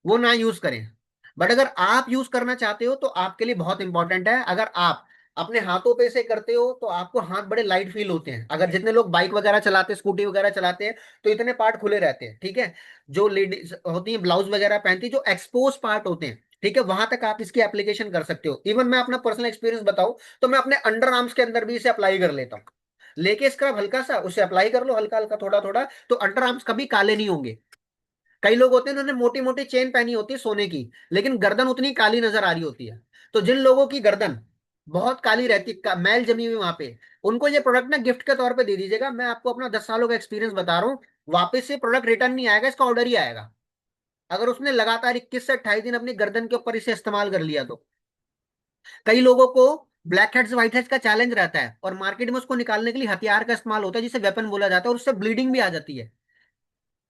वो ना यूज करें। बट अगर आप यूज करना चाहते हो तो आपके लिए बहुत इंपॉर्टेंट है। अगर आप अपने हाथों पे से करते हो तो आपको हाथ बड़े लाइट फील होते हैं। अगर जितने लोग बाइक वगैरह चलाते हैं, स्कूटी वगैरह चलाते हैं, तो इतने पार्ट खुले रहते हैं, ठीक है। जो लेडीज होती हैं ब्लाउज वगैरह पहनती हैं, जो एक्सपोज पार्ट होते हैं, ठीक है, वहां तक आप इसकी एप्लीकेशन कर सकते हो। इवन मैं अपना पर्सनल एक्सपीरियंस बताऊं तो मैं अपने अंडर आर्म्स के अंदर भी इसे अप्लाई कर लेता हूँ। लेके इसका हल्का सा उसे अप्लाई कर लो, हल्का हल्का थोड़ा थोड़ा, तो अंडर आर्म्स कभी काले नहीं होंगे। कई लोग होते हैं उन्होंने मोटी मोटी चेन पहनी होती है सोने की, लेकिन गर्दन उतनी काली नजर आ रही होती है। तो जिन लोगों की गर्दन बहुत काली रहती मैल जमी हुई वहां पे, उनको ये प्रोडक्ट ना गिफ्ट के तौर पे दे दीजिएगा। मैं आपको अपना 10 सालों का एक्सपीरियंस बता रहा हूँ, वापस से प्रोडक्ट रिटर्न नहीं आएगा, इसका ऑर्डर ही आएगा। अगर उसने लगातार 21 से 28 दिन अपनी गर्दन के ऊपर इसे इस्तेमाल कर लिया तो। कई लोगों को ब्लैक हेड्स व्हाइट हेड्स का चैलेंज रहता है, और मार्केट में उसको निकालने के लिए हथियार का इस्तेमाल होता है, जिसे वेपन बोला जाता है, और उससे ब्लीडिंग भी आ जाती है।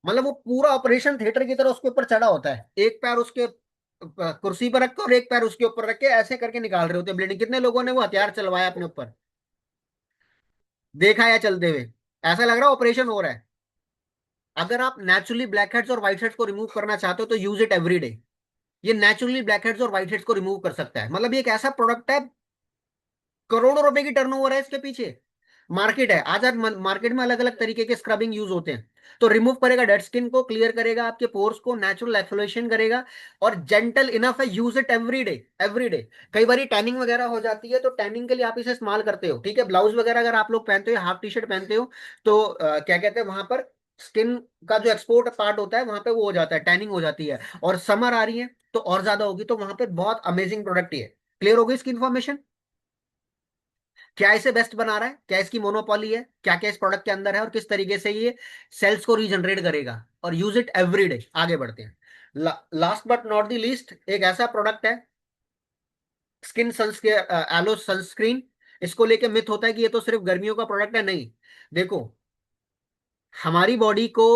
मतलब वो पूरा ऑपरेशन थिएटर की तरह उसके ऊपर चढ़ा होता है, एक पैर उसके कुर्सी पर रख के और एक पैर उसके ऊपर रख के ऐसे करके निकाल रहे होते हैं ब्लीडिंग। कितने लोगों ने वो हथियार चलवाया अपने ऊपर, देखा या चलते हुए, ऐसा लग रहा है ऑपरेशन हो रहा है। अगर आप नेचुरली ब्लैक हेड्स और व्हाइट हेड्स को रिमूव करना चाहते हो तो यूज इट एवरी डे। ये नेचुरली ब्लैक हेड्स और व्हाइट हेड्स को रिमूव कर सकता है। मतलब ये एक ऐसा प्रोडक्ट है, करोड़ों रुपए की टर्नओवर है इसके पीछे, मार्केट है। आज आज मार्केट में अलग अलग तरीके के स्क्रबिंग यूज होते हैं। तो रिमूव करेगा डेड स्किन को, क्लियर करेगा आपके पोर्स को, नेचुरल एक्सफोलिएशन करेगा, और जेंटल इनफ है, use it every day every day. कई बार टैनिंग वगैरह हो जाती है, तो टैनिंग के लिए आप इसे इस्तेमाल करते हो, ठीक है। ब्लाउज वगैरह अगर आप लोग पहनते हो, हाफ टी शर्ट पहनते हो, तो क्या कहते हैं, वहां पर स्किन का जो एक्सपोर्ट पार्ट होता है वहां पे वो हो जाता है, टैनिंग हो जाती है। और समर आ रही है तो और ज्यादा होगी, तो वहां पे बहुत अमेजिंग प्रोडक्ट है। क्लियर हो गई इसकी इन्फॉर्मेशन? क्या इसे बेस्ट बना रहा है, क्या इसकी मोनोपॉली है, क्या क्या इस प्रोडक्ट के अंदर है, और किस तरीके से ये सेल्स को रीजनरेट करेगा। और यूज इट एवरी डे। आगे बढ़ते हैं। Last but not the least, एक ऐसा प्रोडक्ट है, स्किन सनस्क्रीन, एलो सनस्क्रीन। इसको लेके मिथ होता है कि ये तो सिर्फ गर्मियों का प्रोडक्ट है। नहीं, देखो, हमारी बॉडी को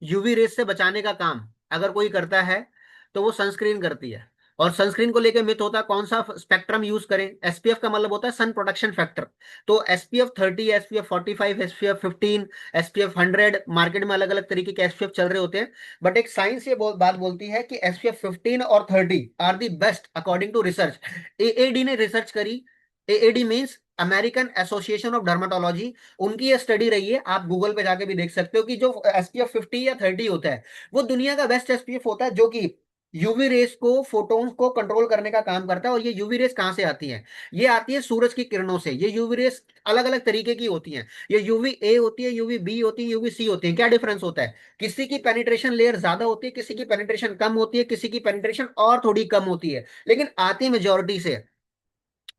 यूवी रेस से बचाने का काम अगर कोई करता है तो वो सनस्क्रीन करती है। और सनस्क्रीन को लेकर मिथ होता है कौन सा स्पेक्ट्रम यूज करें। एसपीएफ का मतलब होता है सन प्रोटेक्शन फैक्टर। तो SPF 30, SPF 45, SPF 15, SPF 100, market में अलग अलग तरीके के एसपीएफ चल रहे होते हैं। बट एक साइंस ये बात बोलती है कि एसपीएफ 15 और 30 are the best according to research. AAD ने रिसर्च करी। AAD means American Association of Dermatology. उनकी ये स्टडी रही है, आप गूगल पे जाके भी देख सकते हो, कि जो एसपीएफ 50 या 30 होता है वो दुनिया का बेस्ट एसपीएफ होता है, जो कि यूवी रेस को, फोटोन्स को कंट्रोल करने का काम करता है। और ये यूवी रेस कहाँ से आती है? ये आती है सूरज की किरणों से। ये यूवी रेस अलग अलग तरीके की होती हैं। ये यूवी ए होती है, यूवी बी होती है, यूवी सी होती है। क्या डिफरेंस होता है? किसी की पेनिट्रेशन लेयर ज्यादा होती है, किसी की पेनिट्रेशन कम होती है, किसी की पेनिट्रेशन और थोड़ी कम होती है, लेकिन आती मेजोरिटी से।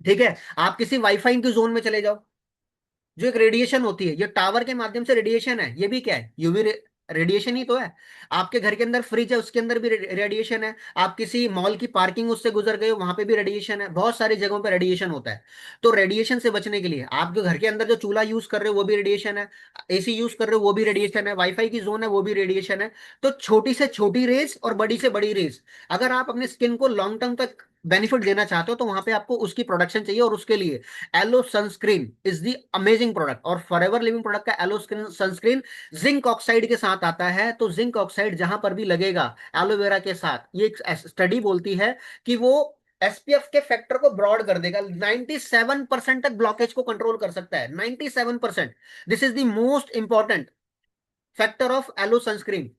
ठीक है। आप किसी वाईफाई की जोन में चले जाओ, जो एक रेडिएशन होती है, ये टावर के माध्यम से रेडिएशन है, ये भी क्या है? यूवी रेडिएशन ही तो है। आपके घर के अंदर फ्रिज है, उसके अंदर भी रेडिएशन है। आप किसी मॉल की पार्किंग उससे गुजर गए हो, वहां पे भी रेडिएशन है। बहुत सारी जगहों पे रेडिएशन होता है। तो रेडिएशन से बचने के लिए आप जो घर के अंदर जो चूल्हा यूज कर रहे हो वो भी रेडिएशन है, एसी यूज कर रहे हो वो भी रेडिएशन है, वाईफाई की जोन है वो भी रेडिएशन है। तो छोटी से छोटी रेस और बड़ी से बड़ी रेस, अगर आप अपने स्किन को लॉन्ग टर्म तक बेनिफिट देना चाहते हो तो वहां पे आपको उसकी प्रोडक्शन चाहिए। और उसके लिए aloe sunscreen is the amazing product. और फॉरएवर लिविंग प्रोडक्ट का एलो सनस्क्रीन जिंक ऑक्साइड के साथ आता है। तो जिंक ऑक्साइड जहां पर भी लगेगा एलोवेरा के साथ, ये एक स्टडी बोलती है कि वो एसपीएफ के फैक्टर को ब्रॉड कर देगा। 97% तक ब्लॉकेज को कंट्रोल कर सकता है, 97%। This is the most important factor of aloe sunscreen.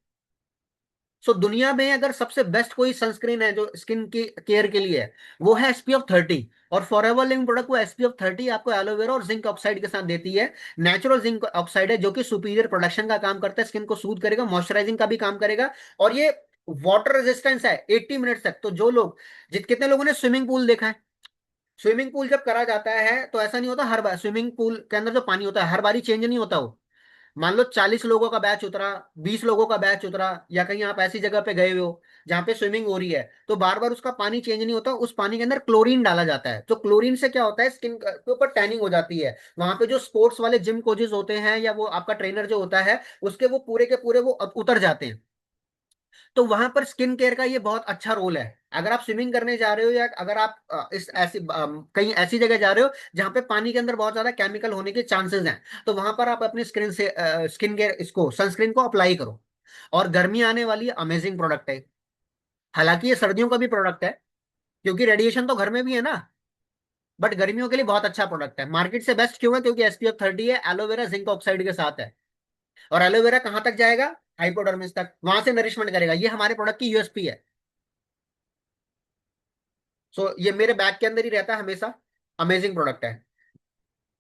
So दुनिया में अगर सबसे बेस्ट कोई सनस्क्रीन है जो स्किन की केयर के लिए है, वो है एसपीएफ 30। और फॉरएवर लिविंग प्रोडक्ट वो एसपीएफ 30 आपको एलोवेरा और जिंक ऑक्साइड के साथ देती है। नेचुरल जिंक ऑक्साइड है जो कि सुपीरियर प्रोडक्शन का काम करता है, स्किन को सूद करेगा, मॉइस्चराइजिंग का भी काम करेगा। और ये वाटर रेजिस्टेंस है 80 मिनट तक। तो जो लोग, कितने लोगों ने स्विमिंग पूल देखा है? स्विमिंग पूल जब करा जाता है तो ऐसा नहीं होता हर बार स्विमिंग पूल के अंदर जो पानी होता है हर बारी चेंज नहीं होता वो। मान लो 40 लोगों का बैच उतरा, 20 लोगों का बैच उतरा, या कहीं आप ऐसी जगह पे गए हुए हो जहाँ पे स्विमिंग हो रही है, तो बार बार उसका पानी चेंज नहीं होता। उस पानी के अंदर क्लोरीन डाला जाता है। तो क्लोरीन से क्या होता है, स्किन के ऊपर टैनिंग हो जाती है। वहां पे जो स्पोर्ट्स वाले जिम कोचेज होते हैं या वो आपका ट्रेनर जो होता है, उसके वो पूरे के पूरे वो उतर जाते हैं। तो वहां पर स्किन केयर का ये बहुत अच्छा रोल है। अगर आप स्विमिंग करने जा रहे हो, या अगर आप इस ऐसी कहीं ऐसी जगह जा रहे हो जहां पे पानी के अंदर बहुत ज्यादा केमिकल होने के चांसेस हैं, तो वहां पर आप अपनी स्किन केयर इसको सनस्क्रीन को अप्लाई करो। और गर्मी आने वाली है, अमेजिंग प्रोडक्ट है। हालांकि ये सर्दियों का भी प्रोडक्ट है, क्योंकि रेडिएशन तो घर में भी है ना। बट गर्मियों के लिए बहुत अच्छा प्रोडक्ट है। मार्केट से बेस्ट क्यों है? क्योंकि एसपीएफ 30 है, एलोवेरा जिंक ऑक्साइड के साथ है। और एलोवेरा कहाँ तक जाएगा? हाइपोडर्मिस तक, वहां से नरिशमेंट करेगा। ये हमारे प्रोडक्ट की यूएसपी है। सो ये मेरे बैग के अंदर ही रहता है हमेशा। अमेजिंग प्रोडक्ट है।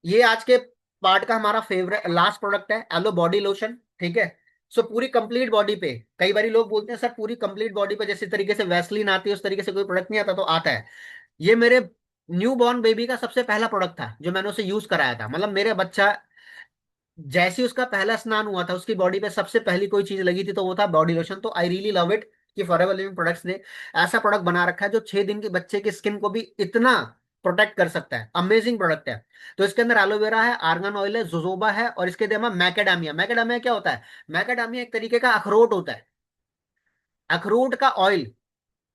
ये आज के पार्ट का हमारा फेवरेट लास्ट प्रोडक्ट है, एलो बॉडी लोशन। ठीक है। सो पूरी कंप्लीट बॉडी पे, कई बार लोग बोलते हैं सर पूरी कंप्लीट बॉडी पे जैसे तरीके से वैसलीन आती है उस तरीके से कोई प्रोडक्ट नहीं आता, तो आता है। ये मेरे न्यू बॉर्न बेबी का सबसे पहला प्रोडक्ट था जो मैंने उसे यूज कराया था। मतलब मेरे बच्चा जैसे ही उसका पहला स्नान हुआ था, उसकी बॉडी पे सबसे पहली कोई चीज लगी थी तो वो था बॉडी लोशन। तो आई रियली लव इट कि फॉरएवर लिविंग प्रोडक्ट्स ने ऐसा प्रोडक्ट बना रखा है जो 6 दिन के बच्चे की स्किन को भी इतना प्रोटेक्ट कर सकता है। अमेजिंग प्रोडक्ट है। तो इसके अंदर एलोवेरा है, आर्गन ऑयल है, जोजोबा है, और इसके अलावा मैकेडामिया। मैकेडामिया क्या होता है? मैकेडामिया एक तरीके का अखरोट होता है। अखरोट का ऑयल,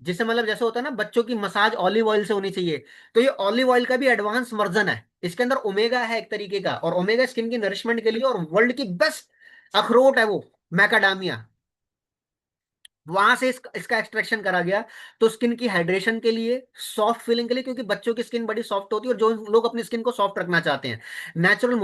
जिसे मतलब जैसे होता है ना बच्चों की मसाज ऑलिव ऑयल से होनी चाहिए, तो ये ऑलिव ऑयल का भी एडवांस वर्जन है। इसके अंदर ओमेगा है एक तरीके का, और ओमेगा स्किन की नरिशमेंट के लिए, और वर्ल्ड की बेस्ट अखरोट है वो मैकाडामिया। वहां से इसका एक्सट्रैक्शन करा गया। तो स्किन की हाइड्रेशन के लिए, सॉफ्ट फीलिंग के लिए, क्योंकि बच्चों की स्किन बड़ी सॉफ्ट होती है और जो लोग अपनी स्किन को सॉफ्ट रखना चाहते हैं, नेचुरल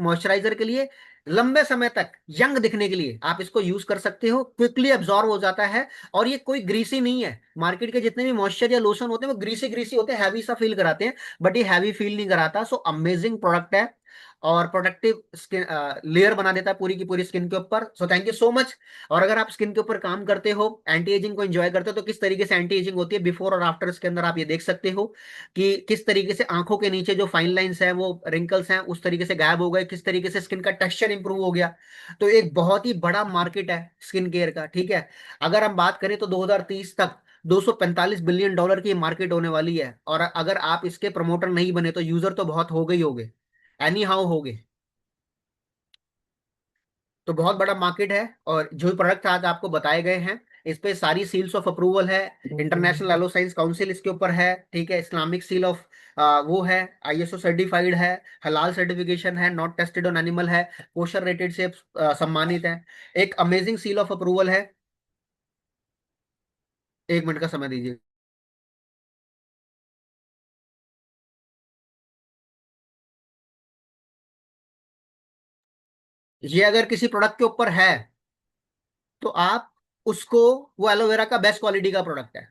मॉइस्चराइजर के लिए, लंबे समय तक यंग दिखने के लिए आप इसको यूज कर सकते हो। क्विकली एब्जॉर्ब हो जाता है, और ये कोई ग्रीसी नहीं है। मार्केट के जितने भी मॉइस्चर या लोशन होते हैं वो ग्रीसी ग्रीसी होते हैं, हैवी सा फील कराते हैं, बट ये हैवी फील नहीं कराता। सो अमेजिंग प्रोडक्ट है, और प्रोडक्टिव स्किन लेयर बना देता है पूरी की पूरी स्किन के ऊपर। सो थैंक यू सो मच। और अगर आप स्किन के ऊपर काम करते हो, एंटी एजिंग को एंजॉय करते हो, तो किस तरीके से एंटी एजिंग होती है बिफोर और आफ्टर, इसके अंदर आप ये देख सकते हो कि किस तरीके से आंखों के नीचे जो फाइन लाइंस हैं, वो रिंकल्स हैं, उस तरीके से गायब हो गए, किस तरीके से स्किन का टेक्सचर इंप्रूव हो गया। तो एक बहुत ही बड़ा मार्केट है स्किन केयर का, ठीक है। अगर हम बात करें तो 2030 तक $245 बिलियन की मार्केट होने वाली है। और अगर आप इसके प्रमोटर नहीं बने तो यूजर तो बहुत हो गई होगे, एनी हाउ हो गए। तो बहुत बड़ा मार्केट है, और जो प्रोडक्ट आज आपको बताए गए हैं, इस पे सारी सील्स ऑफ अप्रूवल है। इंटरनेशनल एलो साइंस काउंसिल इसके ऊपर है, ठीक है। इस्लामिक सील ऑफ वो है, आईएसओ सर्टिफाइड है, हलाल सर्टिफिकेशन है, नॉट टेस्टेड ऑन एनिमल है, कोशर रेटेड से सम्मानित है। एक अमेजिंग सील ऑफ अप्रूवल है। 1 मिनट का समय दीजिए। ये अगर किसी प्रोडक्ट के ऊपर है तो आप उसको, वो एलोवेरा का बेस्ट क्वालिटी का प्रोडक्ट है,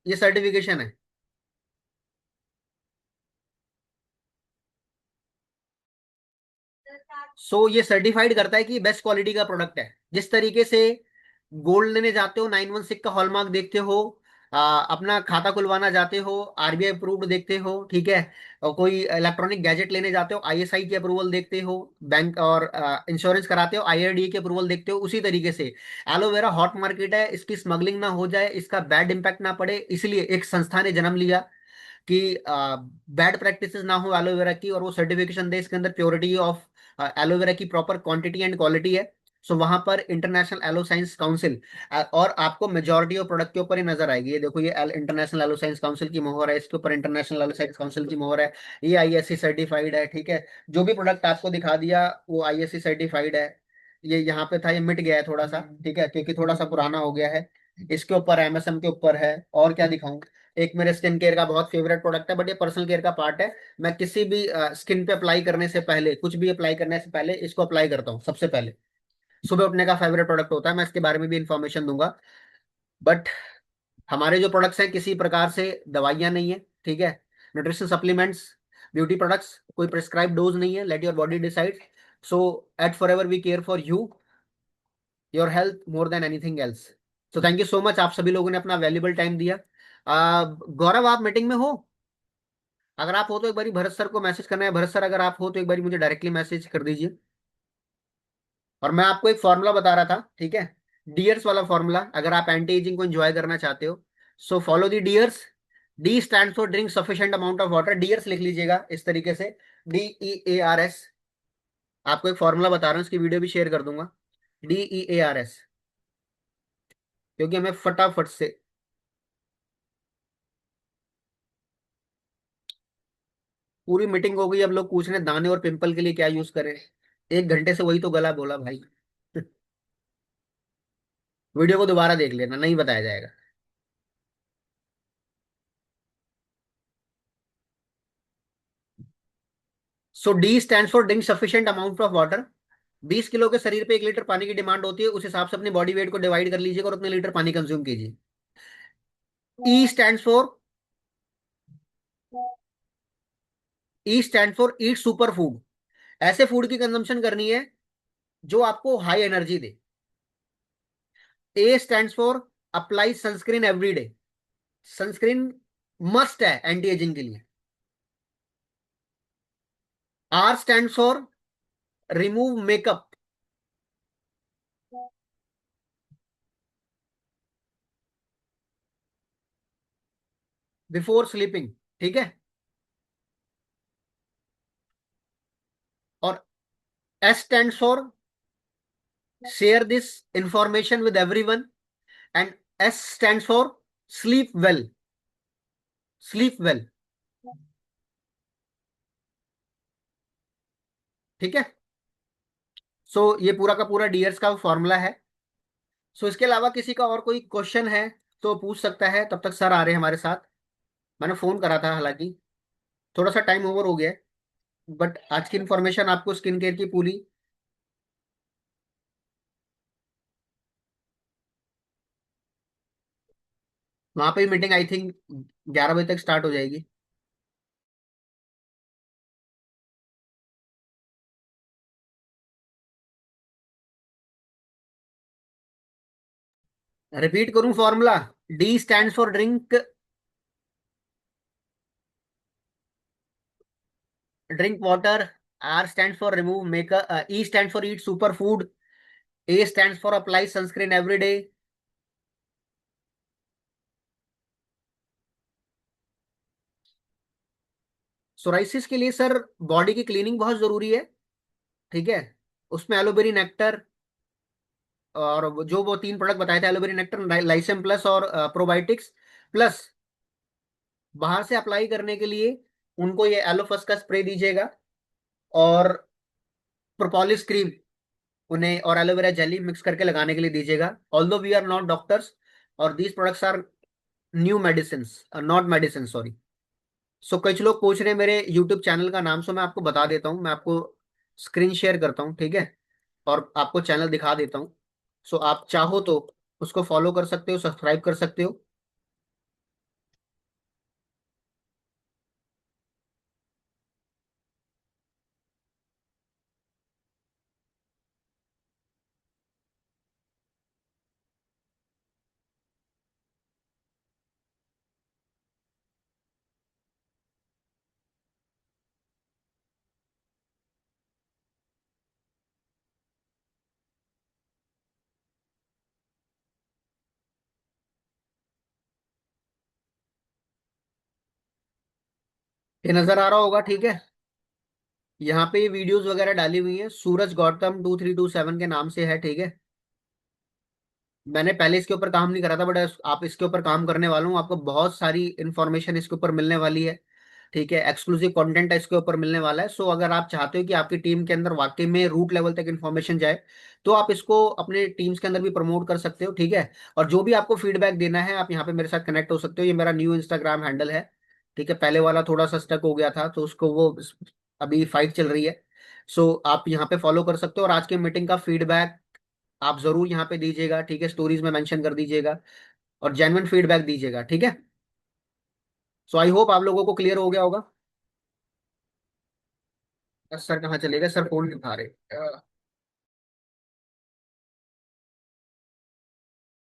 ये सर्टिफिकेशन है। सो ये सर्टिफाइड करता है कि बेस्ट क्वालिटी का प्रोडक्ट है। जिस तरीके से गोल्ड लेने जाते हो, 916 का हॉलमार्क देखते हो, अपना खाता खुलवाना जाते हो, आरबीआई अप्रूव्ड देखते हो, ठीक है, और कोई इलेक्ट्रॉनिक गैजेट लेने जाते हो, आईएसआई की अप्रूवल देखते हो, बैंक और इंश्योरेंस कराते हो, आईआरडी की अप्रूवल देखते हो, उसी तरीके से एलोवेरा हॉट मार्केट है। इसकी स्मगलिंग ना हो जाए, इसका बैड इंपैक्ट ना पड़े, इसलिए एक संस्था ने जन्म लिया कि बैड प्रैक्टिसेस ना हो एलोवेरा की, और वो सर्टिफिकेशन दे इसके अंदर प्योरिटी ऑफ एलोवेरा की प्रॉपर क्वांटिटी एंड क्वालिटी है। सो वहां पर इंटरनेशनल एलो साइंस काउंसिल, और आपको मेजोरिटी ऑफ प्रोडक्ट के ऊपर ही नजर आएगी। ये देखो, ये इंटरनेशनल एलो साइंस काउंसिल की मोहर है, इसके ऊपर इंटरनेशनल एलो साइंस काउंसिल की मोहर है। ये आईएससी सर्टिफाइड है, ठीक है। जो भी प्रोडक्ट आपको दिखा दिया वो आईएससी सर्टिफाइड है। ये यहाँ पे था, ये मिट गया है थोड़ा सा, ठीक है, क्योंकि थोड़ा सा पुराना हो गया है। इसके ऊपर एमएसएम के ऊपर है। और क्या दिखाऊं? एक मेरे स्किन केयर का बहुत फेवरेट प्रोडक्ट है, बट ये पर्सनल केयर का पार्ट है। मैं किसी भी स्किन पे अप्लाई करने से पहले, कुछ भी अप्लाई करने से पहले इसको अप्लाई करता हूँ सबसे पहले। सुबह उठने का फेवरेट प्रोडक्ट होता है, मैं इसके बारे में भी इंफॉर्मेशन दूंगा। बट हमारे जो प्रोडक्ट्स हैं किसी प्रकार से दवाइयाँ नहीं है, ठीक है। न्यूट्रिशन सप्लीमेंट्स, ब्यूटी प्रोडक्ट्स, कोई प्रिस्क्राइब डोज नहीं है। Let your body decide. So at Forever we care for you, your health more than anything else. So thank you so much, आप सभी लोगों ने अपना वैल्यूबल टाइम दिया। गौरव, आप मीटिंग में हो? अगर आप हो तो एक बारी भरत सर को मैसेज करना है। भरत सर, अगर आप हो तो एक बारी मुझे डायरेक्टली मैसेज कर दीजिए। और मैं आपको एक फॉर्मूला बता रहा था, ठीक है, डियर्स वाला फॉर्मूला। अगर आप एंटी एजिंग को एंजॉय करना चाहते हो, so follow the dears. D stand for drink sufficient amount of water. Dears लिख लीजिएगा इस तरीके से, DEARS। आपको एक फॉर्मूला बता रहा हूँ, इसकी वीडियो भी शेयर कर दूंगा। DEARS, क्योंकि हमें फटाफट से, पूरी मीटिंग हो गई, अब लोग पूछ रहे हैं दाने और पिंपल के लिए क्या यूज करें। 1 घंटे से वही तो गला बोला भाई। वीडियो को दोबारा देख लेना, नहीं बताया जाएगा। So D stand for drink sufficient amount of water. 20 kilo के शरीर पे 1 लीटर पानी की डिमांड होती है, उस हिसाब से अपनी बॉडी वेट को डिवाइड कर लीजिएगा और उतने लीटर पानी कंज्यूम कीजिए। E stand for eat super food. ऐसे फूड की कंजम्पशन करनी है जो आपको हाई एनर्जी दे। A stand for apply sunscreen every day. Sunscreen must है एंटी एजिंग के लिए। R stand for remove makeup before sleeping, ठीक है। और S stand for share this information with everyone, and S stand for sleep well, sleep well, ठीक है। So ये पूरा का पूरा डीएर्स का फॉर्मूला है। सो इसके अलावा किसी का और कोई क्वेश्चन है तो पूछ सकता है, तब तक सर आ रहे हैं हमारे साथ। मैंने फोन करा था, हालांकि थोड़ा सा टाइम ओवर हो गया है, बट आज की इन्फॉर्मेशन आपको स्किन केयर की पूरी। वहां पे मीटिंग आई थिंक 11 बजे तक स्टार्ट हो जाएगी। रिपीट करूं formula? D stand for drink, drink water. R stand for remove makeup, E stand for eat super food, A stand for apply sunscreen every day. Psoriasis के लिए sir body की cleaning बहुत जरूरी है, ठीक है। उसमें एलोवेरी नेक्टर, और जो वो तीन प्रोडक्ट बताए थे, एलोवेरी नेक्टर, लाइसेम प्लस और प्रोबायोटिक्स प्लस, बाहर से अप्लाई करने के लिए उनको ये एलोफस का स्प्रे दीजिएगा, और प्रोपोलिस क्रीम उन्हें और एलोवेरा जेली मिक्स करके लगाने के लिए दीजिएगा। Although we are not doctors, और these products are new medicine, not medicine, sorry. So कुछ लोग पूछ रहे हैं मेरे यूट्यूब चैनल का नाम, सो मैं आपको बता देता हूँ, मैं आपको स्क्रीन शेयर करता हूँ, ठीक है, और आपको चैनल दिखा देता हूँ। सो आप चाहो तो उसको फॉलो कर सकते हो, सब्सक्राइब कर सकते हो। ये नजर आ रहा होगा, ठीक है। यहाँ पे ये वीडियोस वगैरह डाली हुई है, सूरज गौतम 2327 के नाम से है, ठीक है। मैंने पहले इसके ऊपर काम नहीं करा था, बट आप इसके ऊपर काम करने वाला हूँ, आपको बहुत सारी इंफॉर्मेशन इसके ऊपर मिलने वाली है, ठीक है। एक्सक्लूसिव कंटेंट इसके ऊपर मिलने वाला है। सो अगर आप चाहते हो कि आपकी टीम के अंदर वाकई में रूट लेवल तक इन्फॉर्मेशन जाए, तो आप इसको अपने टीम्स के अंदर भी प्रमोट कर सकते हो, ठीक है। और जो भी आपको फीडबैक देना है, आप यहाँ पे मेरे साथ कनेक्ट हो सकते हो। ये मेरा न्यू इंस्टाग्राम हैंडल है, ठीक है। पहले वाला थोड़ा सा स्टक हो गया था, तो उसको वो अभी फाइट चल रही है। सो आप यहाँ पे फॉलो कर सकते हो, और आज की मीटिंग का फीडबैक आप जरूर यहाँ पे दीजिएगा, ठीक है, स्टोरीज में मेंशन कर दीजिएगा, और जेन्युइन फीडबैक दीजिएगा, ठीक है। सो आई होप आप लोगों को क्लियर हो गया होगा। सर कहाँ चले गए? सर फोन नहीं उठा रहे।